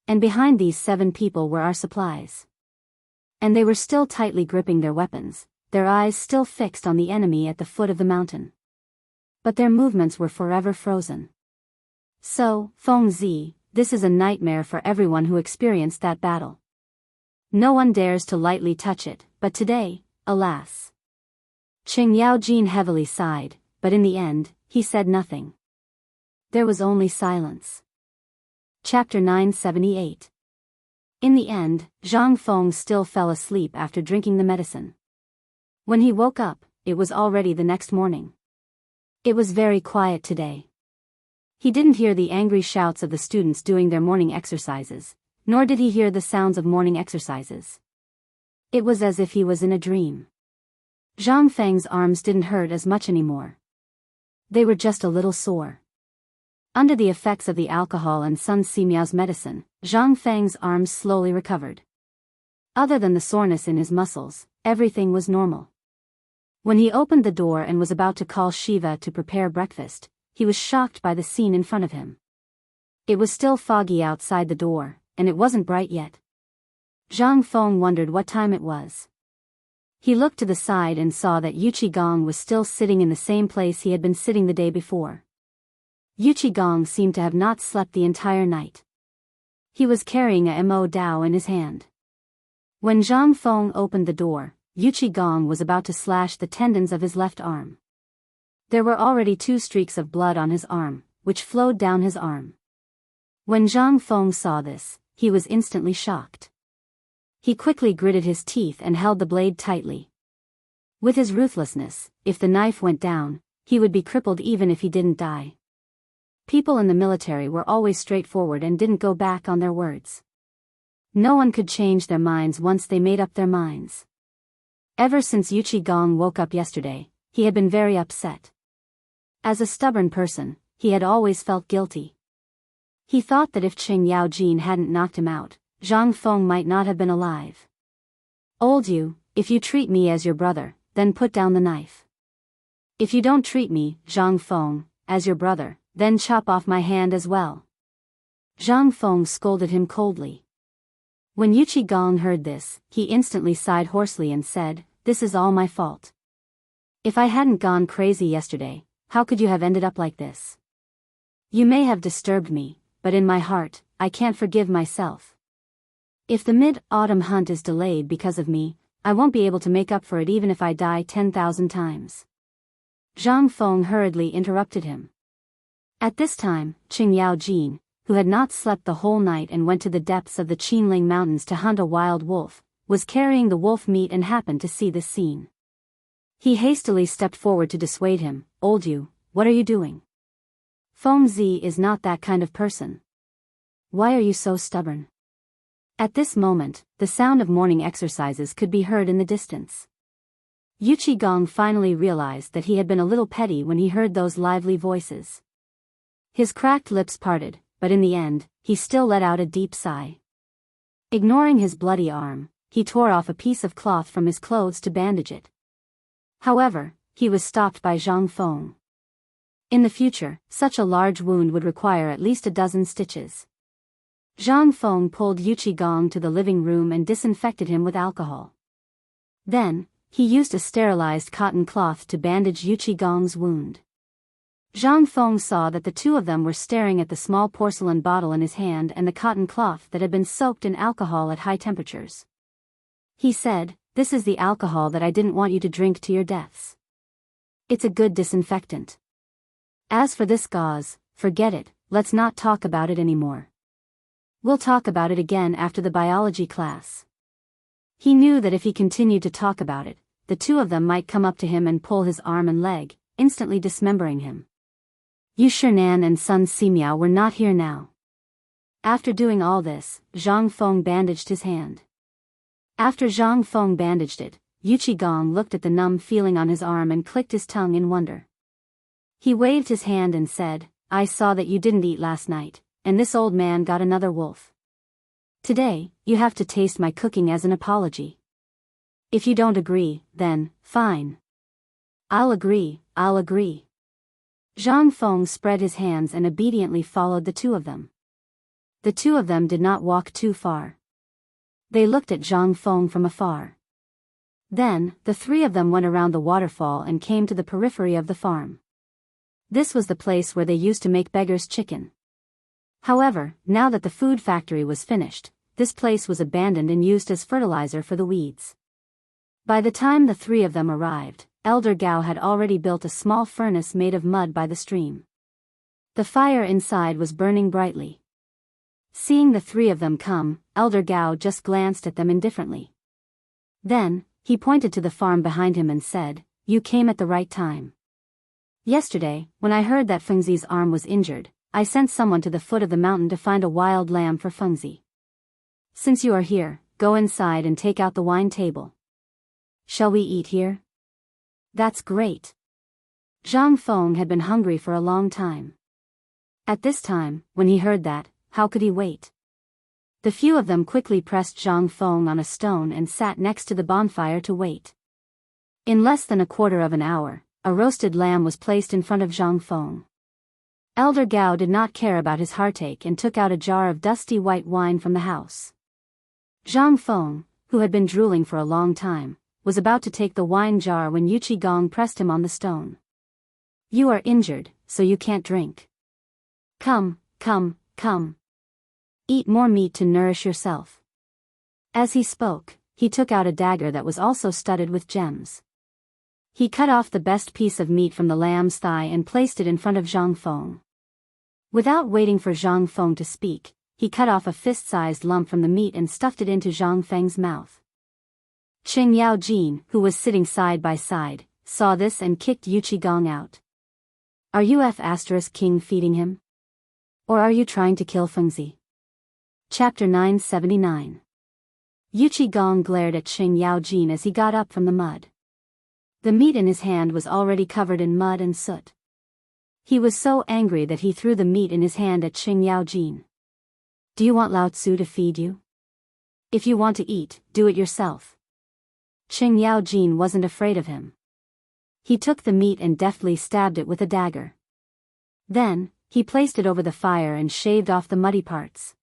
And behind these 7 people were our supplies. And they were still tightly gripping their weapons, their eyes still fixed on the enemy at the foot of the mountain. But their movements were forever frozen. So, Feng Zi, this is a nightmare for everyone who experienced that battle. No one dares to lightly touch it, but today, alas." Qing Yaojin heavily sighed, but in the end, he said nothing. There was only silence. Chapter 978. In the end, Zhang Feng still fell asleep after drinking the medicine. When he woke up, it was already the next morning. It was very quiet today. He didn't hear the angry shouts of the students doing their morning exercises, nor did he hear the sounds of morning exercises. It was as if he was in a dream. Zhang Feng's arms didn't hurt as much anymore. They were just a little sore. Under the effects of the alcohol and Sun Simiao's medicine, Zhang Feng's arms slowly recovered. Other than the soreness in his muscles, everything was normal. When he opened the door and was about to call Shiva to prepare breakfast, he was shocked by the scene in front of him. It was still foggy outside the door, and it wasn't bright yet. Zhang Feng wondered what time it was. He looked to the side and saw that Yu Qigong was still sitting in the same place he had been sitting the day before. Yu Qigong seemed to have not slept the entire night. He was carrying a Mo Dao in his hand. When Zhang Feng opened the door, Yu Qigong was about to slash the tendons of his left arm. There were already 2 streaks of blood on his arm, which flowed down his arm. When Zhang Feng saw this, he was instantly shocked. He quickly gritted his teeth and held the blade tightly. With his ruthlessness, if the knife went down, he would be crippled even if he didn't die. People in the military were always straightforward and didn't go back on their words. No one could change their minds once they made up their minds. Ever since Yu Qigong woke up yesterday, he had been very upset. As a stubborn person, he had always felt guilty. He thought that if Qing Yaojin hadn't knocked him out, Zhang Feng might not have been alive. "Old Yu, if you treat me as your brother, then put down the knife. If you don't treat me, Zhang Feng, as your brother, then chop off my hand as well." Zhang Feng scolded him coldly. When Yu Qigong heard this, he instantly sighed hoarsely and said, "This is all my fault. If I hadn't gone crazy yesterday, how could you have ended up like this? You may have disturbed me, but in my heart, I can't forgive myself. If the mid-autumn hunt is delayed because of me, I won't be able to make up for it even if I die 10,000 times." Zhang Feng hurriedly interrupted him. At this time, Qing Yaojin, who had not slept the whole night and went to the depths of the Qinling Mountains to hunt a wild wolf, was carrying the wolf meat and happened to see this scene. He hastily stepped forward to dissuade him. "Old Yu, what are you doing? Feng Zi is not that kind of person. Why are you so stubborn? At this moment, the sound of morning exercises could be heard in the distance. Yuchi Gong finally realized that he had been a little petty when he heard those lively voices. His cracked lips parted, but in the end, he still let out a deep sigh. Ignoring his bloody arm, he tore off a piece of cloth from his clothes to bandage it. However, he was stopped by Zhang Feng. In the future, such a large wound would require at least a dozen stitches. Zhang Feng pulled Yuchi Gong to the living room and disinfected him with alcohol. Then, he used a sterilized cotton cloth to bandage Yuchi Gong's wound. Zhang Feng saw that the two of them were staring at the small porcelain bottle in his hand and the cotton cloth that had been soaked in alcohol at high temperatures. He said, "This is the alcohol that I didn't want you to drink to your deaths. It's a good disinfectant. As for this gauze, forget it, let's not talk about it anymore. We'll talk about it again after the biology class." He knew that if he continued to talk about it, the two of them might come up to him and pull his arm and leg, instantly dismembering him. Yu Shernan and Sun Simiao were not here now. After doing all this, Zhang Feng bandaged his hand. After Zhang Feng bandaged it, Yuchi Gong looked at the numb feeling on his arm and clicked his tongue in wonder. He waved his hand and said, "I saw that you didn't eat last night, and this old man got another wolf. Today, you have to taste my cooking as an apology. If you don't agree, then, fine. I'll agree. Zhang Feng spread his hands and obediently followed the two of them. The two of them did not walk too far. They looked at Zhang Feng from afar. Then, the three of them went around the waterfall and came to the periphery of the farm. This was the place where they used to make beggar's chicken. However, now that the food factory was finished, this place was abandoned and used as fertilizer for the weeds. By the time the three of them arrived, Elder Gao had already built a small furnace made of mud by the stream. The fire inside was burning brightly. Seeing the three of them come, Elder Gao just glanced at them indifferently. Then, he pointed to the farm behind him and said, "You came at the right time. Yesterday, when I heard that Fengzi's arm was injured, I sent someone to the foot of the mountain to find a wild lamb for Fengzi. Since you are here, go inside and take out the wine table. Shall we eat here?" "That's great." Zhang Feng had been hungry for a long time. At this time, when he heard that, how could he wait? The few of them quickly pressed Zhang Feng on a stone and sat next to the bonfire to wait. In less than a quarter of an hour, a roasted lamb was placed in front of Zhang Feng. Elder Gao did not care about his heartache and took out a jar of dusty white wine from the house. Zhang Feng, who had been drooling for a long time, was about to take the wine jar when Yuchi Gong pressed him on the stone. "You are injured, so you can't drink. Come. Eat more meat to nourish yourself." As he spoke, he took out a dagger that was also studded with gems. He cut off the best piece of meat from the lamb's thigh and placed it in front of Zhang Feng. Without waiting for Zhang Feng to speak, he cut off a fist-sized lump from the meat and stuffed it into Zhang Feng's mouth. Qing Yaojin, who was sitting side by side, saw this and kicked Yuchi Gong out. "Are you King feeding him? Or are you trying to kill Fengzi?" Chapter 979. Yuchi Gong glared at Qing Yaojin as he got up from the mud. The meat in his hand was already covered in mud and soot. He was so angry that he threw the meat in his hand at Qing Yaojin. "Do you want Lao Tzu to feed you? If you want to eat, do it yourself." Qing Yaojin wasn't afraid of him. He took the meat and deftly stabbed it with a dagger. Then, he placed it over the fire and shaved off the muddy parts.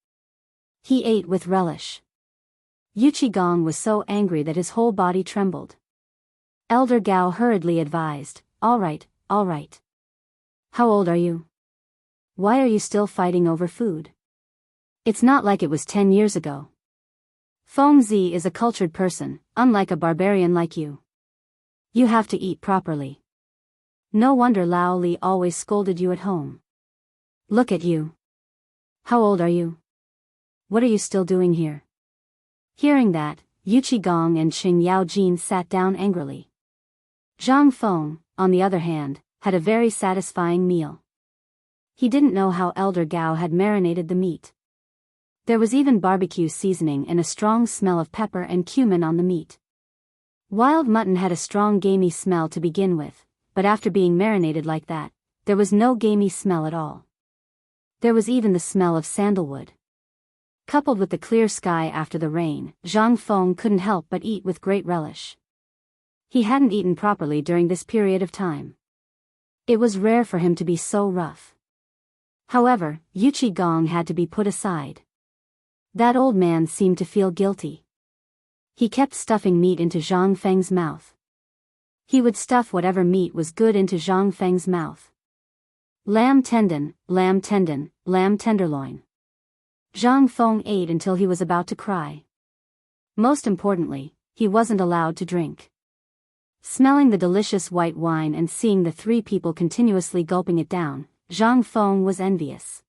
He ate with relish. Yuchi Gong was so angry that his whole body trembled. Elder Gao hurriedly advised, All right. How old are you? Why are you still fighting over food? It's not like it was 10 years ago. Fengzi is a cultured person, unlike a barbarian like you. You have to eat properly. No wonder Lao Li always scolded you at home. Look at you. How old are you? What are you still doing here? Hearing that, Yuchi Gong and Qing Yaojin sat down angrily. Zhang Feng, on the other hand, had a very satisfying meal. He didn't know how Elder Gao had marinated the meat. There was even barbecue seasoning and a strong smell of pepper and cumin on the meat. Wild mutton had a strong gamey smell to begin with, but after being marinated like that, there was no gamey smell at all. There was even the smell of sandalwood. Coupled with the clear sky after the rain, Zhang Feng couldn't help but eat with great relish. He hadn't eaten properly during this period of time. It was rare for him to be so rough. However, Yu Qigong had to be put aside. That old man seemed to feel guilty. He kept stuffing meat into Zhang Feng's mouth. He would stuff whatever meat was good into Zhang Feng's mouth. Lamb tendon, lamb tendon, lamb tenderloin. Zhang Feng ate until he was about to cry. Most importantly, he wasn't allowed to drink. Smelling the delicious white wine and seeing the three people continuously gulping it down, Zhang Feng was envious.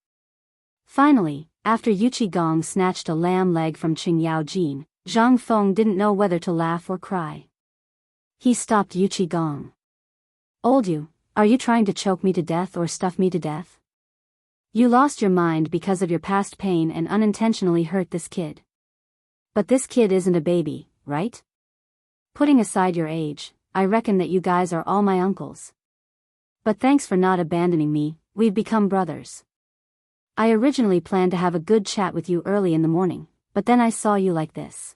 Finally, after Yu Qigong snatched a lamb leg from Qing Yao Jin, Zhang Feng didn't know whether to laugh or cry. He stopped Yu Qigong. "Old you, are you trying to choke me to death or stuff me to death? You lost your mind because of your past pain and unintentionally hurt this kid. But this kid isn't a baby, right? Putting aside your age, I reckon that you guys are all my uncles. But thanks for not abandoning me, we've become brothers. I originally planned to have a good chat with you early in the morning, but then I saw you like this.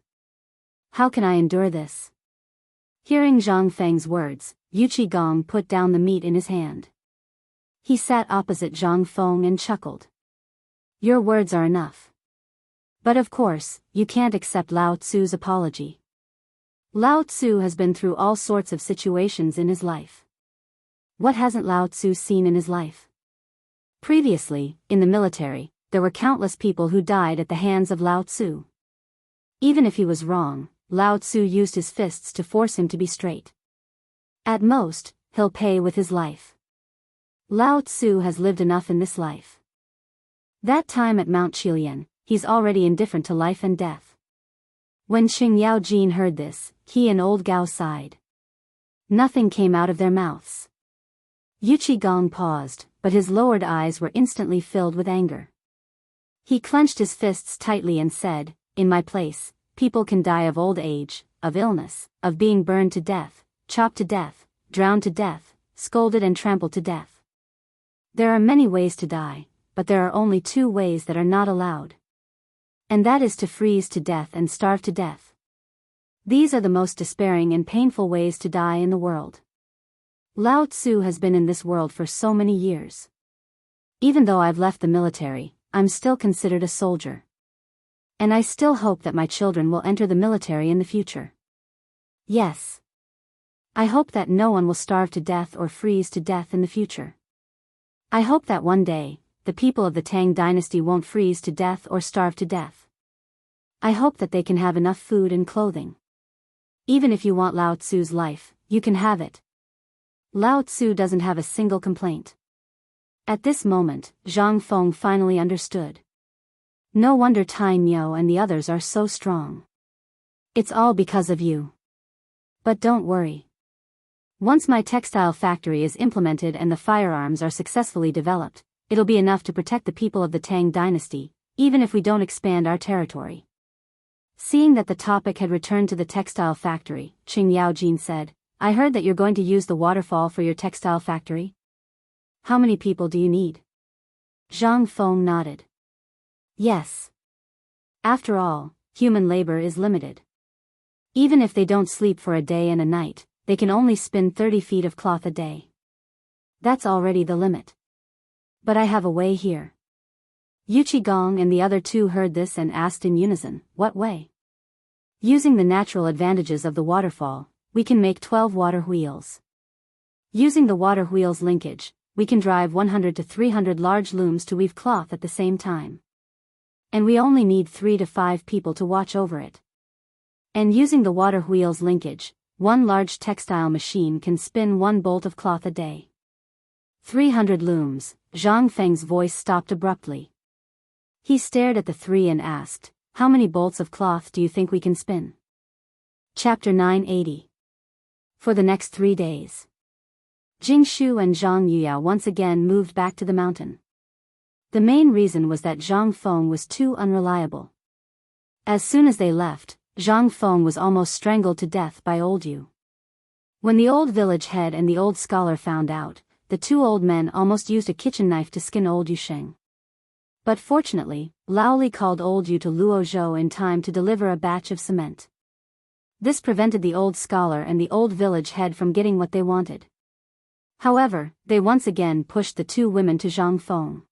How can I endure this?" Hearing Zhang Feng's words, Yu Qigong put down the meat in his hand. He sat opposite Zhang Feng and chuckled. "Your words are enough. But of course, you can't accept Lao Tzu's apology. Lao Tzu has been through all sorts of situations in his life. What hasn't Lao Tzu seen in his life? Previously, in the military, there were countless people who died at the hands of Lao Tzu. Even if he was wrong, Lao Tzu used his fists to force him to be straight. At most, he'll pay with his life. Lao Tzu has lived enough in this life. That time at Mount Qilian, he's already indifferent to life and death." When Qing Yao Jin heard this, he and old Gao sighed. Nothing came out of their mouths. Yu Qigong paused, but his lowered eyes were instantly filled with anger. He clenched his fists tightly and said, "In my place, people can die of old age, of illness, of being burned to death, chopped to death, drowned to death, scolded and trampled to death. There are many ways to die, but there are only two ways that are not allowed. And that is to freeze to death and starve to death. These are the most despairing and painful ways to die in the world. Lao Tzu has been in this world for so many years. Even though I've left the military, I'm still considered a soldier. And I still hope that my children will enter the military in the future. Yes. I hope that no one will starve to death or freeze to death in the future. I hope that one day, the people of the Tang dynasty won't freeze to death or starve to death. I hope that they can have enough food and clothing. Even if you want Lao Tzu's life, you can have it. Lao Tzu doesn't have a single complaint." At this moment, Zhang Feng finally understood. No wonder Tai Miao and the others are so strong. It's all because of you. But don't worry. Once my textile factory is implemented and the firearms are successfully developed, it'll be enough to protect the people of the Tang dynasty, even if we don't expand our territory. Seeing that the topic had returned to the textile factory, Qing Yao Jin said, "I heard that you're going to use the waterfall for your textile factory. How many people do you need?" Zhang Feng nodded. "Yes. After all, human labor is limited. Even if they don't sleep for a day and a night, they can only spin 30 feet of cloth a day. That's already the limit. But I have a way here." Yu Qigong and the other two heard this and asked in unison, "What way?" "Using the natural advantages of the waterfall, we can make 12 water wheels. Using the water wheel's linkage, we can drive 100 to 300 large looms to weave cloth at the same time. And we only need 3 to 5 people to watch over it. And using the water wheel's linkage, one large textile machine can spin 1 bolt of cloth a day." 300 looms, Zhang Feng's voice stopped abruptly. He stared at the three and asked, "How many bolts of cloth do you think we can spin?" Chapter 980. For the next 3 days, Jing Shu and Zhang Yuyao once again moved back to the mountain. The main reason was that Zhang Feng was too unreliable. As soon as they left, Zhang Feng was almost strangled to death by old Yu. When the old village head and the old scholar found out, the two old men almost used a kitchen knife to skin old Yu Sheng. But fortunately, Lao Li called old Yu to Luo Zhou in time to deliver a batch of cement. This prevented the old scholar and the old village head from getting what they wanted. However, they once again pushed the two women to Zhang Feng.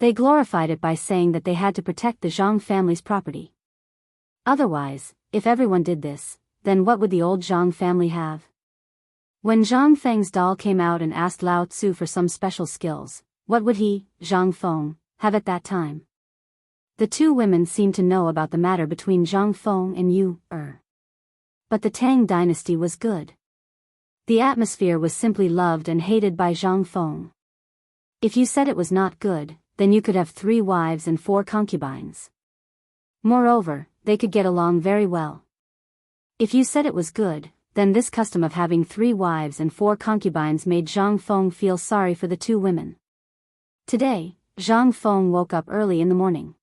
They glorified it by saying that they had to protect the Zhang family's property. Otherwise, if everyone did this, then what would the old Zhang family have? When Zhang Feng's doll came out and asked Lao Tzu for some special skills, what would he, Zhang Feng, have at that time? The two women seemed to know about the matter between Zhang Feng and Yu. But the Tang dynasty was good. The atmosphere was simply loved and hated by Zhang Feng. If you said it was not good, then you could have 3 wives and 4 concubines. Moreover, they could get along very well. If you said it was good, then this custom of having 3 wives and 4 concubines made Zhang Feng feel sorry for the two women. Today, Zhang Feng woke up early in the morning.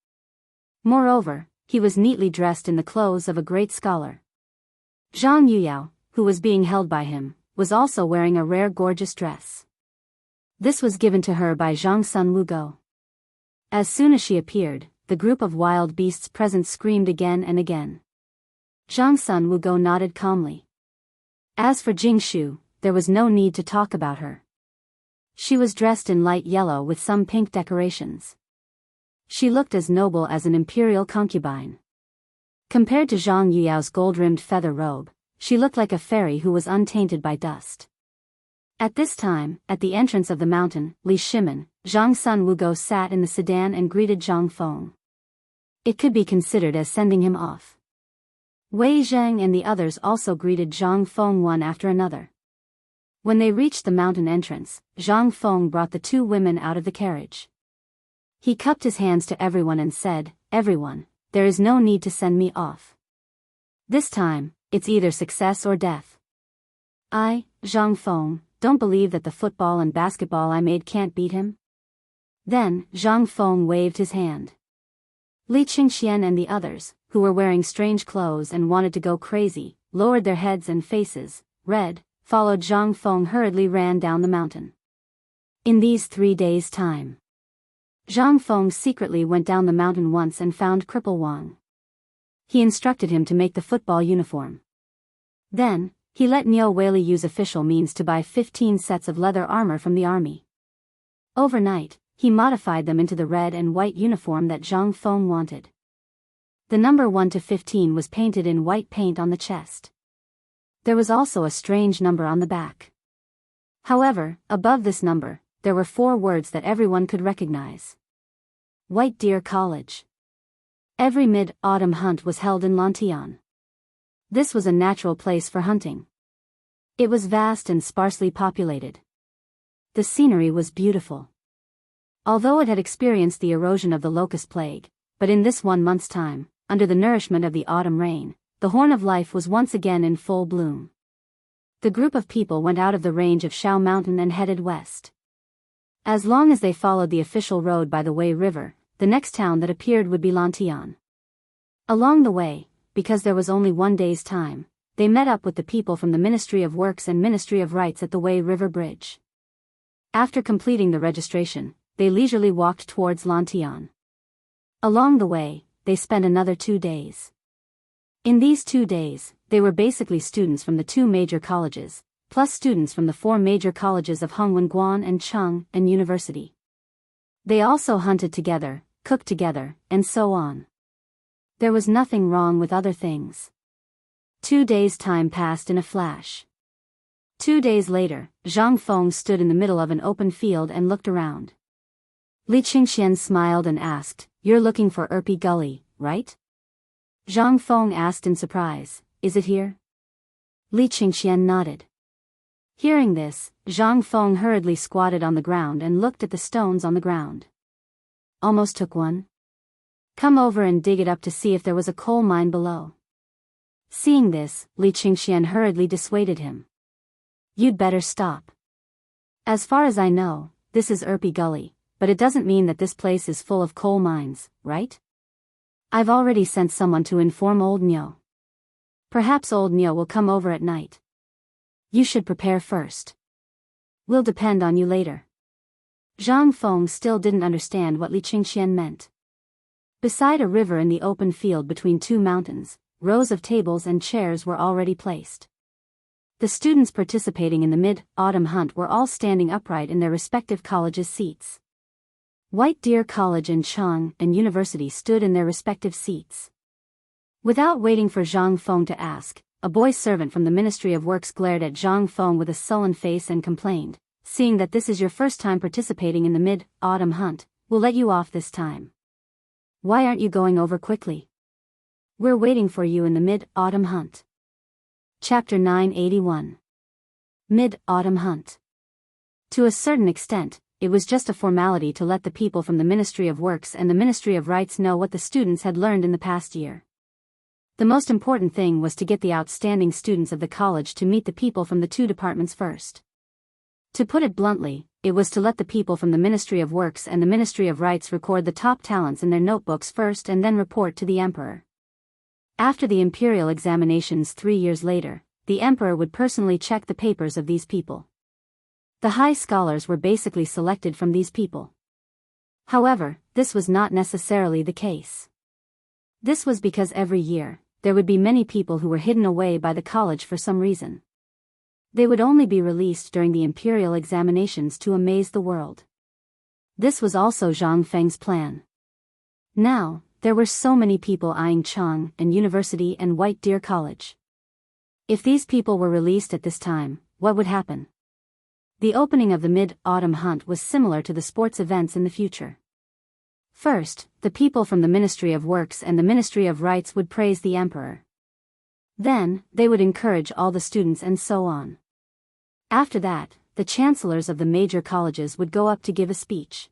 Moreover, he was neatly dressed in the clothes of a great scholar. Zhang Yuyao, who was being held by him, was also wearing a rare gorgeous dress. This was given to her by Zhang Sun Wugo. As soon as she appeared, the group of wild beasts present screamed again and again. Zhang Sun Wugo nodded calmly. As for Jing Shu, there was no need to talk about her. She was dressed in light yellow with some pink decorations. She looked as noble as an imperial concubine. Compared to Zhang Yuyao's gold-rimmed feather robe, she looked like a fairy who was untainted by dust. At this time, at the entrance of the mountain, Li Shimen, Zhang Sun Wugo sat in the sedan and greeted Zhang Feng. It could be considered as sending him off. Wei Zheng and the others also greeted Zhang Feng one after another. When they reached the mountain entrance, Zhang Feng brought the two women out of the carriage. He cupped his hands to everyone and said, "Everyone, there is no need to send me off. This time, it's either success or death. I, Zhang Feng, don't believe that the football and basketball I made can't beat him." Then, Zhang Feng waved his hand. Li Qingxian and the others, who were wearing strange clothes and wanted to go crazy, lowered their heads and faces, red, followed Zhang Feng hurriedly ran down the mountain. In these 3 days' time, Zhang Feng secretly went down the mountain once and found Cripple Wang. He instructed him to make the football uniform. Then, he let Niu Weili use official means to buy 15 sets of leather armor from the army. Overnight, he modified them into the red and white uniform that Zhang Feng wanted. The number 1 to 15 was painted in white paint on the chest. There was also a strange number on the back. However, above this number, there were 4 words that everyone could recognize. White Deer College. Every mid-autumn hunt was held in Lantian. This was a natural place for hunting. It was vast and sparsely populated. The scenery was beautiful. Although it had experienced the erosion of the locust plague, but in this 1 month's time, under the nourishment of the autumn rain, the horn of life was once again in full bloom. The group of people went out of the range of Shao Mountain and headed west. As long as they followed the official road by the Wei River, the next town that appeared would be Lantian. Along the way, because there was only 1 day's time, they met up with the people from the Ministry of Works and Ministry of Rights at the Wei River Bridge. After completing the registration, they leisurely walked towards Lantian. Along the way, they spent another 2 days. In these 2 days, they were basically students from the 2 major colleges, plus students from the 4 major colleges of Hongwen and Cheng and University. They also hunted together, cooked together, and so on. There was nothing wrong with other things. 2 days' time passed in a flash. 2 days later, Zhang Feng stood in the middle of an open field and looked around. Li Qingxian smiled and asked, "You're looking for Erpi Gully, right?" Zhang Feng asked in surprise, "Is it here?" Li Qingxian nodded. Hearing this, Zhang Feng hurriedly squatted on the ground and looked at the stones on the ground. "Almost took one. Come over and dig it up to see if there was a coal mine below." Seeing this, Li Qingxian hurriedly dissuaded him. "You'd better stop. As far as I know, this is Erpi Gully, but it doesn't mean that this place is full of coal mines, right? I've already sent someone to inform old Nyo. Perhaps old Nyo will come over at night. You should prepare first. We'll depend on you later. Zhang Feng still didn't understand what Li Qingxian meant. Beside a river in the open field between two mountains, rows of tables and chairs were already placed. The students participating in the mid-autumn hunt were all standing upright in their respective colleges' seats. White Deer College and Chang and University stood in their respective seats. Without waiting for Zhang Feng to ask, a boy servant from the Ministry of Works glared at Zhang Feng with a sullen face and complained, "Seeing that this is your first time participating in the mid-autumn hunt, we'll let you off this time. Why aren't you going over quickly? We're waiting for you in the mid-autumn hunt." Chapter 981. Mid-Autumn Hunt. To a certain extent, it was just a formality to let the people from the Ministry of Works and the Ministry of Rights know what the students had learned in the past year. The most important thing was to get the outstanding students of the college to meet the people from the two departments first. To put it bluntly, it was to let the people from the Ministry of Works and the Ministry of Rights record the top talents in their notebooks first and then report to the emperor. After the imperial examinations 3 years later, the emperor would personally check the papers of these people. The high scholars were basically selected from these people. However, this was not necessarily the case. This was because every year, there would be many people who were hidden away by the college for some reason. They would only be released during the imperial examinations to amaze the world. This was also Zhang Feng's plan. Now, there were so many people eyeing Chang and University and White Deer College. If these people were released at this time, what would happen? The opening of the mid-autumn hunt was similar to the sports events in the future. First, the people from the Ministry of Works and the Ministry of Rights would praise the emperor. Then, they would encourage all the students and so on. After that, the chancellors of the major colleges would go up to give a speech.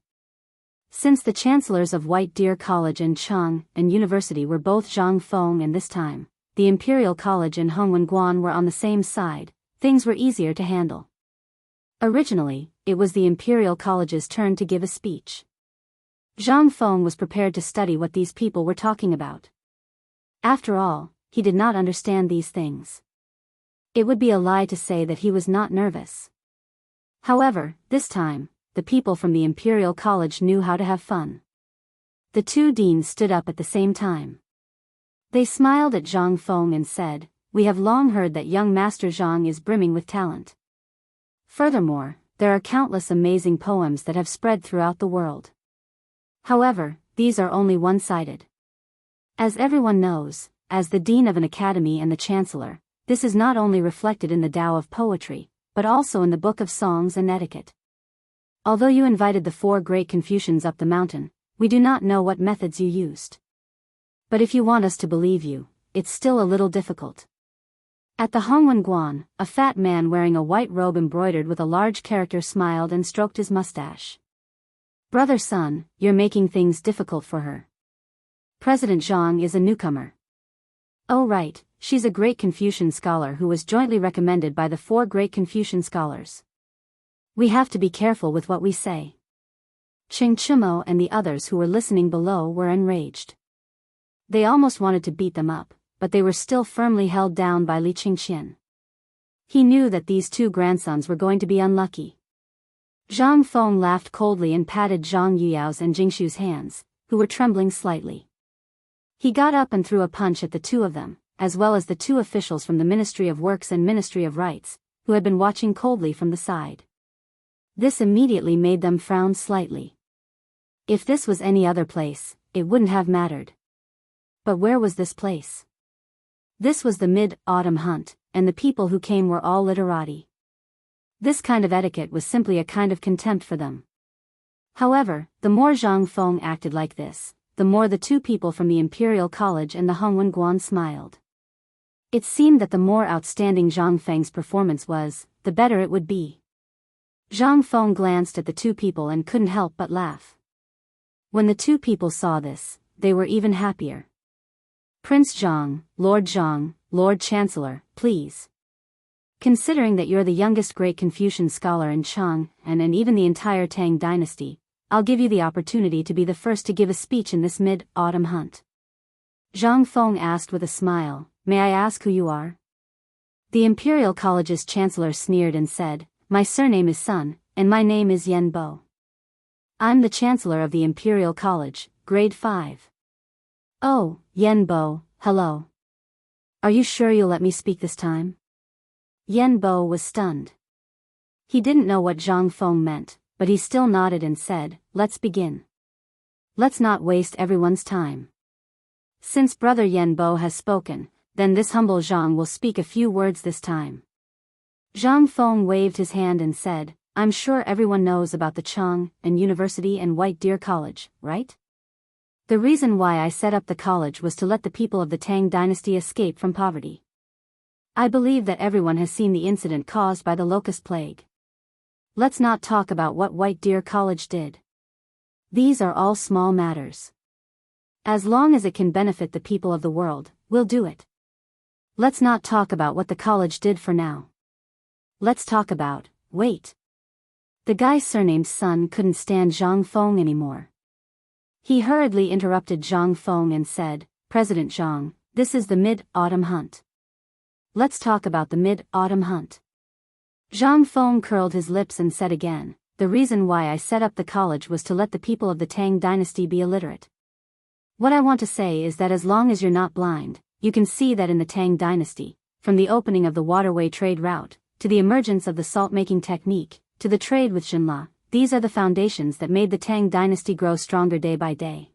Since the chancellors of White Deer College and Chang and University were both Zhang Feng and this time, the Imperial College and Hongwen Guan were on the same side, things were easier to handle. Originally, it was the Imperial College's turn to give a speech. Zhang Feng was prepared to study what these people were talking about. After all, he did not understand these things. It would be a lie to say that he was not nervous. However, this time, the people from the Imperial College knew how to have fun. The two deans stood up at the same time. They smiled at Zhang Feng and said, "We have long heard that young Master Zhang is brimming with talent. Furthermore, there are countless amazing poems that have spread throughout the world. However, these are only one-sided. As everyone knows, as the dean of an academy and the chancellor, this is not only reflected in the Tao of poetry, but also in the Book of Songs and Etiquette. Although you invited the 4 great Confucians up the mountain, we do not know what methods you used. But if you want us to believe you, it's still a little difficult." At the Hongwen Guan, a fat man wearing a white robe embroidered with a large character smiled and stroked his mustache. "Brother Sun, you're making things difficult for her. President Zhang is a newcomer." "Oh right, she's a great Confucian scholar who was jointly recommended by the 4 great Confucian scholars. We have to be careful with what we say." Cheng Chumo and the others who were listening below were enraged. They almost wanted to beat them up, but they were still firmly held down by Li Qingxian. He knew that these 2 grandsons were going to be unlucky. Zhang Feng laughed coldly and patted Zhang Yuyao's and Jingshu's hands, who were trembling slightly. He got up and threw a punch at the 2 of them, as well as the 2 officials from the Ministry of Works and Ministry of Rights, who had been watching coldly from the side. This immediately made them frown slightly. If this was any other place, it wouldn't have mattered. But where was this place? This was the mid-autumn hunt, and the people who came were all literati. This kind of etiquette was simply a kind of contempt for them. However, the more Zhang Feng acted like this, the more the 2 people from the Imperial College and the Hongwen Guan smiled. It seemed that the more outstanding Zhang Feng's performance was, the better it would be. Zhang Feng glanced at the 2 people and couldn't help but laugh. When the 2 people saw this, they were even happier. "Prince Zhang, Lord Chancellor, please. Considering that you're the youngest great Confucian scholar in Chang and even the entire Tang dynasty, I'll give you the opportunity to be the first to give a speech in this mid-autumn hunt. Zhang Feng asked with a smile, may I ask who you are? The Imperial College's chancellor sneered and said, my surname is Sun, and my name is Yen Bo. I'm the chancellor of the Imperial College, grade 5. Oh, Yen Bo, hello. Are you sure you'll let me speak this time? Yen Bo was stunned. He didn't know what Zhang Feng meant, but he still nodded and said, let's begin. Let's not waste everyone's time. Since Brother Yen Bo has spoken, then this humble Zhang will speak a few words this time. Zhang Feng waved his hand and said, I'm sure everyone knows about the Chang and University and White Deer College, right? The reason why I set up the college was to let the people of the Tang dynasty escape from poverty. I believe that everyone has seen the incident caused by the locust plague. Let's not talk about what White Deer College did. These are all small matters. As long as it can benefit the people of the world, we'll do it. Let's not talk about what the college did for now. Let's talk about, wait. The guy surnamed Sun couldn't stand Zhang Feng anymore. He hurriedly interrupted Zhang Feng and said, President Zhang, this is the mid-autumn hunt. Let's talk about the mid-autumn hunt. Zhang Feng curled his lips and said again, the reason why I set up the college was to let the people of the Tang dynasty be illiterate. What I want to say is that as long as you're not blind, you can see that in the Tang dynasty, from the opening of the waterway trade route, to the emergence of the salt-making technique, to the trade with Xinla, these are the foundations that made the Tang dynasty grow stronger day by day.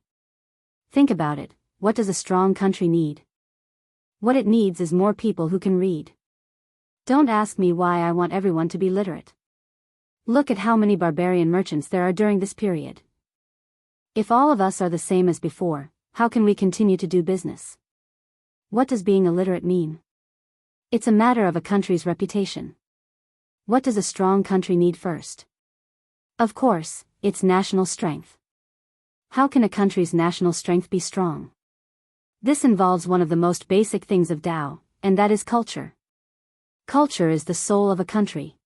Think about it, what does a strong country need? What it needs is more people who can read. Don't ask me why I want everyone to be literate. Look at how many barbarian merchants there are during this period. If all of us are the same as before, how can we continue to do business? What does being illiterate mean? It's a matter of a country's reputation. What does a strong country need first? Of course, it's national strength. How can a country's national strength be strong? This involves one of the most basic things of Tao, and that is culture. Culture is the soul of a country.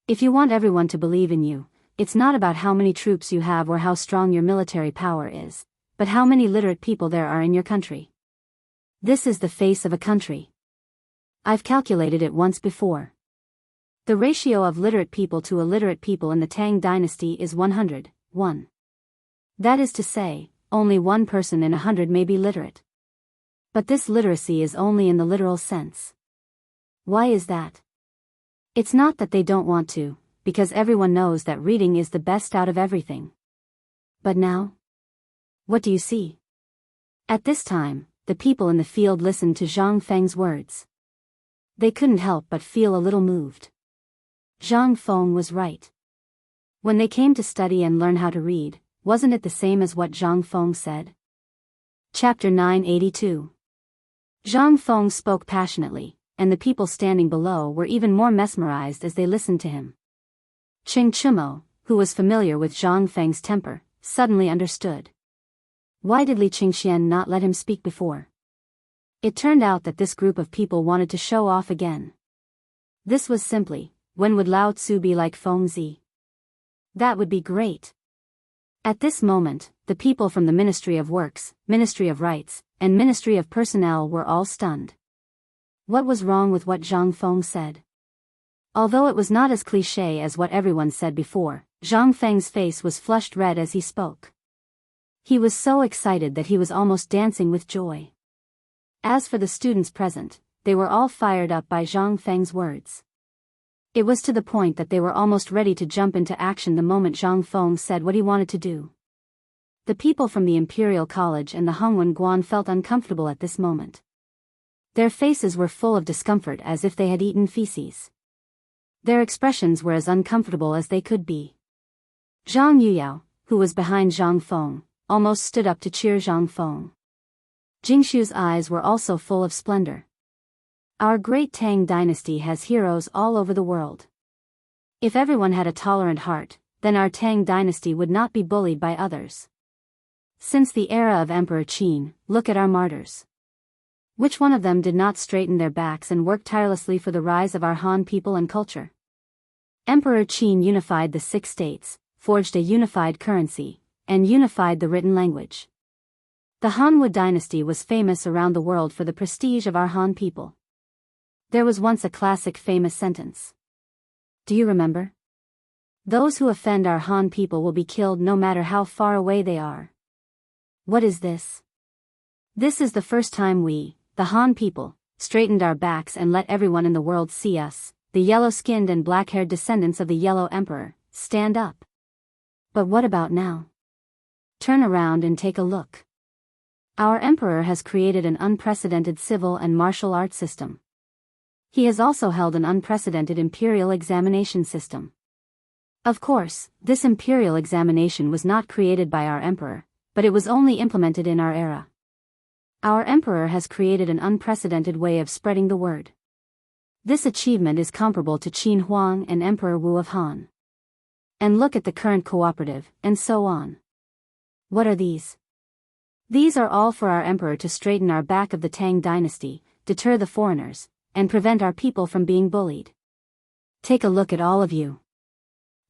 If you want everyone to believe in you, it's not about how many troops you have or how strong your military power is, but how many literate people there are in your country. This is the face of a country. I've calculated it once before. The ratio of literate people to illiterate people in the Tang dynasty is 100:1. That is to say, only one person in 100 may be literate. But this literacy is only in the literal sense. Why is that? It's not that they don't want to, because everyone knows that reading is the best out of everything. But now? What do you see? At this time, the people in the field listened to Zhang Feng's words. They couldn't help but feel a little moved. Zhang Feng was right. When they came to study and learn how to read, wasn't it the same as what Zhang Feng said? Chapter 982. Zhang Feng spoke passionately, and the people standing below were even more mesmerized as they listened to him. Qing Chumo, who was familiar with Zhang Feng's temper, suddenly understood. Why did Li Qingxian not let him speak before? It turned out that this group of people wanted to show off again. This was simply, when would Lao Tzu be like Feng Zi? That would be great. At this moment, the people from the Ministry of Works, Ministry of Rights, and Ministry of Personnel were all stunned. What was wrong with what Zhang Feng said? Although it was not as cliché as what everyone said before, Zhang Feng's face was flushed red as he spoke. He was so excited that he was almost dancing with joy. As for the students present, they were all fired up by Zhang Feng's words. It was to the point that they were almost ready to jump into action the moment Zhang Feng said what he wanted to do. The people from the Imperial College and the Hongwen Guan felt uncomfortable at this moment. Their faces were full of discomfort as if they had eaten feces. Their expressions were as uncomfortable as they could be. Zhang Yuyao, who was behind Zhang Feng, almost stood up to cheer Zhang Feng. Jingshu's eyes were also full of splendor. Our great Tang dynasty has heroes all over the world. If everyone had a tolerant heart, then our Tang dynasty would not be bullied by others. Since the era of Emperor Qin, look at our martyrs. Which one of them did not straighten their backs and work tirelessly for the rise of our Han people and culture? Emperor Qin unified the 6 states, forged a unified currency, and unified the written language. The Han dynasty was famous around the world for the prestige of our Han people. There was once a classic famous sentence. Do you remember? Those who offend our Han people will be killed no matter how far away they are. What is this? This is the first time we, the Han people, straightened our backs and let everyone in the world see us, the yellow-skinned and black-haired descendants of the Yellow Emperor, stand up. But what about now? Turn around and take a look. Our emperor has created an unprecedented civil and martial arts system. He has also held an unprecedented imperial examination system. Of course, this imperial examination was not created by our emperor, but it was only implemented in our era. Our emperor has created an unprecedented way of spreading the word. This achievement is comparable to Qin Huang and Emperor Wu of Han. And look at the current cooperative, and so on. What are these? These are all for our emperor to straighten our back of the Tang dynasty, deter the foreigners, and prevent our people from being bullied. Take a look at all of you.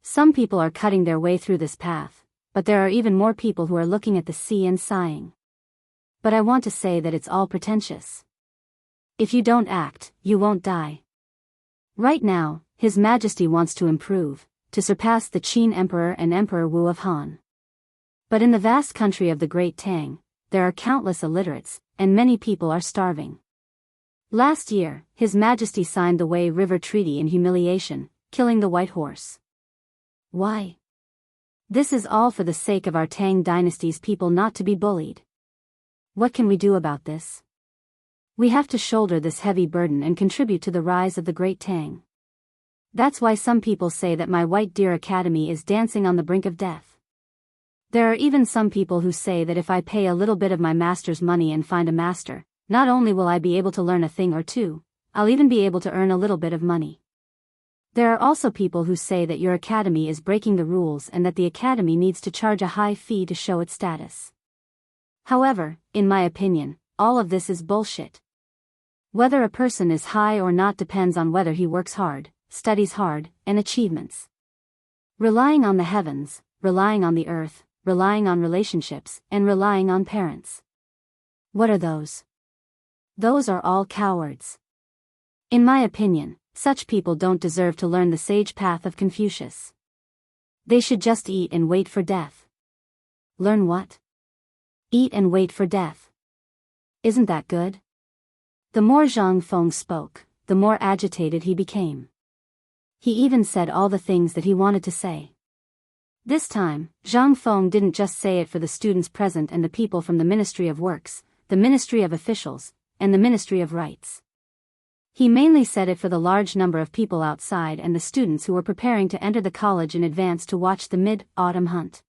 Some people are cutting their way through this path, but there are even more people who are looking at the sea and sighing. But I want to say that it's all pretentious. If you don't act, you won't die. Right now, His Majesty wants to improve, to surpass the Qin Emperor and Emperor Wu of Han. But in the vast country of the Great Tang, there are countless illiterates, and many people are starving. Last year, His Majesty signed the Wei River Treaty in humiliation, killing the White Horse. Why? This is all for the sake of our Tang dynasty's people not to be bullied. What can we do about this? We have to shoulder this heavy burden and contribute to the rise of the Great Tang. That's why some people say that my White Deer Academy is dancing on the brink of death. There are even some people who say that if I pay a little bit of my master's money and find a master, not only will I be able to learn a thing or two, I'll even be able to earn a little bit of money. There are also people who say that your academy is breaking the rules and that the academy needs to charge a high fee to show its status. However, in my opinion, all of this is bullshit. Whether a person is high or not depends on whether he works hard, studies hard, and achievements. Relying on the heavens, relying on the earth, relying on relationships, and relying on parents. What are those? Those are all cowards. In my opinion, such people don't deserve to learn the sage path of Confucius. They should just eat and wait for death. Learn what? Eat and wait for death. Isn't that good? The more Zhang Feng spoke, the more agitated he became. He even said all the things that he wanted to say. This time, Zhang Feng didn't just say it for the students present and the people from the Ministry of Works, the Ministry of Officials, and the Ministry of Rights. He mainly said it for the large number of people outside and the students who were preparing to enter the college in advance to watch the Mid-Autumn Hunt.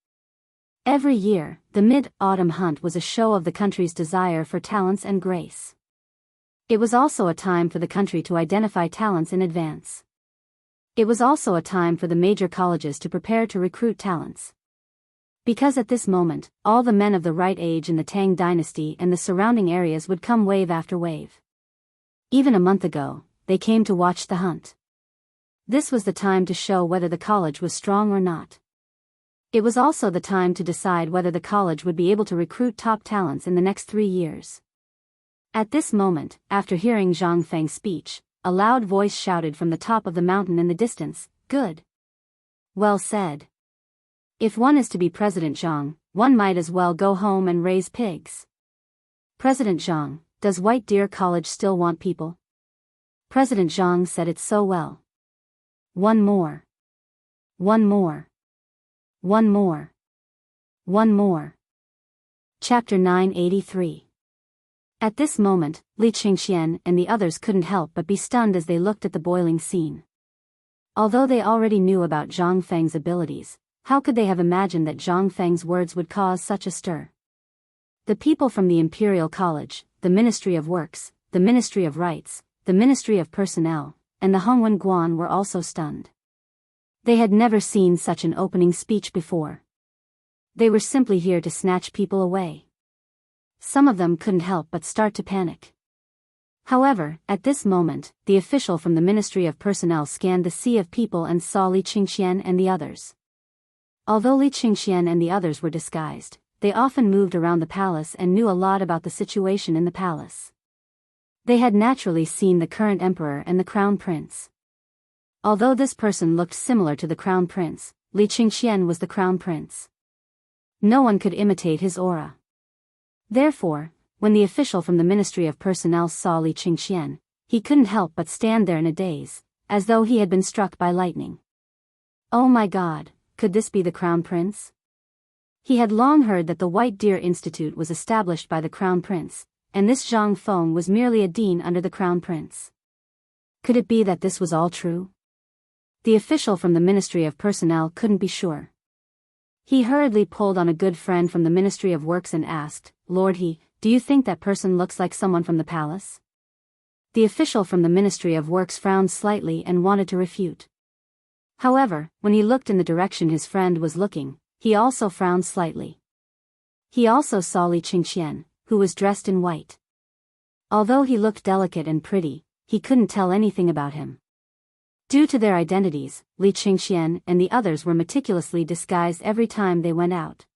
Every year, the Mid-Autumn Hunt was a show of the country's desire for talents and grace. It was also a time for the country to identify talents in advance. It was also a time for the major colleges to prepare to recruit talents. Because at this moment, all the men of the right age in the Tang dynasty and the surrounding areas would come wave after wave. Even a month ago, they came to watch the hunt. This was the time to show whether the college was strong or not. It was also the time to decide whether the college would be able to recruit top talents in the next 3 years. At this moment, after hearing Zhang Feng's speech, a loud voice shouted from the top of the mountain in the distance, "Good. Well said. If one is to be President Zhang, one might as well go home and raise pigs." President Zhang, does White Deer College still want people? President Zhang said it so well. One more. One more. One more. One more. Chapter 983. At this moment, Li Qingxian and the others couldn't help but be stunned as they looked at the boiling scene. Although they already knew about Zhang Feng's abilities, how could they have imagined that Zhang Feng's words would cause such a stir? The people from the Imperial College, the Ministry of Works, the Ministry of Rights, the Ministry of Personnel, and the Hongwen Guan were also stunned. They had never seen such an opening speech before. They were simply here to snatch people away. Some of them couldn't help but start to panic. However, at this moment, the official from the Ministry of Personnel scanned the sea of people and saw Li Qingxian and the others. Although Li Qingxian and the others were disguised, they often moved around the palace and knew a lot about the situation in the palace. They had naturally seen the current emperor and the crown prince. Although this person looked similar to the crown prince, Li Qingxian was the crown prince. No one could imitate his aura. Therefore, when the official from the Ministry of Personnel saw Li Qingxian, he couldn't help but stand there in a daze, as though he had been struck by lightning. Oh my God, could this be the crown prince? He had long heard that the White Deer Institute was established by the crown prince, and this Zhang Feng was merely a dean under the crown prince. Could it be that this was all true? The official from the Ministry of Personnel couldn't be sure. He hurriedly pulled on a good friend from the Ministry of Works and asked, "Lord He, do you think that person looks like someone from the palace?" The official from the Ministry of Works frowned slightly and wanted to refute. However, when he looked in the direction his friend was looking, he also frowned slightly. He also saw Li Qingxian, who was dressed in white. Although he looked delicate and pretty, he couldn't tell anything about him. Due to their identities, Li Qingxian and the others were meticulously disguised every time they went out.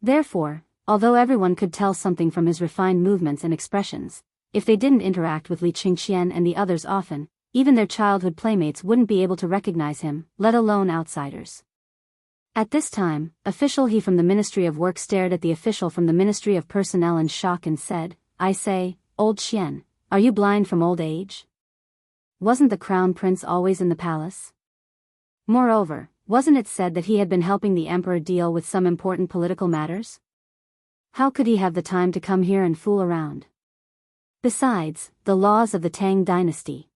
Therefore, although everyone could tell something from his refined movements and expressions, if they didn't interact with Li Qingxian and the others often, even their childhood playmates wouldn't be able to recognize him, let alone outsiders. At this time, official He from the Ministry of Work stared at the official from the Ministry of Personnel in shock and said, "I say, old Xian, are you blind from old age? Wasn't the crown prince always in the palace? Moreover, wasn't it said that he had been helping the emperor deal with some important political matters? How could he have the time to come here and fool around? Besides, the laws of the Tang dynasty."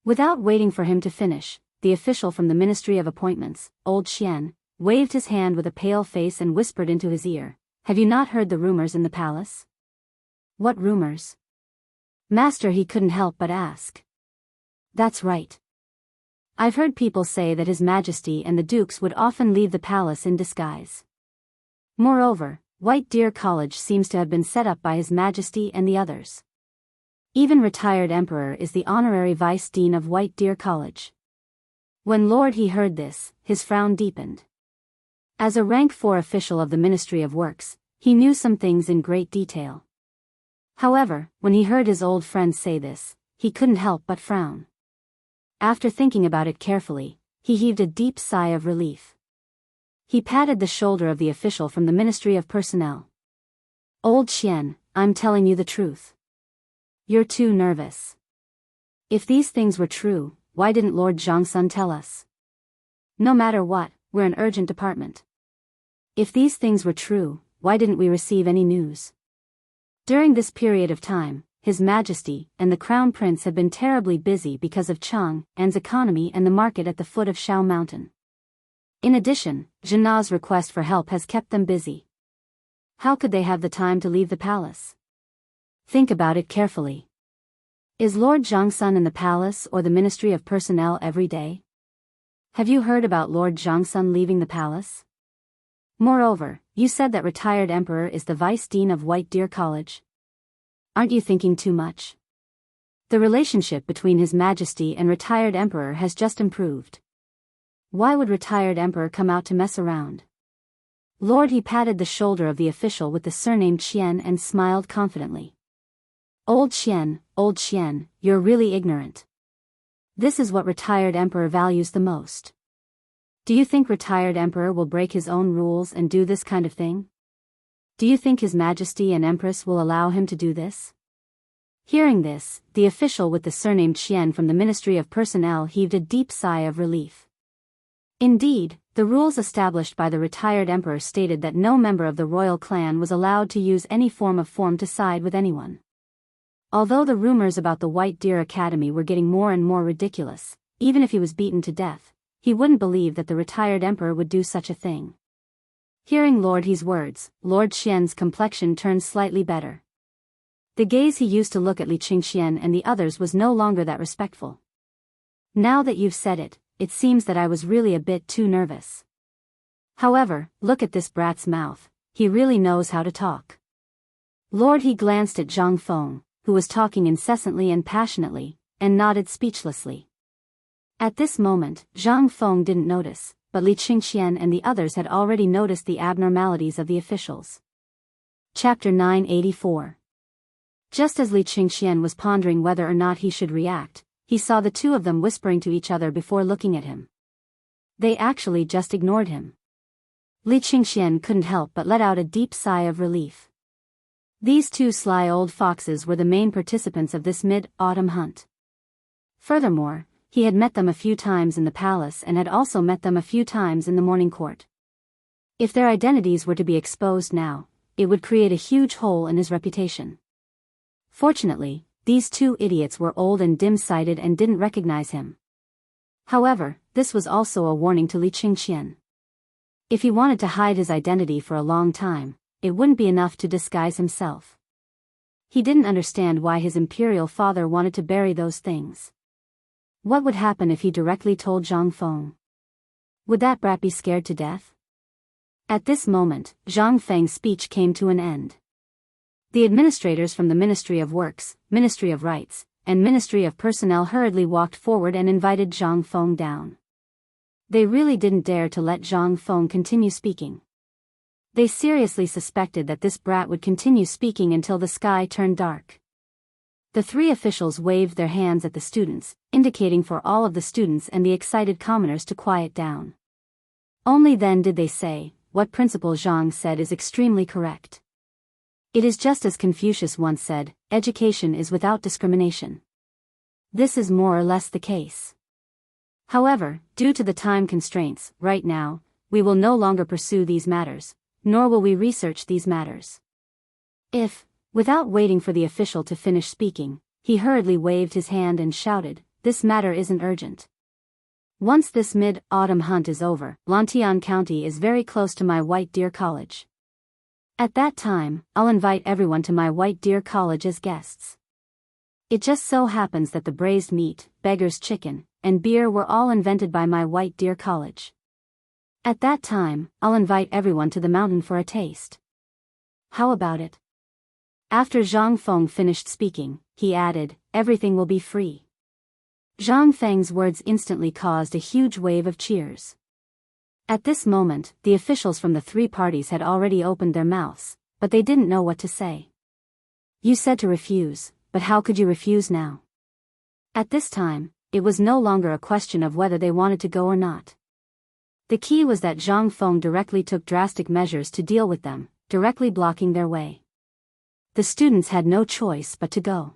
Without waiting for him to finish, the official from the Ministry of Appointments, old Xian, waved his hand with a pale face and whispered into his ear, "Have you not heard the rumors in the palace?" "What rumors?" Master, he couldn't help but ask. "That's right. I've heard people say that His Majesty and the dukes would often leave the palace in disguise. Moreover, White Deer College seems to have been set up by His Majesty and the others. Even retired emperor is the honorary vice dean of White Deer College." When Lord He heard this, his frown deepened. As a rank 4 official of the Ministry of Works, he knew some things in great detail. However, when he heard his old friend say this, he couldn't help but frown. After thinking about it carefully, he heaved a deep sigh of relief. He patted the shoulder of the official from the Ministry of Personnel. "Old Xian, I'm telling you the truth. You're too nervous. If these things were true, why didn't Lord Zhongsun tell us? No matter what, we're an urgent department. If these things were true, why didn't we receive any news?" During this period of time, His Majesty and the Crown Prince have been terribly busy because of Chang'an's economy and the market at the foot of Shao Mountain. In addition, Zhena's request for help has kept them busy. How could they have the time to leave the palace? Think about it carefully. Is Lord Zhongsun in the palace or the Ministry of Personnel every day? Have you heard about Lord Zhongsun leaving the palace? Moreover, you said that retired emperor is the vice dean of White Deer College. Aren't you thinking too much? The relationship between His Majesty and retired emperor has just improved. Why would retired emperor come out to mess around? Lord He patted the shoulder of the official with the surname Qian and smiled confidently. Old Qian, you're really ignorant. This is what retired emperor values the most. Do you think retired emperor will break his own rules and do this kind of thing? Do you think His Majesty and Empress will allow him to do this? Hearing this, the official with the surname Qian from the Ministry of Personnel heaved a deep sigh of relief. Indeed, the rules established by the retired emperor stated that no member of the royal clan was allowed to use any form to side with anyone. Although the rumors about the White Deer Academy were getting more and more ridiculous, even if he was beaten to death, he wouldn't believe that the retired emperor would do such a thing. Hearing Lord He's words, Lord Xian's complexion turned slightly better. The gaze he used to look at Li Qingxian and the others was no longer that respectful. Now that you've said it, it seems that I was really a bit too nervous. However, look at this brat's mouth, he really knows how to talk. Lord He glanced at Zhang Feng, who was talking incessantly and passionately, and nodded speechlessly. At this moment, Zhang Feng didn't notice, but Li Qingqian and the others had already noticed the abnormalities of the officials. Chapter 984. Just as Li Qingqian was pondering whether or not he should react, he saw the two of them whispering to each other before looking at him. They actually just ignored him. Li Qingqian couldn't help but let out a deep sigh of relief. These two sly old foxes were the main participants of this mid-autumn hunt. Furthermore, he had met them a few times in the palace and had also met them a few times in the morning court. If their identities were to be exposed now, it would create a huge hole in his reputation. Fortunately, these two idiots were old and dim-sighted and didn't recognize him. However, this was also a warning to Li Qingqian. If he wanted to hide his identity for a long time, it wouldn't be enough to disguise himself. He didn't understand why his imperial father wanted to bury those things. What would happen if he directly told Zhang Feng? Would that brat be scared to death? At this moment, Zhang Feng's speech came to an end. The administrators from the Ministry of Works, Ministry of Rights, and Ministry of Personnel hurriedly walked forward and invited Zhang Feng down. They really didn't dare to let Zhang Feng continue speaking. They seriously suspected that this brat would continue speaking until the sky turned dark. The three officials waved their hands at the students, indicating for all of the students and the excited commoners to quiet down. Only then did they say, "What Principal Zhang said is extremely correct. It is just as Confucius once said, education is without discrimination." This is more or less the case. However, due to the time constraints, right now, we will no longer pursue these matters, nor will we research these matters. If, without waiting for the official to finish speaking, he hurriedly waved his hand and shouted, "This matter isn't urgent. Once this mid-autumn hunt is over, Lantian County is very close to my White Deer College. At that time, I'll invite everyone to my White Deer College as guests. It just so happens that the braised meat, beggar's chicken, and beer were all invented by my White Deer College. At that time, I'll invite everyone to the mountain for a taste. How about it?" After Zhang Feng finished speaking, he added, "Everything will be free." Zhang Feng's words instantly caused a huge wave of cheers. At this moment, the officials from the three parties had already opened their mouths, but they didn't know what to say. "You said to refuse, but how could you refuse now?" At this time, it was no longer a question of whether they wanted to go or not. The key was that Zhang Feng directly took drastic measures to deal with them, directly blocking their way. The students had no choice but to go.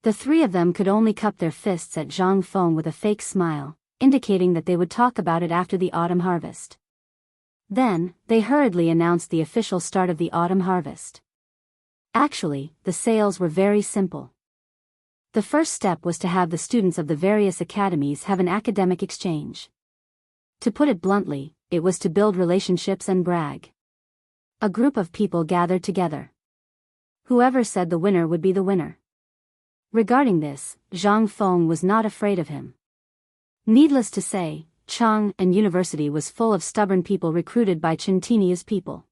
The three of them could only cup their fists at Zhang Feng with a fake smile, indicating that they would talk about it after the autumn harvest. Then, they hurriedly announced the official start of the autumn harvest. Actually, the sales were very simple. The first step was to have the students of the various academies have an academic exchange. To put it bluntly, it was to build relationships and brag. A group of people gathered together. Whoever said the winner would be the winner. Regarding this, Zhang Feng was not afraid of him. Needless to say, Chang'an University was full of stubborn people recruited by Chen Tiniu's people.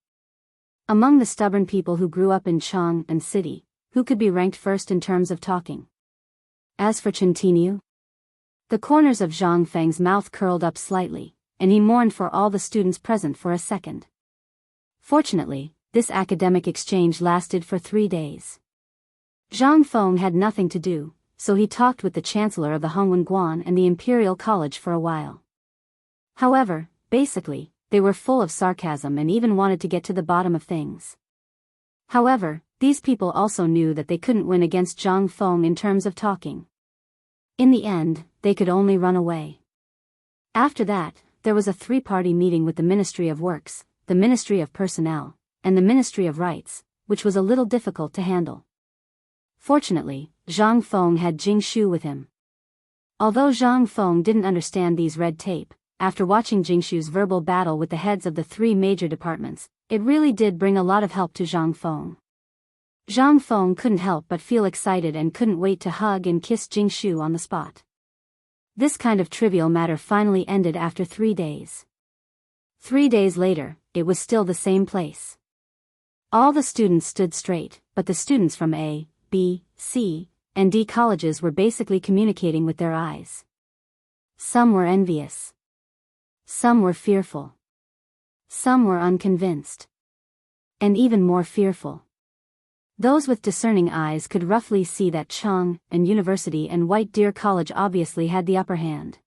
Among the stubborn people who grew up in Chang'an City, who could be ranked first in terms of talking? As for Chen Tiniu, the corners of Zhang Feng's mouth curled up slightly, and he mourned for all the students present for a second. Fortunately, this academic exchange lasted for 3 days. Zhang Feng had nothing to do, so he talked with the chancellor of the Hongwen Guan and the Imperial College for a while. However, basically, they were full of sarcasm and even wanted to get to the bottom of things. However, these people also knew that they couldn't win against Zhang Feng in terms of talking. In the end, they could only run away. After that, there was a three-party meeting with the Ministry of Works, the Ministry of Personnel, and the Ministry of Rights, which was a little difficult to handle. Fortunately, Zhang Feng had Jing Shu with him. Although Zhang Feng didn't understand these red tape, after watching Jing Shu's verbal battle with the heads of the three major departments, it really did bring a lot of help to Zhang Feng. Zhang Feng couldn't help but feel excited and couldn't wait to hug and kiss Jing Shu on the spot. This kind of trivial matter finally ended after 3 days. 3 days later, it was still the same place. All the students stood straight, but the students from A, B, C, and D colleges were basically communicating with their eyes. Some were envious. Some were fearful. Some were unconvinced. And even more fearful. Those with discerning eyes could roughly see that Chung and University and White Deer College obviously had the upper hand.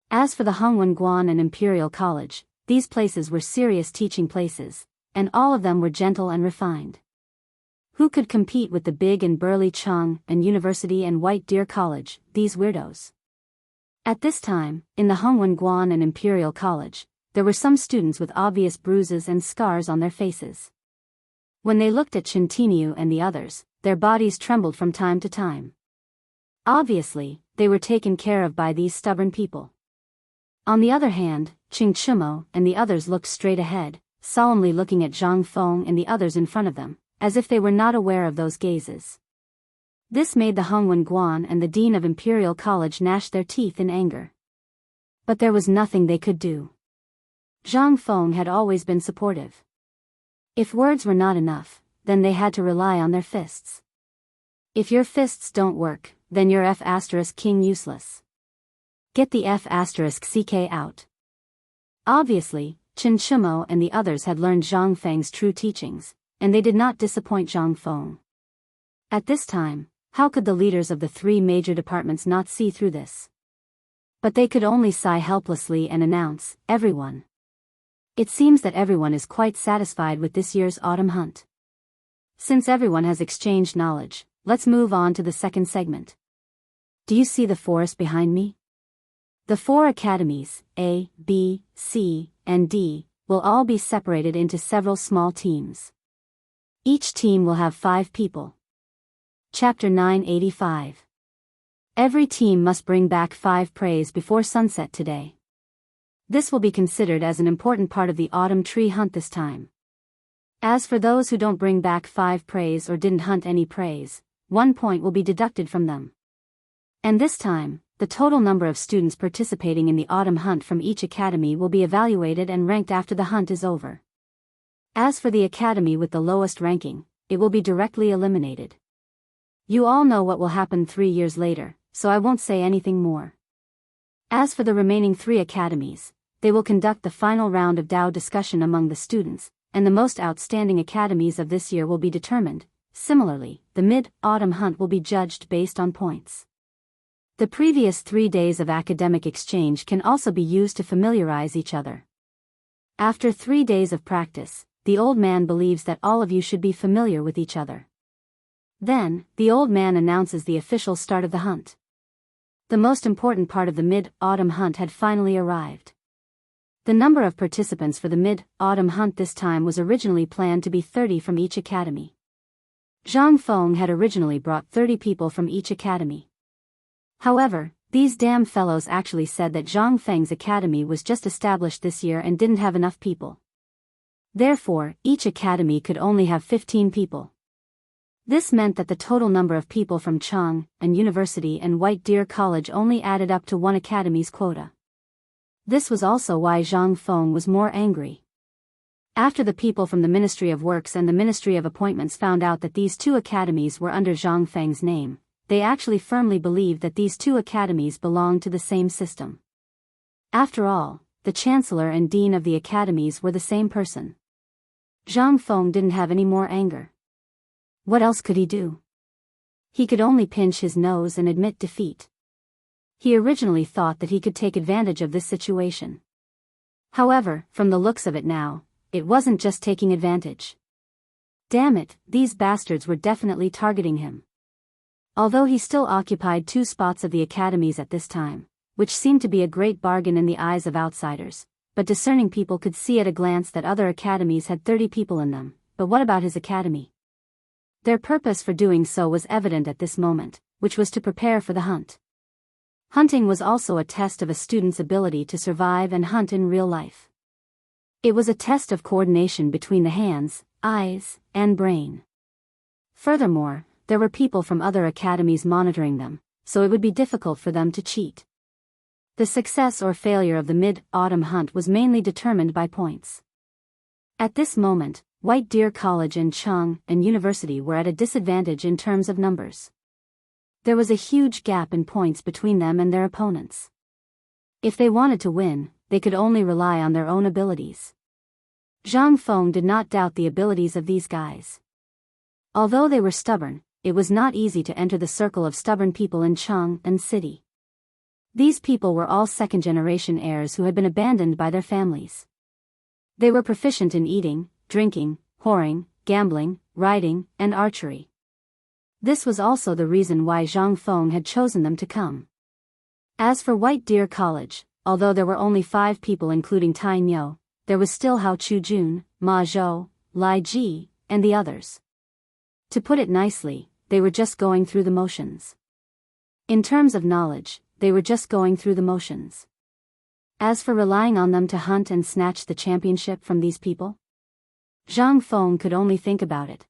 As for the Hongwen and Imperial College, these places were serious teaching places, and all of them were gentle and refined. Who could compete with the big and burly Chung and University and White Deer College, these weirdos? At this time, in the Hongwen and Imperial College, there were some students with obvious bruises and scars on their faces. When they looked at Chintinu and the others, their bodies trembled from time to time. Obviously, they were taken care of by these stubborn people. On the other hand, Ching Chumo and the others looked straight ahead, solemnly looking at Zhang Feng and the others in front of them, as if they were not aware of those gazes. This made the Hongwen and the Dean of Imperial College gnash their teeth in anger. But there was nothing they could do. Zhang Feng had always been supportive. If words were not enough, then they had to rely on their fists. If your fists don't work, then you're F*King useless. Get the F*CK out. Obviously, Chen Chumo and the others had learned Zhang Feng's true teachings, and they did not disappoint Zhang Feng. At this time, how could the leaders of the three major departments not see through this? But they could only sigh helplessly and announce, "Everyone." It seems that everyone is quite satisfied with this year's autumn hunt. Since everyone has exchanged knowledge, let's move on to the second segment. Do you see the forest behind me? The 4 academies, A, B, C, and D, will all be separated into several small teams. Each team will have 5 people. Chapter 985. Every team must bring back 5 preys before sunset today. This will be considered as an important part of the autumn tree hunt this time. As for those who don't bring back 5 preys or didn't hunt any preys, 1 point will be deducted from them. And this time, the total number of students participating in the autumn hunt from each academy will be evaluated and ranked after the hunt is over. As for the academy with the lowest ranking, it will be directly eliminated. You all know what will happen 3 years later, so I won't say anything more. As for the remaining 3 academies, they will conduct the final round of Dao discussion among the students, and the most outstanding academies of this year will be determined. Similarly, the mid-autumn hunt will be judged based on points. The previous 3 days of academic exchange can also be used to familiarize each other. After 3 days of practice, the old man believes that all of you should be familiar with each other. Then, the old man announces the official start of the hunt. The most important part of the mid-autumn hunt had finally arrived. The number of participants for the mid-autumn hunt this time was originally planned to be 30 from each academy. Zhang Feng had originally brought 30 people from each academy. However, these damn fellows actually said that Zhang Feng's academy was just established this year and didn't have enough people. Therefore, each academy could only have 15 people. This meant that the total number of people from Chung and University and White Deer College only added up to 1 academy's quota. This was also why Zhang Feng was more angry. After the people from the Ministry of Works and the Ministry of Appointments found out that these 2 academies were under Zhang Feng's name, they actually firmly believed that these 2 academies belonged to the same system. After all, the Chancellor and Dean of the academies were the same person. Zhang Feng didn't have any more anger. What else could he do? He could only pinch his nose and admit defeat. He originally thought that he could take advantage of this situation. However, from the looks of it now, it wasn't just taking advantage. Damn it, these bastards were definitely targeting him. Although he still occupied 2 spots of the academies at this time, which seemed to be a great bargain in the eyes of outsiders, but discerning people could see at a glance that other academies had 30 people in them. But what about his academy? Their purpose for doing so was evident at this moment, which was to prepare for the hunt. Hunting was also a test of a student's ability to survive and hunt in real life. It was a test of coordination between the hands, eyes, and brain. Furthermore, there were people from other academies monitoring them, so it would be difficult for them to cheat. The success or failure of the mid-autumn hunt was mainly determined by points. At this moment, White Deer College and Chung and University were at a disadvantage in terms of numbers. There was a huge gap in points between them and their opponents. If they wanted to win, they could only rely on their own abilities. Zhang Feng did not doubt the abilities of these guys. Although they were stubborn, it was not easy to enter the circle of stubborn people in Chang'an City. These people were all second-generation heirs who had been abandoned by their families. They were proficient in eating, drinking, whoring, gambling, riding, and archery. This was also the reason why Zhang Feng had chosen them to come. As for White Deer College, although there were only 5 people including Tai Niu, there was still Hao Chujun, Ma Zhou, Lai Ji, and the others. To put it nicely, they were just going through the motions. In terms of knowledge, they were just going through the motions. As for relying on them to hunt and snatch the championship from these people, Zhang Feng could only think about it.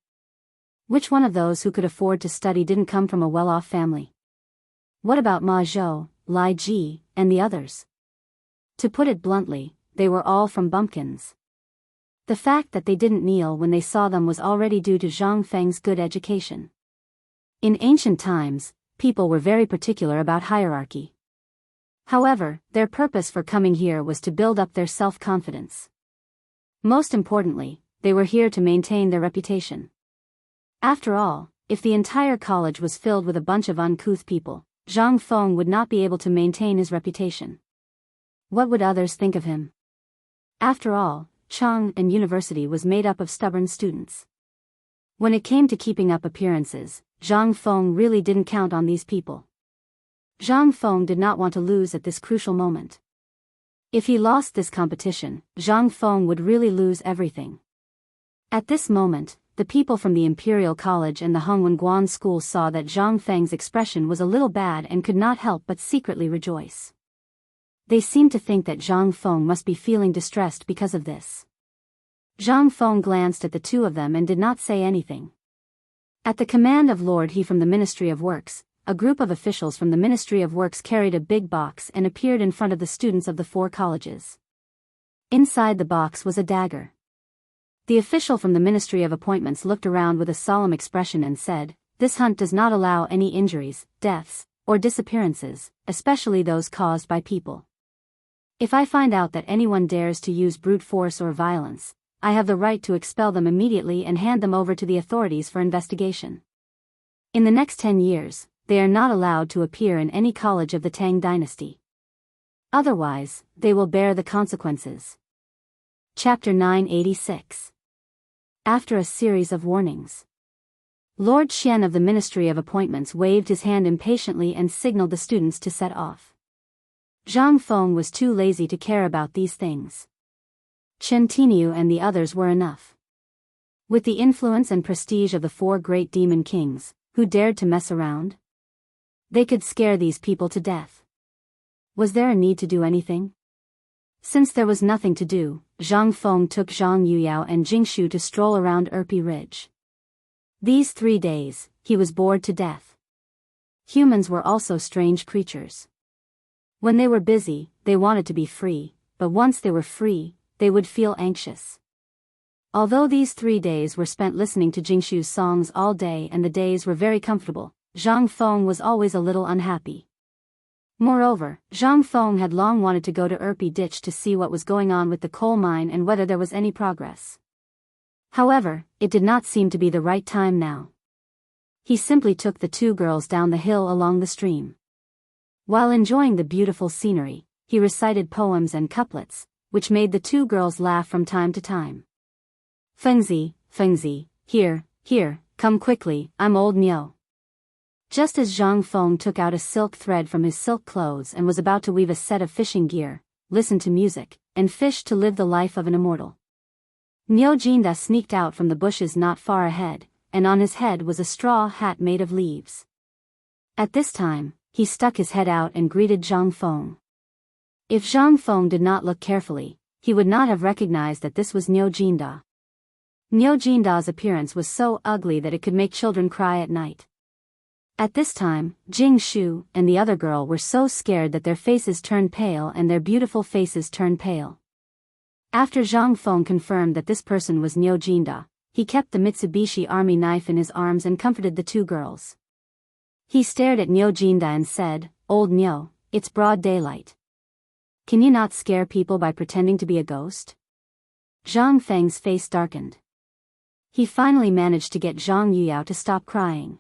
Which one of those who could afford to study didn't come from a well-off family? What about Ma Zhou, Lai Ji, and the others? To put it bluntly, they were all from bumpkins. The fact that they didn't kneel when they saw them was already due to Zhang Feng's good education. In ancient times, people were very particular about hierarchy. However, their purpose for coming here was to build up their self-confidence. Most importantly, they were here to maintain their reputation. After all, if the entire college was filled with a bunch of uncouth people, Zhang Feng would not be able to maintain his reputation. What would others think of him? After all, Chang'an University was made up of stubborn students. When it came to keeping up appearances, Zhang Feng really didn't count on these people. Zhang Feng did not want to lose at this crucial moment. If he lost this competition, Zhang Feng would really lose everything. At this moment, the people from the Imperial College and the Hongwen School saw that Zhang Feng's expression was a little bad and could not help but secretly rejoice. They seemed to think that Zhang Feng must be feeling distressed because of this. Zhang Feng glanced at the two of them and did not say anything. At the command of Lord He from the Ministry of Works, a group of officials from the Ministry of Works carried a big box and appeared in front of the students of the 4 colleges. Inside the box was a dagger. The official from the Ministry of Appointments looked around with a solemn expression and said, "This hunt does not allow any injuries, deaths, or disappearances, especially those caused by people. If I find out that anyone dares to use brute force or violence, I have the right to expel them immediately and hand them over to the authorities for investigation. In the next 10 years, they are not allowed to appear in any college of the Tang dynasty. Otherwise, they will bear the consequences." Chapter 986. After a series of warnings, Lord Xian of the Ministry of Appointments waved his hand impatiently and signaled the students to set off. Zhang Feng was too lazy to care about these things. Chen Tiniu and the others were enough. With the influence and prestige of the 4 great demon kings, who dared to mess around? They could scare these people to death. Was there a need to do anything? Since there was nothing to do, Zhang Feng took Zhang Yuyao and Jingshu to stroll around Erpi Ridge. These 3 days, he was bored to death. Humans were also strange creatures. When they were busy, they wanted to be free, but once they were free, they would feel anxious. Although these 3 days were spent listening to Jingshu's songs all day and the days were very comfortable, Zhang Feng was always a little unhappy. Moreover, Zhang Feng had long wanted to go to Erpi Ditch to see what was going on with the coal mine and whether there was any progress. However, it did not seem to be the right time now. He simply took the 2 girls down the hill along the stream. While enjoying the beautiful scenery, he recited poems and couplets, which made the 2 girls laugh from time to time. "Fengzi, Fengzi, here, come quickly, I'm old Niu." Just as Zhang Feng took out a silk thread from his silk clothes and was about to weave a set of fishing gear, listen to music, and fish to live the life of an immortal, Niu Jinda sneaked out from the bushes not far ahead, and on his head was a straw hat made of leaves. At this time, he stuck his head out and greeted Zhang Feng. If Zhang Feng did not look carefully, he would not have recognized that this was Niu Jinda. Niu Jinda's appearance was so ugly that it could make children cry at night. At this time, Jing Shu and the other girl were so scared that their faces turned pale and their beautiful faces turned pale. After Zhang Feng confirmed that this person was Niu Jinda, he kept the Mitsubishi army knife in his arms and comforted the 2 girls. He stared at Niu Jinda and said, "Old Niu, it's broad daylight. Can you not scare people by pretending to be a ghost? Zhang Feng's face darkened. He finally managed to get Zhang Yuyao to stop crying.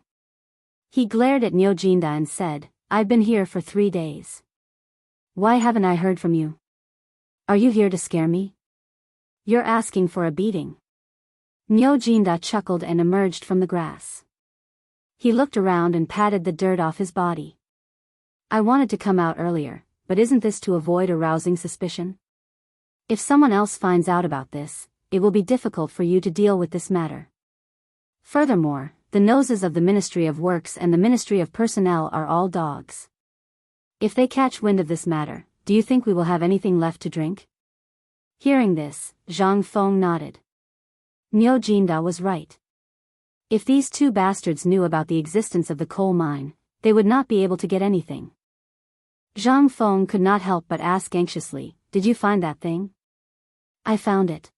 He glared at Niu Jinda and said, I've been here for 3 days. Why haven't I heard from you? Are you here to scare me? You're asking for a beating. Niu Jinda chuckled and emerged from the grass. He looked around and patted the dirt off his body. I wanted to come out earlier, but isn't this to avoid arousing suspicion? If someone else finds out about this, it will be difficult for you to deal with this matter. Furthermore, the noses of the Ministry of Works and the Ministry of Personnel are all dogs. If they catch wind of this matter, do you think we will have anything left to drink? Hearing this, Zhang Feng nodded. Niu Jinda was right. If these 2 bastards knew about the existence of the coal mine, they would not be able to get anything. Zhang Feng could not help but ask anxiously, did you find that thing? I found it.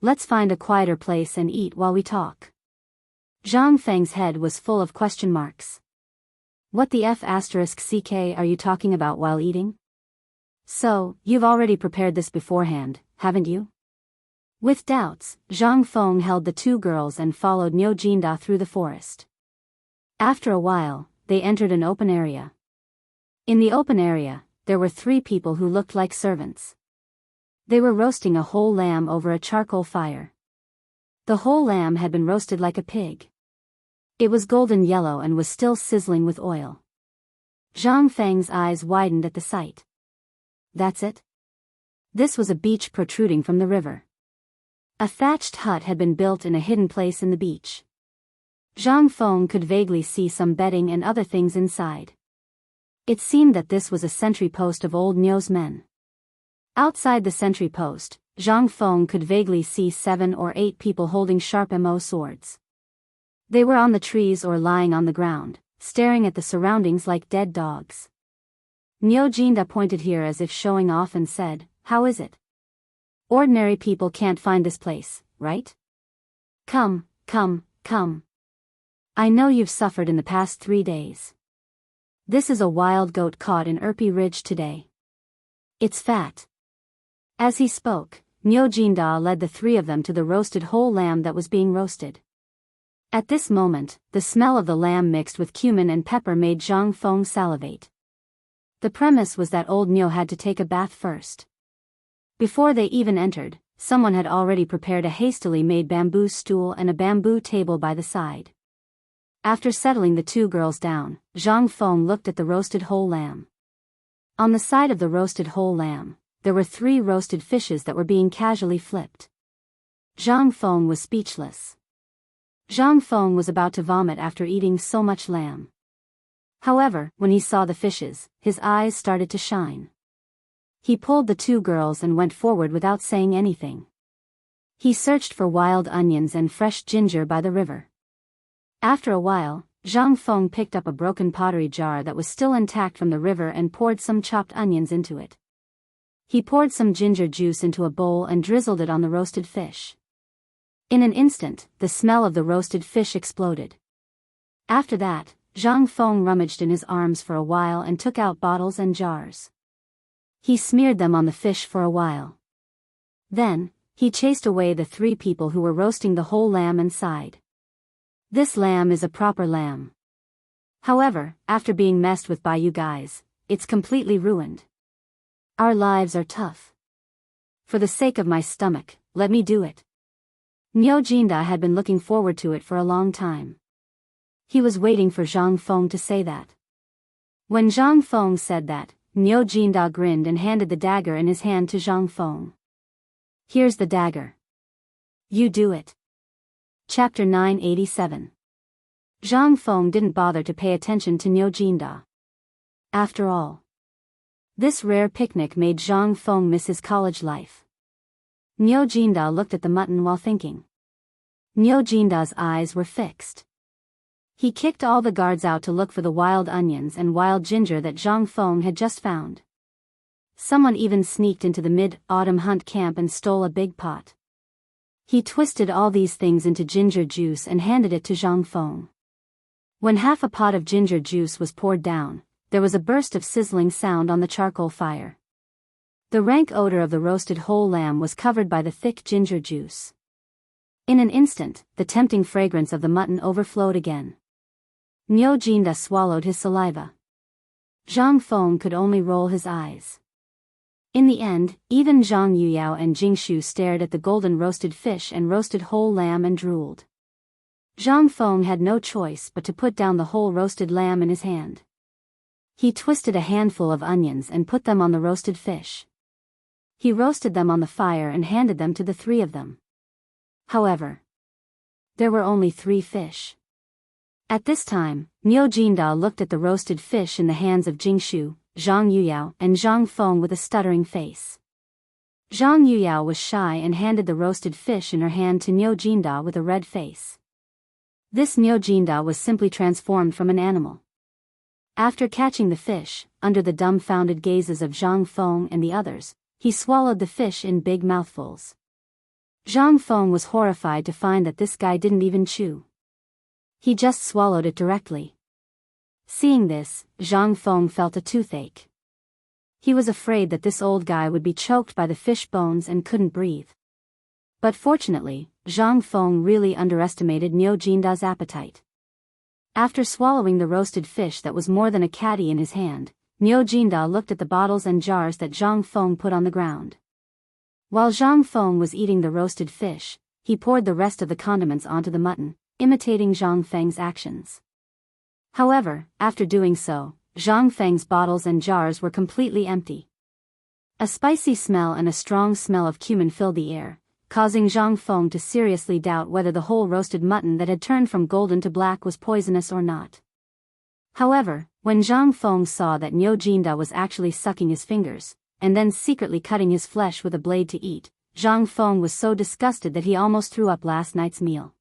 Let's find a quieter place and eat while we talk. Zhang Feng's head was full of question marks. What the **ck are you talking about while eating? So, you've already prepared this beforehand, haven't you? With doubts, Zhang Feng held the 2 girls and followed Niu Jinda through the forest. After a while, they entered an open area. In the open area, there were 3 people who looked like servants. They were roasting a whole lamb over a charcoal fire. The whole lamb had been roasted like a pig. It was golden yellow and was still sizzling with oil. Zhang Feng's eyes widened at the sight. That's it? This was a beach protruding from the river. A thatched hut had been built in a hidden place in the beach. Zhang Feng could vaguely see some bedding and other things inside. It seemed that this was a sentry post of old Niu's men. Outside the sentry post, Zhang Feng could vaguely see 7 or 8 people holding sharp mo swords. They were on the trees or lying on the ground, staring at the surroundings like dead dogs. Niu Jinda pointed here as if showing off and said, how is it? Ordinary people can't find this place, right? Come, come, come. I know you've suffered in the past 3 days. This is a wild goat caught in Erpi Ridge today. It's fat. As he spoke, Niu Jinda led the 3 of them to the roasted whole lamb that was being roasted. At this moment, the smell of the lamb mixed with cumin and pepper made Zhang Feng salivate. The premise was that old Niu had to take a bath first. Before they even entered, someone had already prepared a hastily made bamboo stool and a bamboo table by the side. After settling the 2 girls down, Zhang Feng looked at the roasted whole lamb. On the side of the roasted whole lamb, there were 3 roasted fishes that were being casually flipped. Zhang Feng was speechless. Zhang Feng was about to vomit after eating so much lamb. However, when he saw the fishes, his eyes started to shine. He pulled the 2 girls and went forward without saying anything. He searched for wild onions and fresh ginger by the river. After a while, Zhang Feng picked up a broken pottery jar that was still intact from the river and poured some chopped onions into it. He poured some ginger juice into a bowl and drizzled it on the roasted fish. In an instant, the smell of the roasted fish exploded. After that, Zhang Feng rummaged in his arms for a while and took out bottles and jars. He smeared them on the fish for a while. Then, he chased away the 3 people who were roasting the whole lamb and sighed. This lamb is a proper lamb. However, after being messed with by you guys, it's completely ruined. Our lives are tough. For the sake of my stomach, let me do it. Niu Jinda had been looking forward to it for a long time. He was waiting for Zhang Feng to say that. When Zhang Feng said that, Niu Jinda grinned and handed the dagger in his hand to Zhang Feng. Here's the dagger. You do it. Chapter 987. Zhang Feng didn't bother to pay attention to Niu Jinda. After all, this rare picnic made Zhang Feng miss his college life. Niu Jinda looked at the mutton while thinking. Niu Jinda's eyes were fixed. He kicked all the guards out to look for the wild onions and wild ginger that Zhang Feng had just found. Someone even sneaked into the mid-autumn hunt camp and stole a big pot. He twisted all these things into ginger juice and handed it to Zhang Feng. When half a pot of ginger juice was poured down, there was a burst of sizzling sound on the charcoal fire. The rank odor of the roasted whole lamb was covered by the thick ginger juice. In an instant, the tempting fragrance of the mutton overflowed again. Niu Jinda swallowed his saliva. Zhang Feng could only roll his eyes. In the end, even Zhang Yuyao and Jingshu stared at the golden roasted fish and roasted whole lamb and drooled. Zhang Feng had no choice but to put down the whole roasted lamb in his hand. He twisted a handful of onions and put them on the roasted fish. He roasted them on the fire and handed them to the three of them. However, there were only 3 fish. At this time, Niu Jinda looked at the roasted fish in the hands of Jingshu, Zhang Yuyao and Zhang Feng with a stuttering face. Zhang Yuyao was shy and handed the roasted fish in her hand to Niu Jinda with a red face. This Niu Jinda was simply transformed from an animal. After catching the fish, under the dumbfounded gazes of Zhang Feng and the others, he swallowed the fish in big mouthfuls. Zhang Feng was horrified to find that this guy didn't even chew. He just swallowed it directly. Seeing this, Zhang Feng felt a toothache. He was afraid that this old guy would be choked by the fish bones and couldn't breathe. But fortunately, Zhang Feng really underestimated Niu Jinda's appetite. After swallowing the roasted fish that was more than a caddy in his hand, Niu Jinda looked at the bottles and jars that Zhang Feng put on the ground. While Zhang Feng was eating the roasted fish, he poured the rest of the condiments onto the mutton, imitating Zhang Feng's actions. However, after doing so, Zhang Feng's bottles and jars were completely empty. A spicy smell and a strong smell of cumin filled the air, causing Zhang Feng to seriously doubt whether the whole roasted mutton that had turned from golden to black was poisonous or not. However, when Zhang Feng saw that Niu Jinda was actually sucking his fingers, and then secretly cutting his flesh with a blade to eat, Zhang Feng was so disgusted that he almost threw up last night's meal.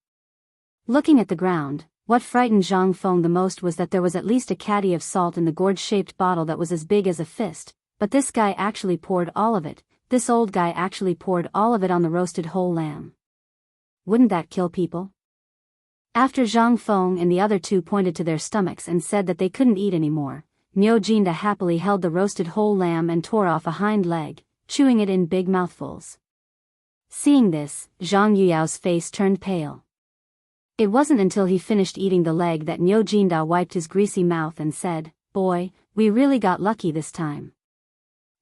Looking at the ground, what frightened Zhang Feng the most was that there was at least a caddy of salt in the gourd-shaped bottle that was as big as a fist, but this guy actually poured all of it. This old guy actually poured all of it on the roasted whole lamb. Wouldn't that kill people? After Zhang Feng and the other 2 pointed to their stomachs and said that they couldn't eat anymore, Niu Jinda happily held the roasted whole lamb and tore off a hind leg, chewing it in big mouthfuls. Seeing this, Zhang Yuyao's face turned pale. It wasn't until he finished eating the leg that Niu Jinda wiped his greasy mouth and said, "Boy, we really got lucky this time."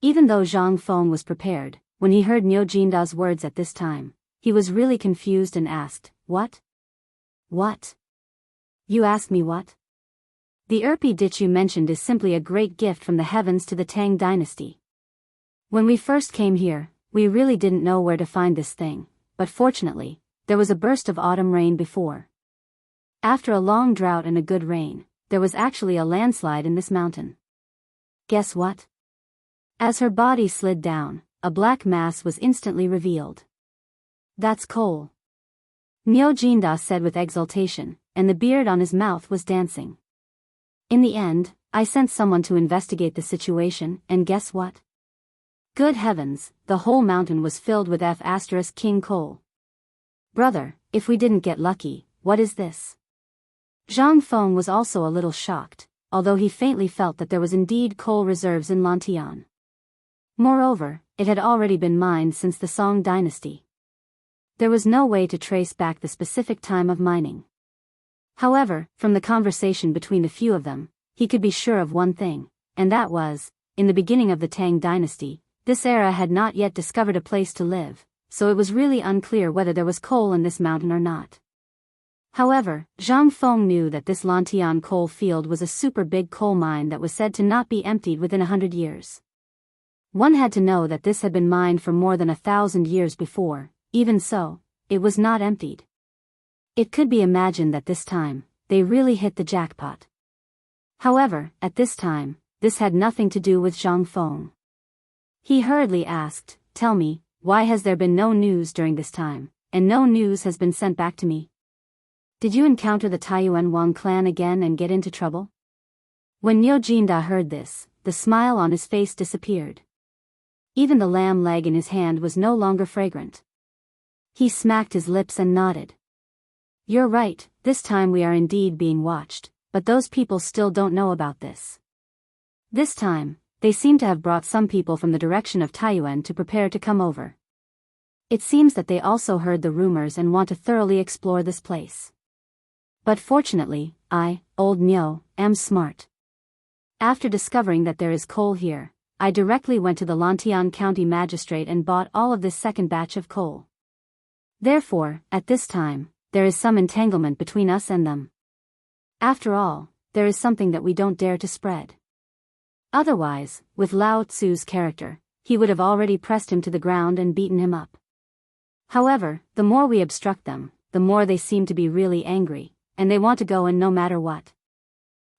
Even though Zhang Feng was prepared, when he heard Niu Jinda's words at this time, he was really confused and asked, "What? What? You asked me what?" The Erpi dish you mentioned is simply a great gift from the heavens to the Tang dynasty. When we first came here, we really didn't know where to find this thing, but fortunately, there was a burst of autumn rain before. After a long drought and a good rain, there was actually a landslide in this mountain. Guess what? As her body slid down, a black mass was instantly revealed. "That's coal," Niu Jinda said with exultation, and the beard on his mouth was dancing. "In the end, I sent someone to investigate the situation, and guess what? Good heavens, the whole mountain was filled with King coal. Brother, if we didn't get lucky, what is this?" Zhang Feng was also a little shocked, although he faintly felt that there was indeed coal reserves in Lantian. Moreover, it had already been mined since the Song dynasty. There was no way to trace back the specific time of mining. However, from the conversation between the few of them, he could be sure of one thing, and that was, in the beginning of the Tang dynasty, this era had not yet discovered a place to live, so it was really unclear whether there was coal in this mountain or not. However, Zhang Feng knew that this Lantian coal field was a super big coal mine that was said to not be emptied within 100 years. One had to know that this had been mined for more than 1,000 years before. Even so, it was not emptied. It could be imagined that this time, they really hit the jackpot. However, at this time, this had nothing to do with Zhang Feng. He hurriedly asked, "Tell me, why has there been no news during this time, and no news has been sent back to me? Did you encounter the Taiyuan Wang clan again and get into trouble?" When Niu Jinda heard this, the smile on his face disappeared. Even the lamb leg in his hand was no longer fragrant. He smacked his lips and nodded. "You're right, this time we are indeed being watched, but those people still don't know about this. This time, they seem to have brought some people from the direction of Taiyuan to prepare to come over. It seems that they also heard the rumors and want to thoroughly explore this place. But fortunately, I, old Nyo, am smart. After discovering that there is coal here, I directly went to the Lantian County Magistrate and bought all of this second batch of coal. Therefore, at this time, there is some entanglement between us and them. After all, there is something that we don't dare to spread. Otherwise, with Lao Tzu's character, he would have already pressed him to the ground and beaten him up. However, the more we obstruct them, the more they seem to be really angry, and they want to go in no matter what.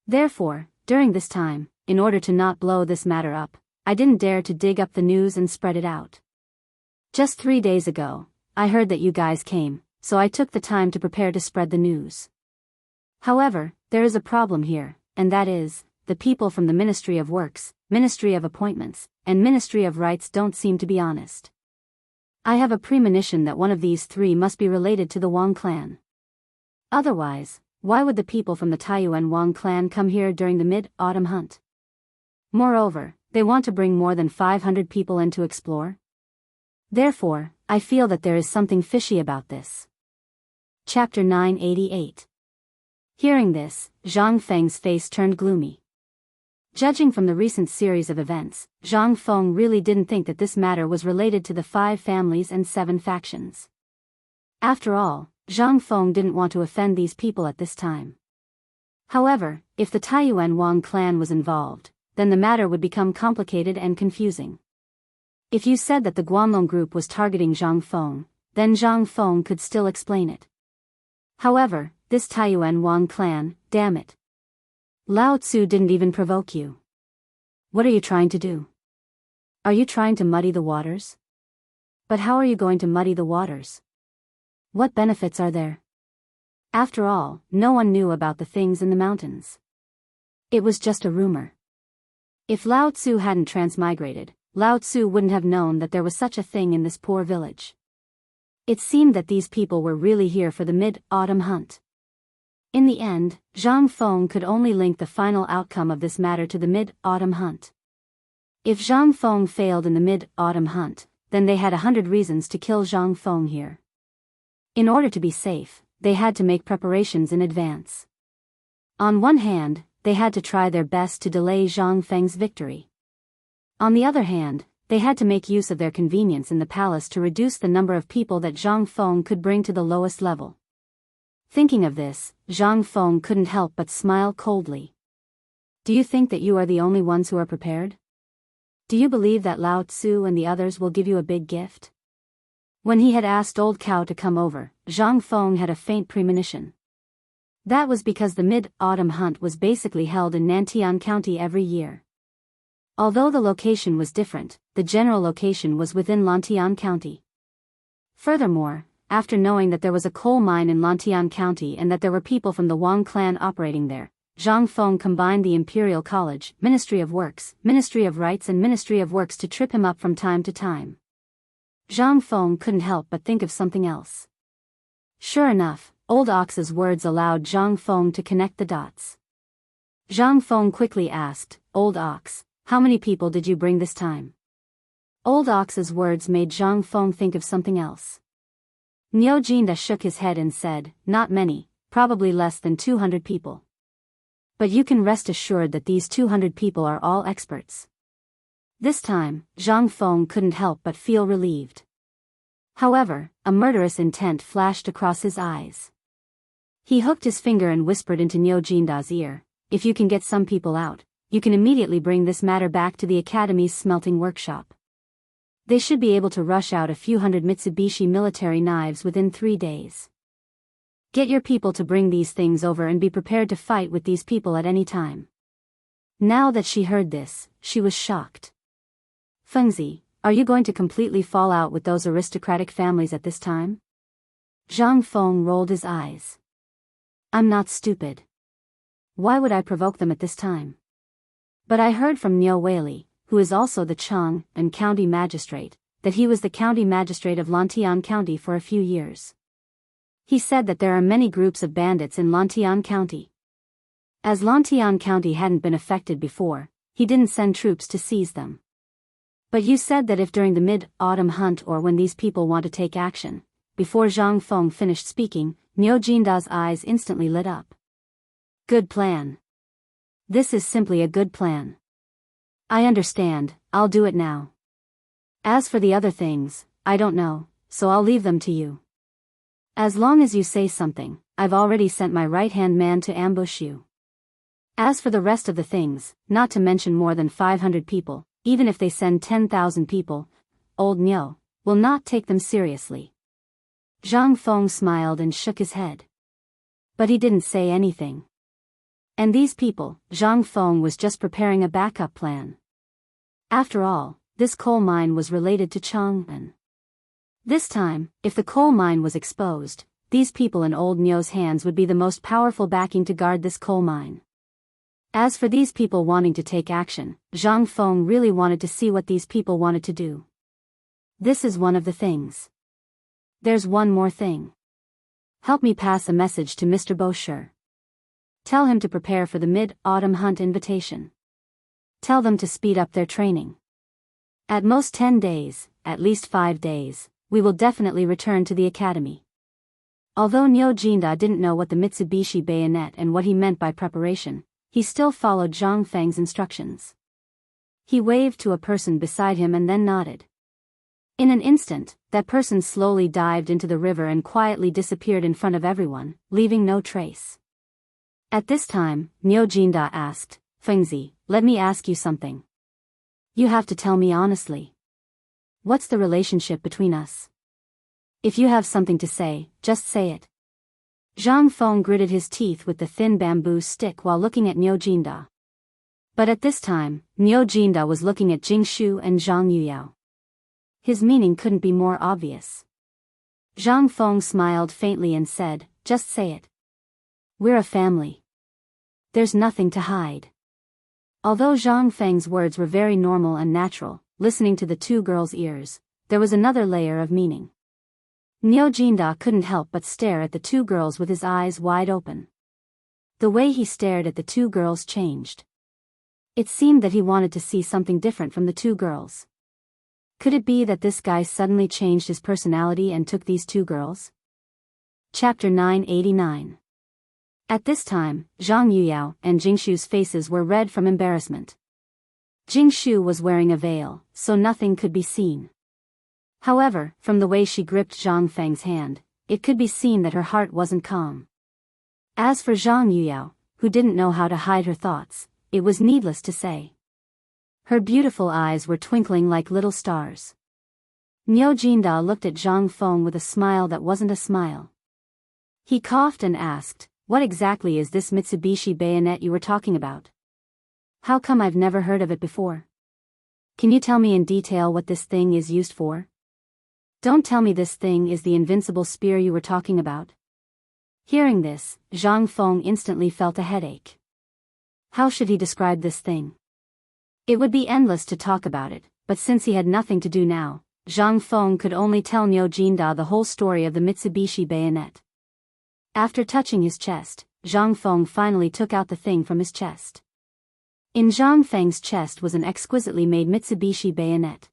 Therefore, during this time, in order to not blow this matter up, I didn't dare to dig up the news and spread it out. Just 3 days ago, I heard that you guys came, so I took the time to prepare to spread the news. However, there is a problem here, and that is, the people from the Ministry of Works, Ministry of Appointments, and Ministry of Rights don't seem to be honest. I have a premonition that one of these three must be related to the Wang clan. Otherwise, why would the people from the Taiyuan Wang clan come here during the mid-autumn hunt? Moreover, they want to bring more than 500 people in to explore. Therefore, I feel that there is something fishy about this. Chapter 988. Hearing this, Zhang Feng's face turned gloomy. Judging from the recent series of events, Zhang Feng really didn't think that this matter was related to the 5 families and 7 factions. After all, Zhang Feng didn't want to offend these people at this time. However, if the Taiyuan Wang clan was involved, then the matter would become complicated and confusing. If you said that the Guanlong group was targeting Zhang Feng, then Zhang Feng could still explain it. However, this Taiyuan Wang clan, damn it. Lao Tzu didn't even provoke you. What are you trying to do? Are you trying to muddy the waters? But how are you going to muddy the waters? What benefits are there? After all, no one knew about the things in the mountains. It was just a rumor. If Lao Tzu hadn't transmigrated, Lao Tzu wouldn't have known that there was such a thing in this poor village. It seemed that these people were really here for the mid-autumn hunt. In the end, Zhang Feng could only link the final outcome of this matter to the mid-autumn hunt. If Zhang Feng failed in the mid-autumn hunt, then they had 100 reasons to kill Zhang Feng here. In order to be safe, they had to make preparations in advance. On one hand, they had to try their best to delay Zhang Feng's victory. On the other hand, they had to make use of their convenience in the palace to reduce the number of people that Zhang Feng could bring to the lowest level. Thinking of this, Zhang Feng couldn't help but smile coldly. Do you think that you are the only ones who are prepared? Do you believe that Lao Tzu and the others will give you a big gift? When he had asked Old Cow to come over, Zhang Feng had a faint premonition. That was because the mid-autumn hunt was basically held in Nantian County every year. Although the location was different, the general location was within Lantian County. Furthermore, after knowing that there was a coal mine in Lantian County and that there were people from the Wang clan operating there, Zhang Feng combined the Imperial College, Ministry of Works, Ministry of Rights and Ministry of Works to trip him up from time to time. Zhang Feng couldn't help but think of something else. Sure enough, Old Ox's words allowed Zhang Feng to connect the dots. Zhang Feng quickly asked, Old Ox, how many people did you bring this time? Old Ox's words made Zhang Feng think of something else. Niu Jinda shook his head and said, not many, probably less than 200 people. But you can rest assured that these 200 people are all experts. This time, Zhang Feng couldn't help but feel relieved. However, a murderous intent flashed across his eyes. He hooked his finger and whispered into Niu Jinda's ear, if you can get some people out, you can immediately bring this matter back to the Academy's smelting workshop. They should be able to rush out a few hundred Mitsubishi military knives within 3 days. Get your people to bring these things over and be prepared to fight with these people at any time. Now that she heard this, she was shocked. Fengzi, are you going to completely fall out with those aristocratic families at this time? Zhang Feng rolled his eyes. I'm not stupid. Why would I provoke them at this time? But I heard from Niu Weili, who is also the Chang and County Magistrate, that he was the County Magistrate of Lantian County for a few years. He said that there are many groups of bandits in Lantian County. As Lantian County hadn't been affected before, he didn't send troops to seize them. But you said that if during the mid-autumn hunt or when these people want to take action. Before Zhang Feng finished speaking, Niu Jinda's eyes instantly lit up. Good plan. This is simply a good plan. I understand, I'll do it now. As for the other things, I don't know, so I'll leave them to you. As long as you say something, I've already sent my right-hand man to ambush you. As for the rest of the things, not to mention more than 500 people, even if they send 10,000 people, old Niu will not take them seriously. Zhang Feng smiled and shook his head. But he didn't say anything. And these people, Zhang Feng was just preparing a backup plan. After all, this coal mine was related to Chang'an. This time, if the coal mine was exposed, these people in old Niu's hands would be the most powerful backing to guard this coal mine. As for these people wanting to take action, Zhang Feng really wanted to see what these people wanted to do. This is one of the things. There's one more thing. Help me pass a message to Mr. Bosher. Tell him to prepare for the mid-autumn hunt invitation. Tell them to speed up their training. At most 10 days, at least 5 days, we will definitely return to the academy. Although Niu Jinda didn't know what the Mitsubishi bayonet and what he meant by preparation, he still followed Zhang Feng's instructions. He waved to a person beside him and then nodded. In an instant, that person slowly dived into the river and quietly disappeared in front of everyone, leaving no trace. At this time, Niu Jinda asked, Fengzi, let me ask you something. You have to tell me honestly. What's the relationship between us? If you have something to say, just say it. Zhang Feng gritted his teeth with the thin bamboo stick while looking at Niu Jinda. But at this time, Niu Jinda was looking at Jing Shu and Zhang Yuyao. His meaning couldn't be more obvious. Zhang Feng smiled faintly and said, just say it. We're a family. There's nothing to hide. Although Zhang Feng's words were very normal and natural, listening to the two girls' ears, there was another layer of meaning. Niu Jinda couldn't help but stare at the two girls with his eyes wide open. The way he stared at the two girls changed. It seemed that he wanted to see something different from the two girls. Could it be that this guy suddenly changed his personality and took these two girls? Chapter 989. At this time, Zhang Yuyao and Jingshu's faces were red from embarrassment. Jingshu was wearing a veil, so nothing could be seen. However, from the way she gripped Zhang Feng's hand, it could be seen that her heart wasn't calm. As for Zhang Yuyao, who didn't know how to hide her thoughts, it was needless to say. Her beautiful eyes were twinkling like little stars. Niu Jinda looked at Zhang Feng with a smile that wasn't a smile. He coughed and asked, what exactly is this Mitsubishi bayonet you were talking about? How come I've never heard of it before? Can you tell me in detail what this thing is used for? Don't tell me this thing is the invincible spear you were talking about. Hearing this, Zhang Feng instantly felt a headache. How should he describe this thing? It would be endless to talk about it, but since he had nothing to do now, Zhang Feng could only tell Niu Jinda the whole story of the Mitsubishi bayonet. After touching his chest, Zhang Feng finally took out the thing from his chest. In Zhang Feng's chest was an exquisitely made Mitsubishi bayonet.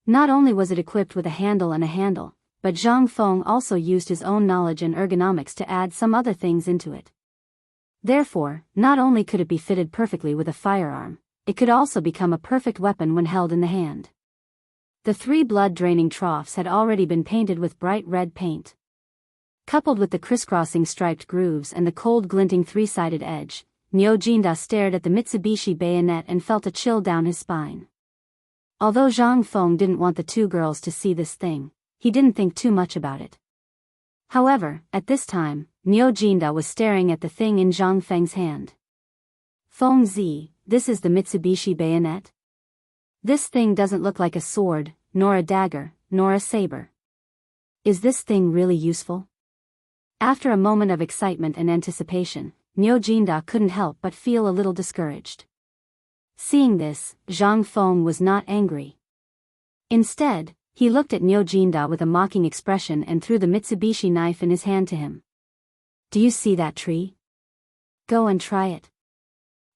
Not only was it equipped with a handle, but Zhang Feng also used his own knowledge and ergonomics to add some other things into it. Therefore, not only could it be fitted perfectly with a firearm, it could also become a perfect weapon when held in the hand. The 3 blood-draining troughs had already been painted with bright red paint. Coupled with the crisscrossing striped grooves and the cold glinting 3-sided edge, Niu Jinda stared at the Mitsubishi bayonet and felt a chill down his spine. Although Zhang Feng didn't want the two girls to see this thing, he didn't think too much about it. However, at this time, Niu Jinda was staring at the thing in Zhang Feng's hand. Feng Zi, this is the Mitsubishi bayonet? This thing doesn't look like a sword, nor a dagger, nor a saber. Is this thing really useful? After a moment of excitement and anticipation, Niu Jinda couldn't help but feel a little discouraged. Seeing this, Zhang Feng was not angry. Instead, he looked at Niu Jinda with a mocking expression and threw the Mitsubishi knife in his hand to him. Do you see that tree? Go and try it.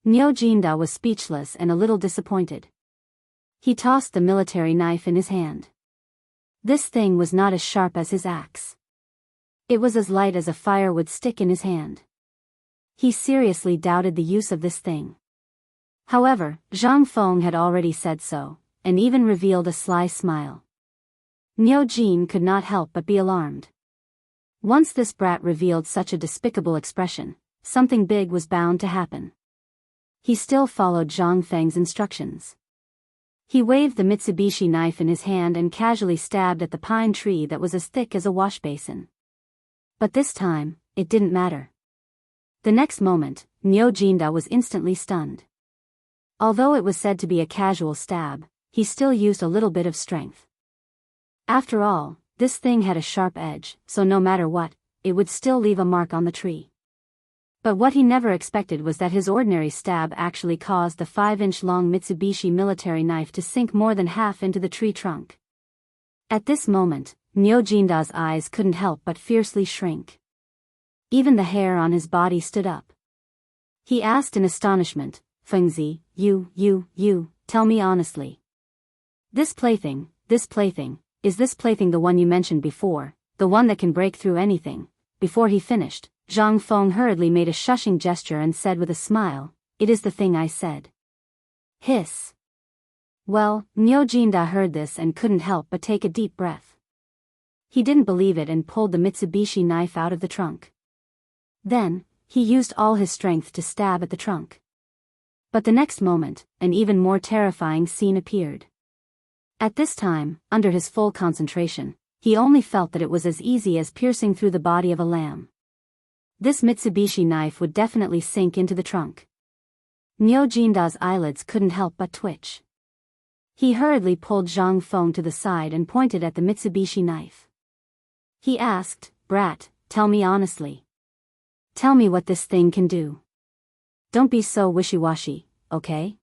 Niu Jinda was speechless and a little disappointed. He tossed the military knife in his hand. This thing was not as sharp as his axe. It was as light as a firewood stick in his hand. He seriously doubted the use of this thing. However, Zhang Feng had already said so, and even revealed a sly smile. Niu Jin could not help but be alarmed. Once this brat revealed such a despicable expression, something big was bound to happen. He still followed Zhang Feng's instructions. He waved the Mitsubishi knife in his hand and casually stabbed at the pine tree that was as thick as a wash basin. But this time, it didn't matter. The next moment, Niu Jinda was instantly stunned. Although it was said to be a casual stab, he still used a little bit of strength. After all, this thing had a sharp edge, so no matter what, it would still leave a mark on the tree. But what he never expected was that his ordinary stab actually caused the 5-inch-long Mitsubishi military knife to sink more than half into the tree trunk. At this moment, Niu Jinda's eyes couldn't help but fiercely shrink. Even the hair on his body stood up. He asked in astonishment, "Fengzi, you, tell me honestly. This plaything, is this plaything the one you mentioned before, the one that can break through anything?" Before he finished, Zhang Feng hurriedly made a shushing gesture and said with a smile, "It is the thing I said." Hiss. Well, Niu Jinda heard this and couldn't help but take a deep breath. He didn't believe it and pulled the Mitsubishi knife out of the trunk. Then, he used all his strength to stab at the trunk. But the next moment, an even more terrifying scene appeared. At this time, under his full concentration, he only felt that it was as easy as piercing through the body of a lamb. This Mitsubishi knife would definitely sink into the trunk. Niu Jinda's eyelids couldn't help but twitch. He hurriedly pulled Zhang Feng to the side and pointed at the Mitsubishi knife. He asked, "Brat, tell me honestly. Tell me what this thing can do. Don't be so wishy-washy, okay?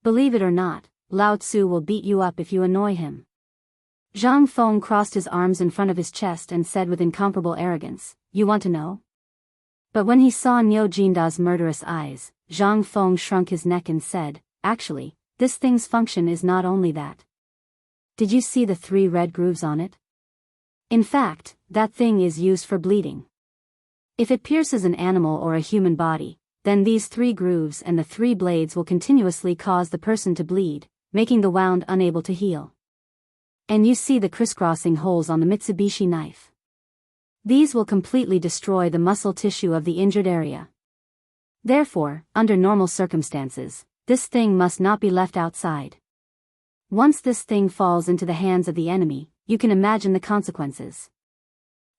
Believe it or not, Lao Tzu will beat you up if you annoy him." Zhang Feng crossed his arms in front of his chest and said with incomparable arrogance, "You want to know?" But when he saw Niu Jinda's murderous eyes, Zhang Feng shrunk his neck and said, "Actually, this thing's function is not only that. Did you see the 3 red grooves on it? In fact, that thing is used for bleeding. If it pierces an animal or a human body, then these 3 grooves and the 3 blades will continuously cause the person to bleed, making the wound unable to heal. And you see the crisscrossing holes on the Mitsubishi knife. These will completely destroy the muscle tissue of the injured area. Therefore, under normal circumstances, this thing must not be left outside. Once this thing falls into the hands of the enemy, you can imagine the consequences.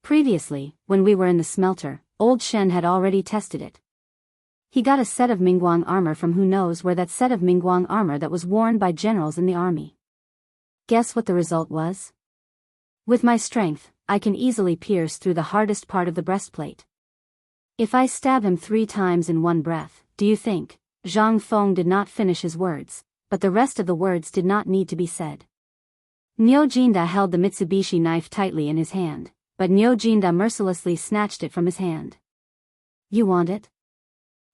Previously, when we were in the smelter, old Shen had already tested it. He got a set of Mingguang armor from who knows where, that set of Mingguang armor that was worn by generals in the army. Guess what the result was? With my strength, I can easily pierce through the hardest part of the breastplate. If I stab him 3 times in one breath, do you think? Zhang Feng did not finish his words, but the rest of the words did not need to be said. Niu Jinda held the Mitsubishi knife tightly in his hand, but Niu Jinda mercilessly snatched it from his hand. "You want it?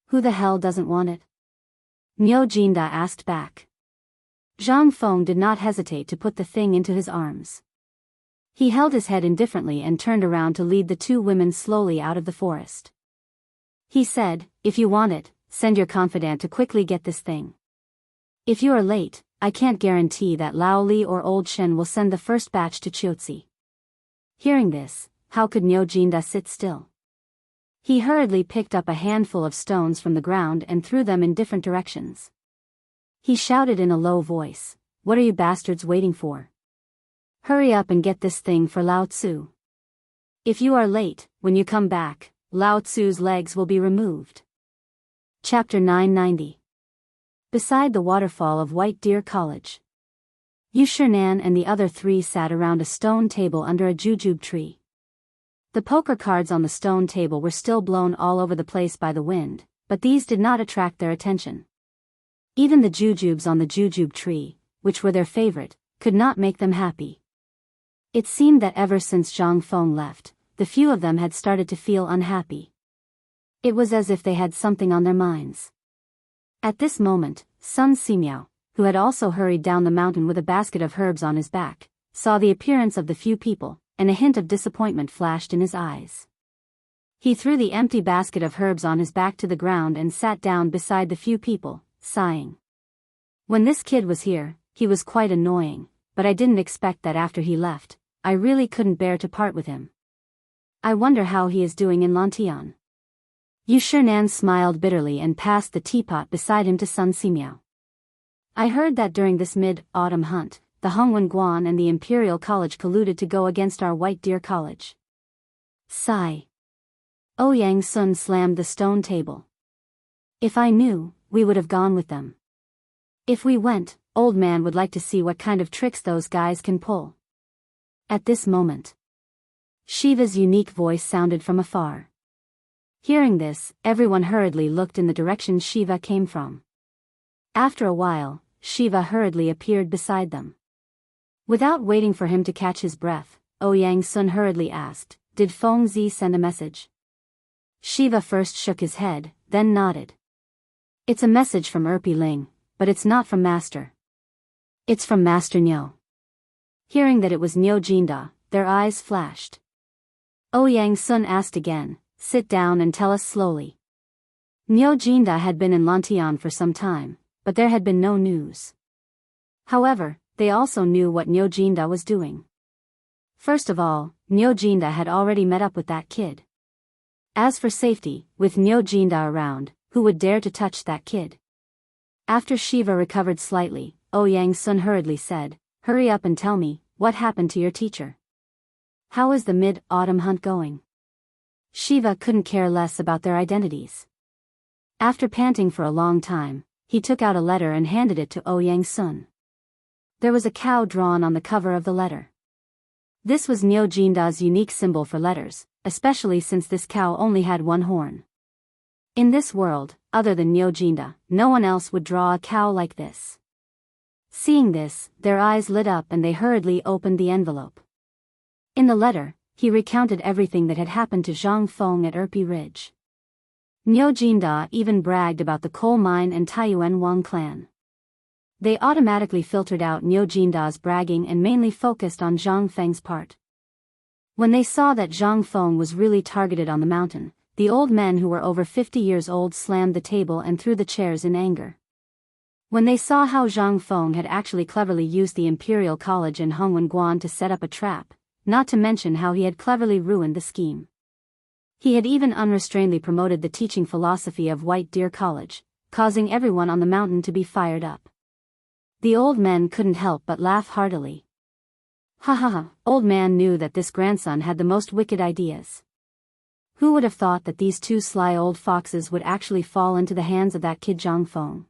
Who the hell doesn't want it?" Niu Jinda asked back. Zhang Feng did not hesitate to put the thing into his arms. He held his head indifferently and turned around to lead the 2 women slowly out of the forest. He said, "If you want it, send your confidant to quickly get this thing. If you are late, I can't guarantee that Lao Li or Old Shen will send the first batch to Chiuzi." Hearing this, how could Niu Jinda sit still? He hurriedly picked up a handful of stones from the ground and threw them in different directions. He shouted in a low voice, "What are you bastards waiting for? Hurry up and get this thing for Lao Tzu. If you are late, when you come back, Lao Tzu's legs will be removed." Chapter 990. Beside the waterfall of White Deer College, Yu Shernan and the other 3 sat around a stone table under a jujube tree. The poker cards on the stone table were still blown all over the place by the wind, but these did not attract their attention. Even the jujubes on the jujube tree, which were their favorite, could not make them happy. It seemed that ever since Zhang Feng left, the few of them had started to feel unhappy. It was as if they had something on their minds. At this moment, Sun Simiao, who had also hurried down the mountain with a basket of herbs on his back, saw the appearance of the few people, and a hint of disappointment flashed in his eyes. He threw the empty basket of herbs on his back to the ground and sat down beside the few people, sighing. When this kid was here, he was quite annoying, but I didn't expect that after he left, I really couldn't bear to part with him. I wonder how he is doing in Lantian. Yu Shinan smiled bitterly and passed the teapot beside him to Sun Simiao. I heard that during this mid-autumn hunt, the Hongwen Guan and the Imperial College colluded to go against our White Deer College. Sigh. Ouyang Sun slammed the stone table. If I knew, we would have gone with them. If we went, old man would like to see what kind of tricks those guys can pull. At this moment, Shiva's unique voice sounded from afar. Hearing this, everyone hurriedly looked in the direction Shiva came from. After a while, Shiva hurriedly appeared beside them. Without waiting for him to catch his breath, Ouyang Sun hurriedly asked, "Did Feng Zi send a message?" Shiva first shook his head, then nodded. "It's a message from Erpi Ling, but it's not from Master. It's from Master Niu." Hearing that it was Niu Jinda, their eyes flashed. Ouyang Sun asked again, "Sit down and tell us slowly." Niu Jinda had been in Lantian for some time, but there had been no news. However, they also knew what Niu Jinda was doing. First of all, Niu Jinda had already met up with that kid. As for safety, with Niu Jinda around, who would dare to touch that kid? After Shiva recovered slightly, Ouyang Sun hurriedly said, "Hurry up and tell me, what happened to your teacher? How is the mid-autumn hunt going?" Shiva couldn't care less about their identities. After panting for a long time, he took out a letter and handed it to Ouyang Sun. There was a cow drawn on the cover of the letter. This was Niu Jinda's unique symbol for letters, especially since this cow only had one horn. In this world, other than Niu Jinda, no one else would draw a cow like this. Seeing this, their eyes lit up and they hurriedly opened the envelope. In the letter, he recounted everything that had happened to Zhang Feng at Erpi Ridge. Niu Jinda even bragged about the coal mine and Taiyuan Wang clan. They automatically filtered out Niu Jinda's bragging and mainly focused on Zhang Feng's part. When they saw that Zhang Feng was really targeted on the mountain, the old men who were over 50 years old slammed the table and threw the chairs in anger. When they saw how Zhang Feng had actually cleverly used the Imperial College and Hongwen Guan to set up a trap, not to mention how he had cleverly ruined the scheme. He had even unrestrainedly promoted the teaching philosophy of White Deer College, causing everyone on the mountain to be fired up. The old men couldn't help but laugh heartily. Ha ha ha, old man knew that this grandson had the most wicked ideas. Who would have thought that these two sly old foxes would actually fall into the hands of that kid Zhang Feng?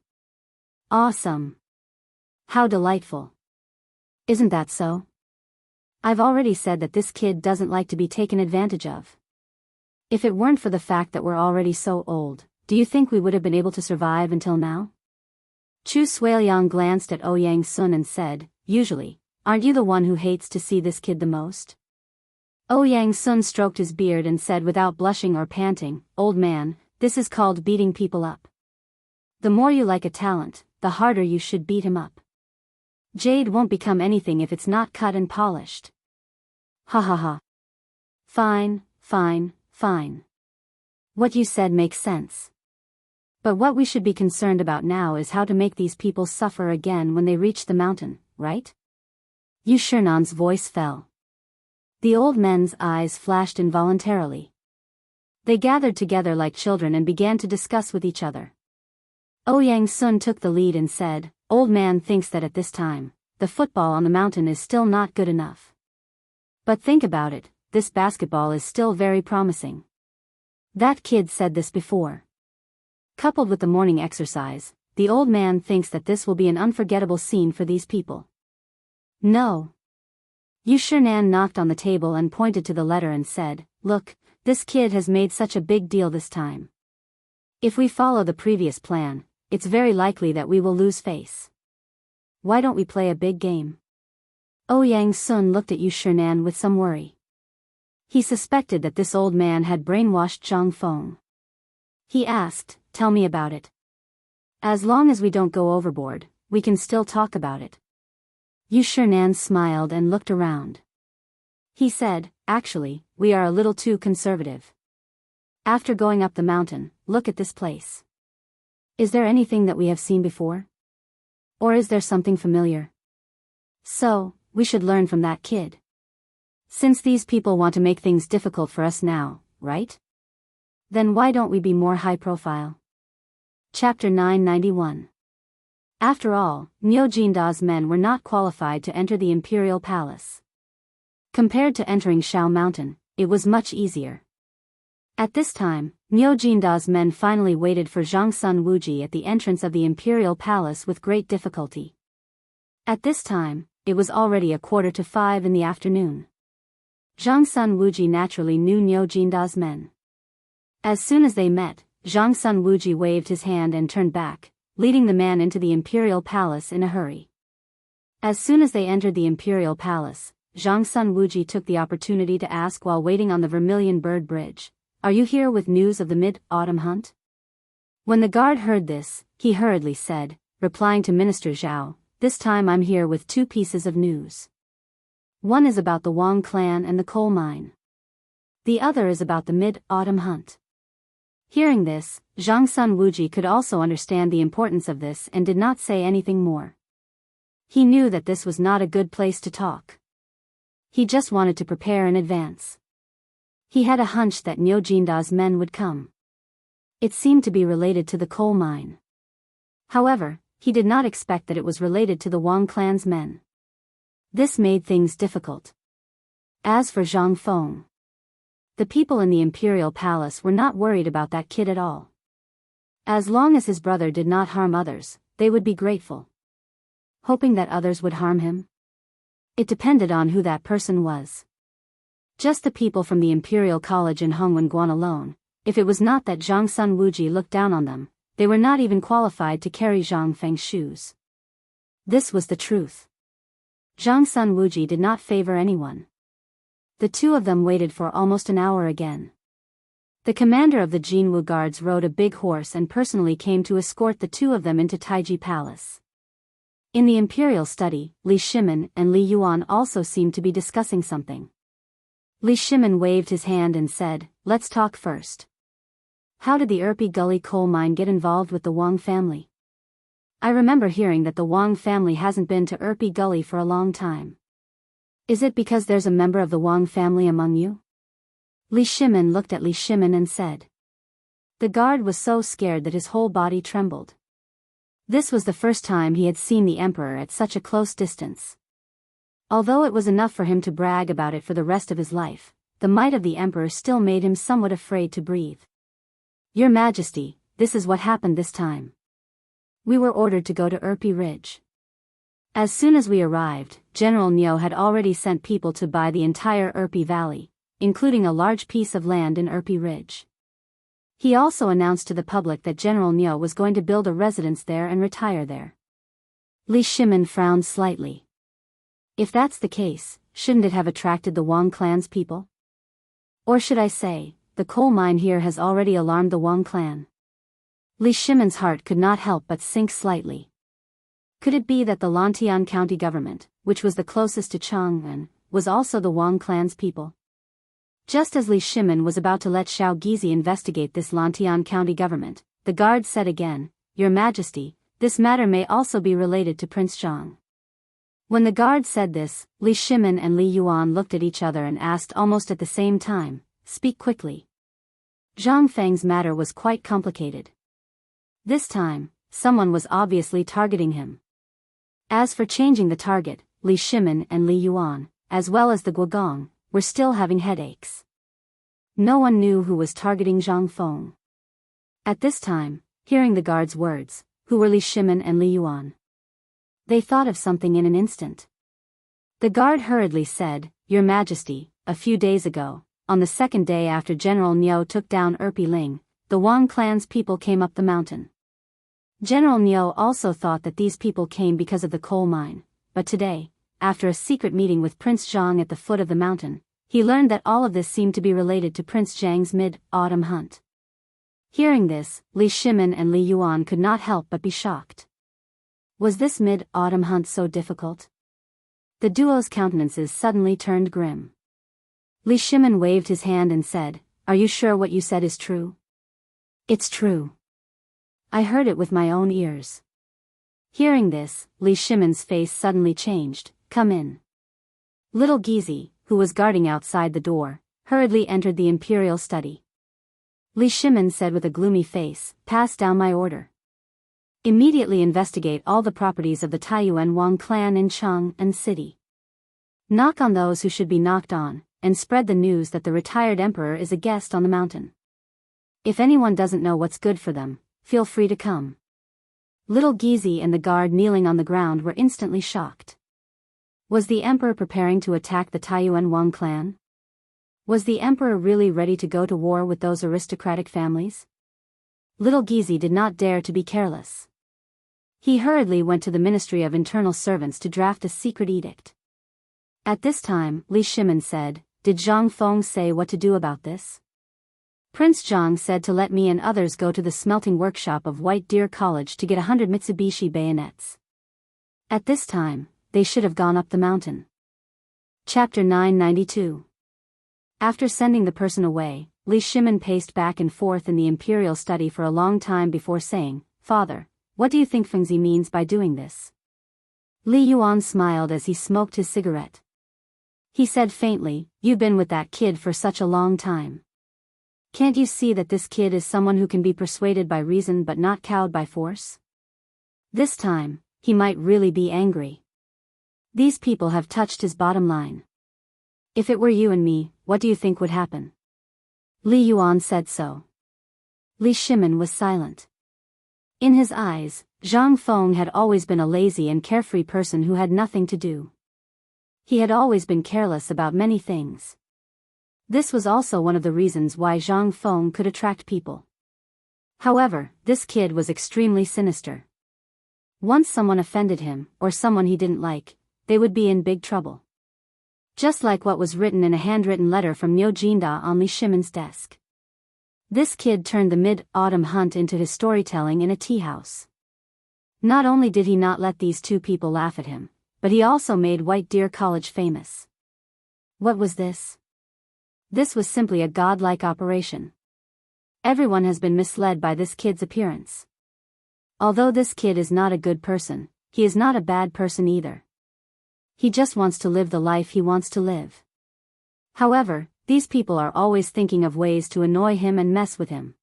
Awesome. How delightful. Isn't that so? I've already said that this kid doesn't like to be taken advantage of. If it weren't for the fact that we're already so old, do you think we would have been able to survive until now? Chu Suiliang glanced at Ouyang Sun and said, "Usually, aren't you the one who hates to see this kid the most?" Ouyang Sun stroked his beard and said without blushing or panting, "Old man, this is called beating people up. The more you like a talent, the harder you should beat him up. Jade won't become anything if it's not cut and polished." Ha ha ha. Fine, fine, fine. What you said makes sense. But what we should be concerned about now is how to make these people suffer again when they reach the mountain, right? Yu Shernan's voice fell. The old men's eyes flashed involuntarily. They gathered together like children and began to discuss with each other. Ouyang Sun took the lead and said, "Old man thinks that at this time, the football on the mountain is still not good enough. But think about it, this basketball is still very promising. That kid said this before. Coupled with the morning exercise, the old man thinks that this will be an unforgettable scene for these people." No. Yu Shernan knocked on the table and pointed to the letter and said, "Look, this kid has made such a big deal this time. If we follow the previous plan, it's very likely that we will lose face. Why don't we play a big game?" Ouyang Sun looked at Yu Shernan with some worry. He suspected that this old man had brainwashed Zhang Feng. He asked, "Tell me about it." As long as we don't go overboard, we can still talk about it. Yu Shinan smiled and looked around. He said, actually, we are a little too conservative. After going up the mountain, look at this place. Is there anything that we have seen before? Or is there something familiar? So, we should learn from that kid. Since these people want to make things difficult for us now, right? Then why don't we be more high profile? Chapter 991. After all, Niu Jinda's men were not qualified to enter the imperial palace. Compared to entering Shao Mountain, it was much easier. At this time, Niu Jinda's men finally waited for Zhang Sun Wuji at the entrance of the imperial palace with great difficulty. At this time, it was already 4:45 in the afternoon. Zhang Sun Wuji naturally knew Niu Jinda's men. As soon as they met, Zhang Sun Wuji waved his hand and turned back, leading the man into the imperial palace in a hurry. As soon as they entered the imperial palace, Zhang Sun Wuji took the opportunity to ask while waiting on the Vermilion Bird Bridge, "Are you here with news of the mid-autumn hunt?" When the guard heard this, he hurriedly said, replying to Minister Zhao, "This time I'm here with 2 pieces of news. One is about the Wang clan and the coal mine. The other is about the mid-autumn hunt." Hearing this, Zhang Sun Wuji could also understand the importance of this and did not say anything more. He knew that this was not a good place to talk. He just wanted to prepare in advance. He had a hunch that Niu Jinda's men would come. It seemed to be related to the coal mine. However, he did not expect that it was related to the Wang clan's men. This made things difficult. As for Zhang Feng, the people in the imperial palace were not worried about that kid at all. As long as his brother did not harm others, they would be grateful. Hoping that others would harm him? It depended on who that person was. Just the people from the Imperial College in Hongwenguan alone, if it was not that Zhang Sun Wuji looked down on them, they were not even qualified to carry Zhang Feng's shoes. This was the truth. Zhang Sun Wuji did not favor anyone. The 2 of them waited for almost an hour again. The commander of the Jinwu guards rode a big horse and personally came to escort the 2 of them into Taiji Palace. In the imperial study, Li Shimin and Li Yuan also seemed to be discussing something. Li Shimin waved his hand and said, "Let's talk first. How did the Erpi Gully coal mine get involved with the Wang family? I remember hearing that the Wang family hasn't been to Erpi Gully for a long time. Is it because there's a member of the Wang family among you?" Li Shimin looked at Li Shimin and said. The guard was so scared that his whole body trembled. This was the first time he had seen the emperor at such a close distance. Although it was enough for him to brag about it for the rest of his life, the might of the emperor still made him somewhat afraid to breathe. "Your Majesty, this is what happened this time. We were ordered to go to Erpi Ridge. As soon as we arrived, General Niu had already sent people to buy the entire Erpi Valley, including a large piece of land in Erpi Ridge. He also announced to the public that General Niu was going to build a residence there and retire there." Li Shimin frowned slightly. If that's the case, shouldn't it have attracted the Wang clan's people? Or should I say, the coal mine here has already alarmed the Wang clan? Li Shimin's heart could not help but sink slightly. Could it be that the Lantian County government, which was the closest to Chang'an, was also the Wang clan's people? Just as Li Shimin was about to let Xiao Gizi investigate this Lantian County government, the guard said again, "Your Majesty, this matter may also be related to Prince Zhang." When the guard said this, Li Shimin and Li Yuan looked at each other and asked almost at the same time, "Speak quickly." Zhang Feng's matter was quite complicated. This time, someone was obviously targeting him. As for changing the target, Li Shimin and Li Yuan, as well as the Guogong, were still having headaches. No one knew who was targeting Zhang Feng. At this time, hearing the guard's words, who were Li Shimin and Li Yuan, they thought of something in an instant. The guard hurriedly said, "Your Majesty, a few days ago, on the 2nd day after General Niu took down Erpi Ling, the Wang clan's people came up the mountain. General Niu also thought that these people came because of the coal mine, but today, after a secret meeting with Prince Zhang at the foot of the mountain, he learned that all of this seemed to be related to Prince Zhang's mid-autumn hunt. Hearing this, Li Shimin and Li Yuan could not help but be shocked. Was this mid-autumn hunt so difficult? The duo's countenances suddenly turned grim. Li Shimin waved his hand and said, "Are you sure what you said is true?" "It's true. I heard it with my own ears." Hearing this, Li Shimin's face suddenly changed. "Come in." Little Gizi, who was guarding outside the door, hurriedly entered the imperial study. Li Shimin said with a gloomy face, "Pass down my order. Immediately investigate all the properties of the Taiyuan Wang clan in Cheng and city. Knock on those who should be knocked on, and spread the news that the retired emperor is a guest on the mountain. If anyone doesn't know what's good for them, feel free to come." Little Gizi and the guard kneeling on the ground were instantly shocked. Was the emperor preparing to attack the Taiyuan Wang clan? Was the emperor really ready to go to war with those aristocratic families? Little Gizi did not dare to be careless. He hurriedly went to the Ministry of Internal Servants to draft a secret edict. At this time, Li Shimin said, "Did Zhang Feng say what to do about this?" "Prince Zhang said to let me and others go to the smelting workshop of White Deer College to get 100 Mitsubishi bayonets. At this time, they should have gone up the mountain." Chapter 992. After sending the person away, Li Shimin paced back and forth in the imperial study for a long time before saying, "Father, what do you think Fengzi means by doing this?" Li Yuan smiled as he smoked his cigarette. He said faintly, "You've been with that kid for such a long time. Can't you see that this kid is someone who can be persuaded by reason but not cowed by force? This time, he might really be angry. These people have touched his bottom line. If it were you and me, what do you think would happen?" Li Yuan said so. Li Shimin was silent. In his eyes, Zhang Feng had always been a lazy and carefree person who had nothing to do. He had always been careless about many things. This was also one of the reasons why Zhang Feng could attract people. However, this kid was extremely sinister. Once someone offended him, or someone he didn't like, they would be in big trouble. Just like what was written in a handwritten letter from Niu Jinda on Li Shimin's desk. This kid turned the mid-autumn hunt into his storytelling in a tea house. Not only did he not let these two people laugh at him, but he also made White Deer College famous. What was this? This was simply a godlike operation. Everyone has been misled by this kid's appearance. Although this kid is not a good person, he is not a bad person either. He just wants to live the life he wants to live. However, these people are always thinking of ways to annoy him and mess with him.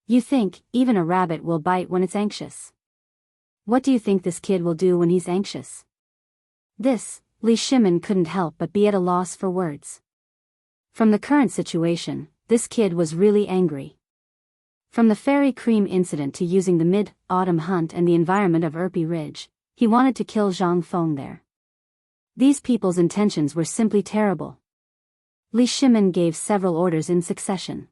You think, even a rabbit will bite when it's anxious. What do you think this kid will do when he's anxious? This, Li Shimin couldn't help but be at a loss for words. From the current situation, this kid was really angry. From the fairy cream incident to using the mid-autumn hunt and the environment of Erpi Ridge, he wanted to kill Zhang Feng there. These people's intentions were simply terrible. Li Shimin gave several orders in succession.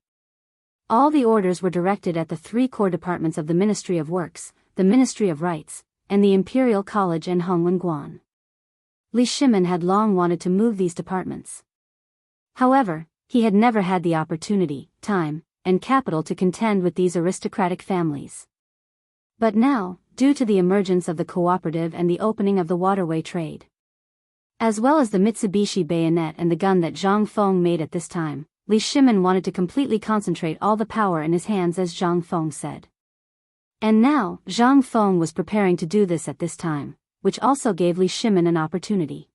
All the orders were directed at the three core departments of the Ministry of Works, the Ministry of Rights, and the Imperial College in Hongwen-Guan. Li Shimin had long wanted to move these departments. However, he had never had the opportunity, time, and capital to contend with these aristocratic families. But now, due to the emergence of the cooperative and the opening of the waterway trade, as well as the Mitsubishi bayonet and the gun that Zhang Feng made at this time, Li Shimin wanted to completely concentrate all the power in his hands, as Zhang Feng said. And now, Zhang Feng was preparing to do this at this time, which also gave Li Shimin an opportunity.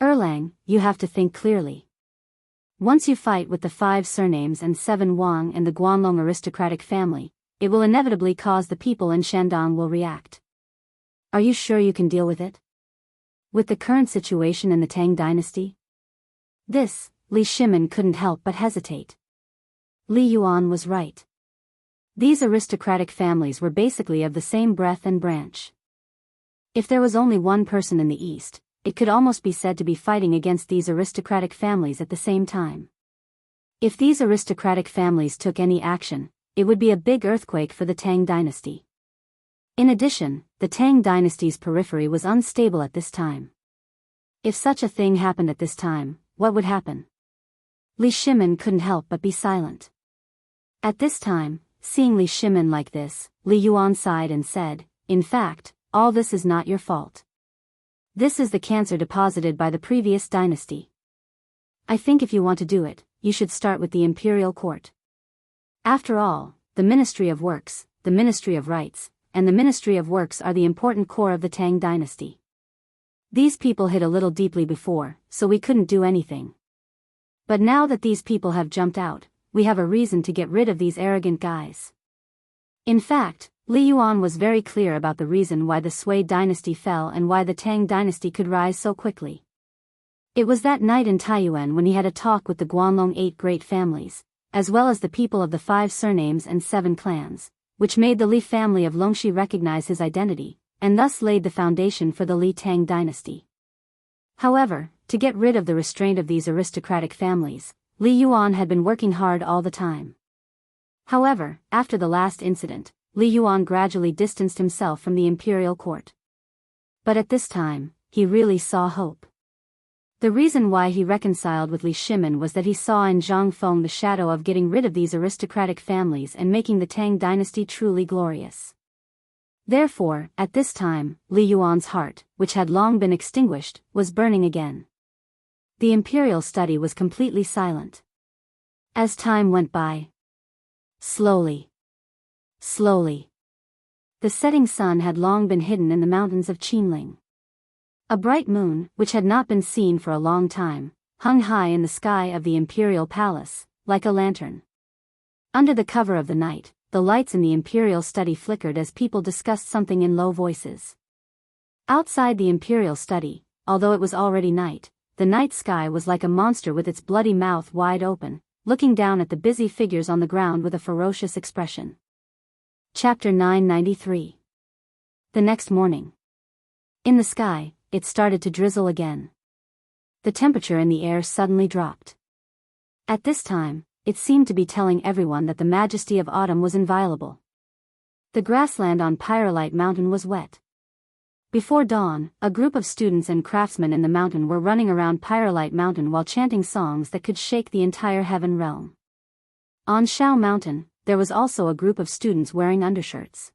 Erlang, you have to think clearly. Once you fight with the 5 surnames and 7 Wang and the Guanlong aristocratic family, it will inevitably cause the people in Shandong will react. Are you sure you can deal with it? With the current situation in the Tang dynasty? This, Li Shimin couldn't help but hesitate. Li Yuan was right. These aristocratic families were basically of the same breadth and branch. If there was only one person in the East, it could almost be said to be fighting against these aristocratic families at the same time. If these aristocratic families took any action, it would be a big earthquake for the Tang dynasty. In addition, the Tang dynasty's periphery was unstable at this time. If such a thing happened at this time, what would happen? Li Shimin couldn't help but be silent. At this time, Seeing Li Shimin like this, Li Yuan sighed and said, "In fact, all this is not your fault. This is the cancer deposited by the previous dynasty. I think if you want to do it, you should start with the imperial court. After all, the Ministry of Works, the Ministry of Rights, and the Ministry of Works are the important core of the Tang dynasty. These people hid a little deeply before, so we couldn't do anything. But now that these people have jumped out, we have a reason to get rid of these arrogant guys." In fact, Li Yuan was very clear about the reason why the Sui dynasty fell and why the Tang dynasty could rise so quickly. It was that night in Taiyuan when he had a talk with the Guanlong 8 great families, as well as the people of the 5 surnames and 7 clans, which made the Li family of Longxi recognize his identity, and thus laid the foundation for the Li Tang dynasty. However, to get rid of the restraint of these aristocratic families, Li Yuan had been working hard all the time. However, after the last incident, Li Yuan gradually distanced himself from the imperial court. But at this time, he really saw hope. The reason why he reconciled with Li Shimin was that he saw in Zhang Feng the shadow of getting rid of these aristocratic families and making the Tang dynasty truly glorious. Therefore, at this time, Li Yuan's heart, which had long been extinguished, was burning again. The imperial study was completely silent. As time went by, slowly, the setting sun had long been hidden in the mountains of Qinling. A bright moon, which had not been seen for a long time, hung high in the sky of the imperial palace, like a lantern. Under the cover of the night, the lights in the imperial study flickered as people discussed something in low voices. Outside the imperial study, although it was already night, the night sky was like a monster with its bloody mouth wide open, looking down at the busy figures on the ground with a ferocious expression. Chapter 993. The next morning. In the sky, it started to drizzle again. The temperature in the air suddenly dropped. At this time, it seemed to be telling everyone that the majesty of autumn was inviolable. The grassland on Pyrolite Mountain was wet. Before dawn, a group of students and craftsmen in the mountain were running around Pyrolite Mountain while chanting songs that could shake the entire heaven realm. On Shao Mountain, there was also a group of students wearing undershirts.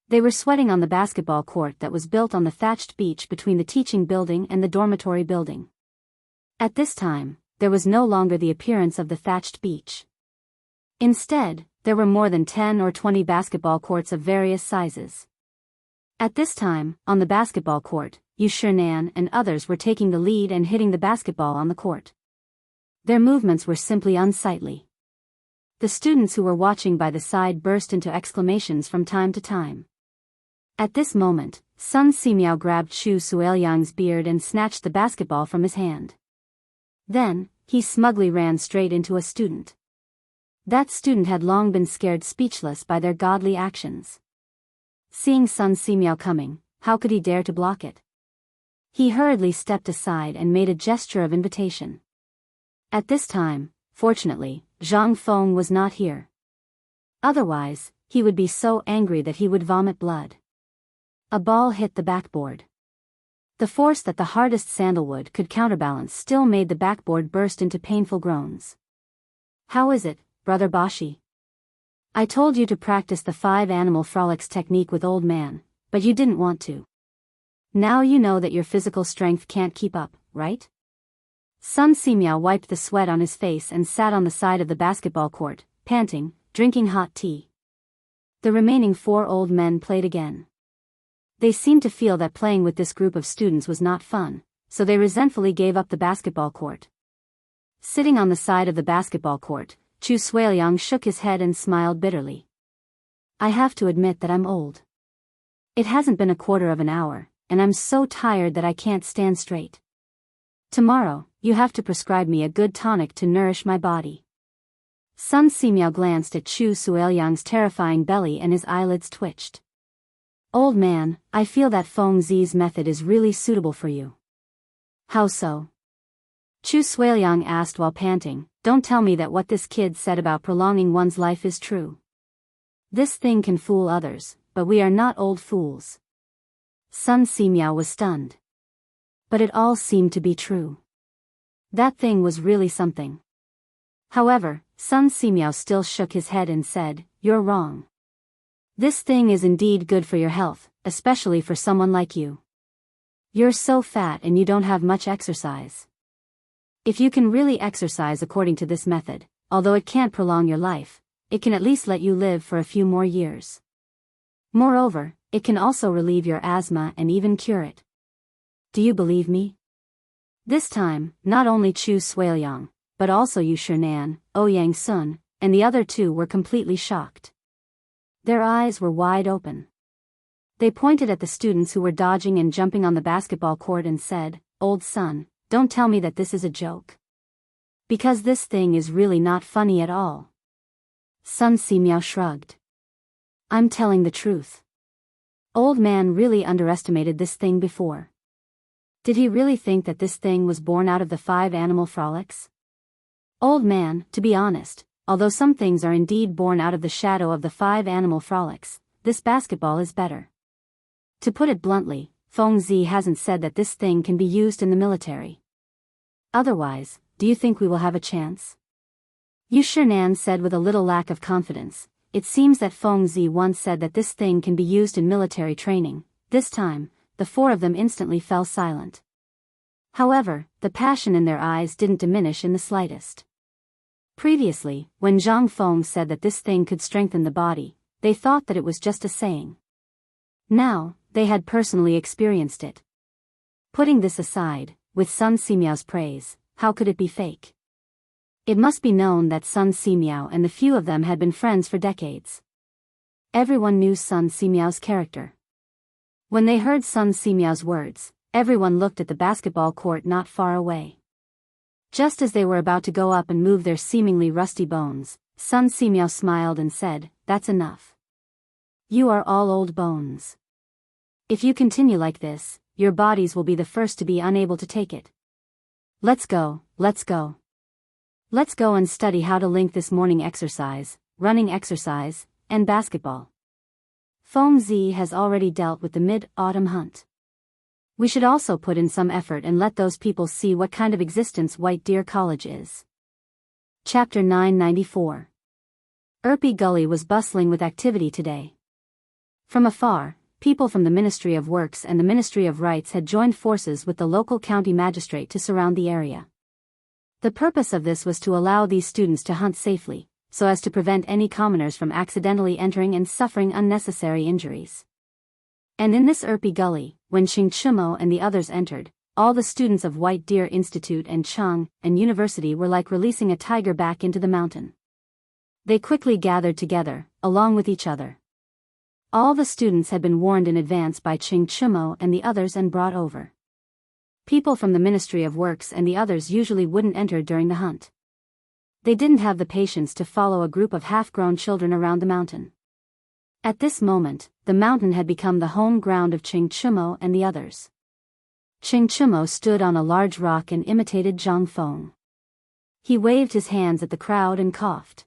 They were sweating on the basketball court that was built on the thatched beach between the teaching building and the dormitory building. At this time, there was no longer the appearance of the thatched beach. Instead, there were more than 10 or 20 basketball courts of various sizes. At this time, on the basketball court, Yu Shinan and others were taking the lead and hitting the basketball on the court. Their movements were simply unsightly. The students who were watching by the side burst into exclamations from time to time. At this moment, Sun Simiao grabbed Chu Suiliang's beard and snatched the basketball from his hand. Then, he smugly ran straight into a student. That student had long been scared speechless by their godly actions. Seeing Sun Simiao coming, how could he dare to block it? He hurriedly stepped aside and made a gesture of invitation. At this time, fortunately, Zhang Feng was not here. Otherwise, he would be so angry that he would vomit blood. A ball hit the backboard. The force that the hardest sandalwood could counterbalance still made the backboard burst into painful groans. "How is it, Brother Bashi? I told you to practice the 5 animal frolics technique with old man, but you didn't want to. Now you know that your physical strength can't keep up, right?" Sun Simiao wiped the sweat on his face and sat on the side of the basketball court, panting, drinking hot tea. The remaining 4 old men played again. They seemed to feel that playing with this group of students was not fun, so they resentfully gave up the basketball court. Sitting on the side of the basketball court, Chu Suiliang shook his head and smiled bitterly. "I have to admit that I'm old. It hasn't been a quarter of an hour, and I'm so tired that I can't stand straight. Tomorrow, you have to prescribe me a good tonic to nourish my body." Sun Simiao glanced at Chu Suiliang's terrifying belly and his eyelids twitched. "Old man, I feel that Feng Zi's method is really suitable for you." "How so?" Chu Suiliang asked while panting. "Don't tell me that what this kid said about prolonging one's life is true. This thing can fool others, but we are not old fools." Sun Simiao was stunned. But it all seemed to be true. That thing was really something. However, Sun Simiao still shook his head and said, "You're wrong. This thing is indeed good for your health, especially for someone like you. You're so fat and you don't have much exercise. If you can really exercise according to this method, although it can't prolong your life, it can at least let you live for a few more years. Moreover, it can also relieve your asthma and even cure it. Do you believe me?" This time, not only Chu Suiliang, but also Yu Shinan, Ouyang Sun, and the other two were completely shocked. Their eyes were wide open. They pointed at the students who were dodging and jumping on the basketball court and said, "Old Sun, don't tell me that this is a joke. Because this thing is really not funny at all." Sun Simiao shrugged. "I'm telling the truth. Old man really underestimated this thing before. Did he really think that this thing was born out of the 5 animal frolics? Old man, to be honest, although some things are indeed born out of the shadow of the 5 animal frolics, this basketball is better. To put it bluntly, Feng Zi hasn't said that this thing can be used in the military. Otherwise, do you think we will have a chance?" Yu Shinan said with a little lack of confidence. It seems that Feng Zi once said that this thing can be used in military training. This time, the 4 of them instantly fell silent. However, the passion in their eyes didn't diminish in the slightest. Previously, when Zhang Feng said that this thing could strengthen the body, they thought that it was just a saying. Now, they had personally experienced it. Putting this aside, with Sun Simiao's praise, how could it be fake? It must be known that Sun Simiao and the few of them had been friends for decades. Everyone knew Sun Simiao's character. When they heard Sun Simiao's words, everyone looked at the basketball court not far away. Just as they were about to go up and move their seemingly rusty bones, Sun Simiao smiled and said, "That's enough. You are all old bones. If you continue like this, your bodies will be the first to be unable to take it. Let's go, let's go. Let's go and study how to link this morning exercise, running exercise, and basketball. Feng Zi has already dealt with the mid-autumn hunt. We should also put in some effort and let those people see what kind of existence White Deer College is." Chapter 994. Erpi Gully was bustling with activity today. From afar, people from the Ministry of Works and the Ministry of Rights had joined forces with the local county magistrate to surround the area. The purpose of this was to allow these students to hunt safely, so as to prevent any commoners from accidentally entering and suffering unnecessary injuries. And in this Erpi Gully, when Qing Chumo and the others entered, all the students of White Deer Institute and Chang and University were like releasing a tiger back into the mountain. They quickly gathered together, along with each other. All the students had been warned in advance by Qing Chumo and the others and brought over. People from the Ministry of Works and the others usually wouldn't enter during the hunt. They didn't have the patience to follow a group of half-grown children around the mountain. At this moment, the mountain had become the home ground of Qing Chumo and the others. Qing Chumo stood on a large rock and imitated Zhang Feng. He waved his hands at the crowd and coughed.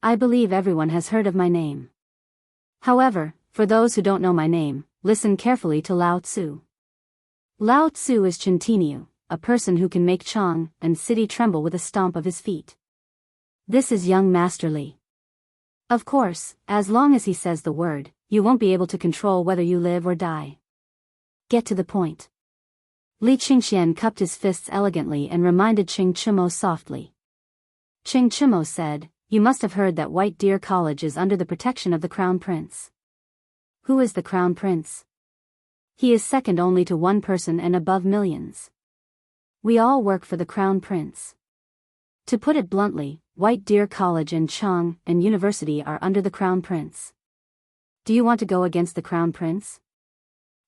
"I believe everyone has heard of my name. However, for those who don't know my name, listen carefully to Lao Tzu. Lao Tzu is Chintiniu, a person who can make Chang and city tremble with a stomp of his feet. This is young Master Li. Of course, as long as he says the word, you won't be able to control whether you live or die. Get to the point." Li Qingxian cupped his fists elegantly and reminded Qing Chumo softly. Qing Chumo said, "You must have heard that White Deer College is under the protection of the Crown Prince." "Who is the Crown Prince?" "He is second only to one person and above millions. We all work for the Crown Prince. To put it bluntly, White Deer College and Chang and University are under the Crown Prince. Do you want to go against the Crown Prince?"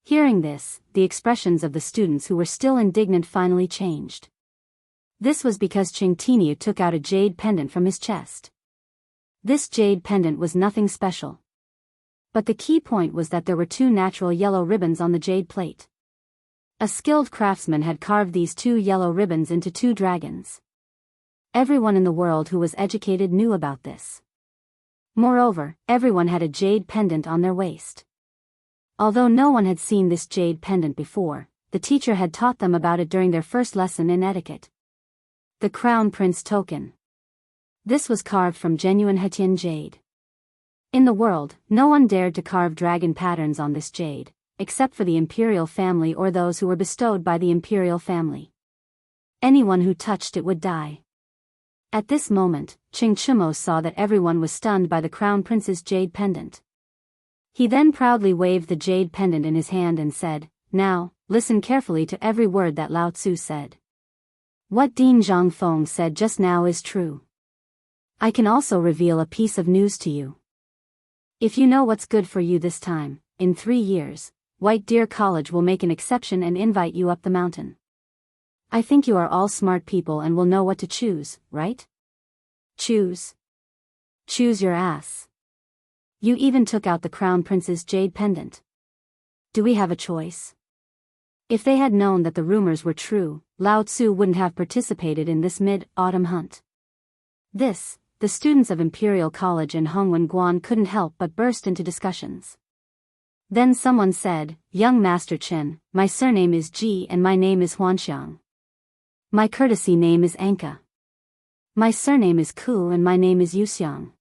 Hearing this, the expressions of the students who were still indignant finally changed. This was because Qing Tiniu took out a jade pendant from his chest. This jade pendant was nothing special. But the key point was that there were 2 natural yellow ribbons on the jade plate. A skilled craftsman had carved these 2 yellow ribbons into 2 dragons. Everyone in the world who was educated knew about this. Moreover, everyone had a jade pendant on their waist. Although no one had seen this jade pendant before, the teacher had taught them about it during their first lesson in etiquette. The Crown Prince token. This was carved from genuine Hetian jade. In the world, no one dared to carve dragon patterns on this jade, except for the imperial family or those who were bestowed by the imperial family. Anyone who touched it would die. At this moment, Chingchumo saw that everyone was stunned by the crown prince's jade pendant. He then proudly waved the jade pendant in his hand and said, "Now, listen carefully to every word that Lao Tzu said. What Dean Zhangfeng said just now is true. I can also reveal a piece of news to you. If you know what's good for you this time, in 3 years, White Deer College will make an exception and invite you up the mountain. I think you are all smart people and will know what to choose, right? Choose. Choose your ass. You even took out the crown prince's jade pendant. Do we have a choice?" If they had known that the rumors were true, Lao Tzu wouldn't have participated in this mid-autumn hunt. This, the students of Imperial College and Hongwen Guan couldn't help but burst into discussions. Then someone said, "Young Master Chen, my surname is Ji and my name is Huanxiang. My courtesy name is Anka. My surname is Ku and my name is Yuxiang."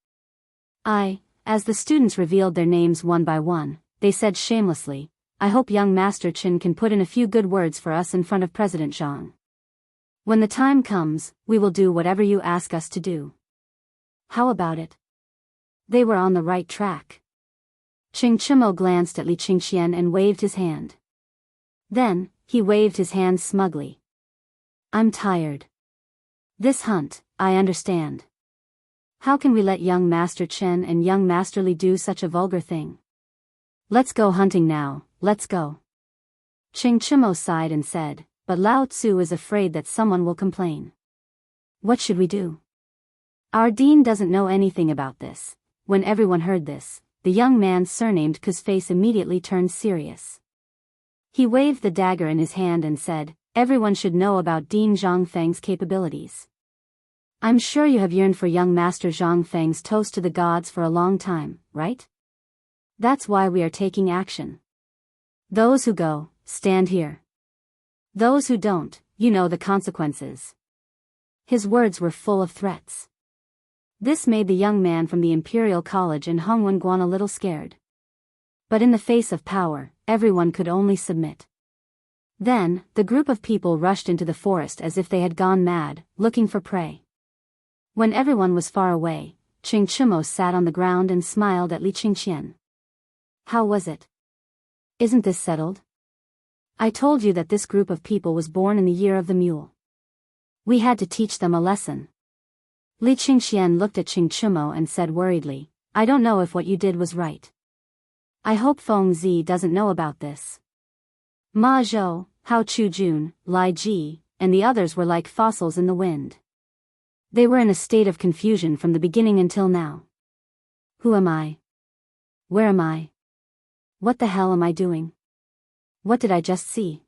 As the students revealed their names one by one, they said shamelessly, "I hope young Master Chen can put in a few good words for us in front of President Zhang. When the time comes, we will do whatever you ask us to do. How about it?" They were on the right track. Chingchumo glanced at Li Qingxian and waved his hand. Then, he waved his hand smugly. "I'm tired. This hunt, I understand. How can we let young Master Chen and young Master Li do such a vulgar thing? Let's go hunting now, let's go." Chingchumo sighed and said, "But Lao Tzu is afraid that someone will complain. What should we do? Our dean doesn't know anything about this." When everyone heard this, the young man surnamed Ku's face immediately turned serious. He waved the dagger in his hand and said, "Everyone should know about Dean Zhangfeng's capabilities. I'm sure you have yearned for young Master Zhangfeng's toast to the gods for a long time, right? That's why we are taking action. Those who go, stand here. Those who don't, you know the consequences." His words were full of threats. This made the young man from the Imperial College in Hongwen Guan a little scared. But in the face of power, everyone could only submit. Then, the group of people rushed into the forest as if they had gone mad, looking for prey. When everyone was far away, Chingchumo sat on the ground and smiled at Li Qingxian. "How was it? Isn't this settled? I told you that this group of people was born in the year of the mule. We had to teach them a lesson." Li Qingxian looked at Chingchumo and said worriedly, "I don't know if what you did was right. I hope Feng Zi doesn't know about this." Ma Zhou, Hao Chujun, Lai Ji, and the others were like fossils in the wind. They were in a state of confusion from the beginning until now. Who am I? Where am I? What the hell am I doing? What did I just see?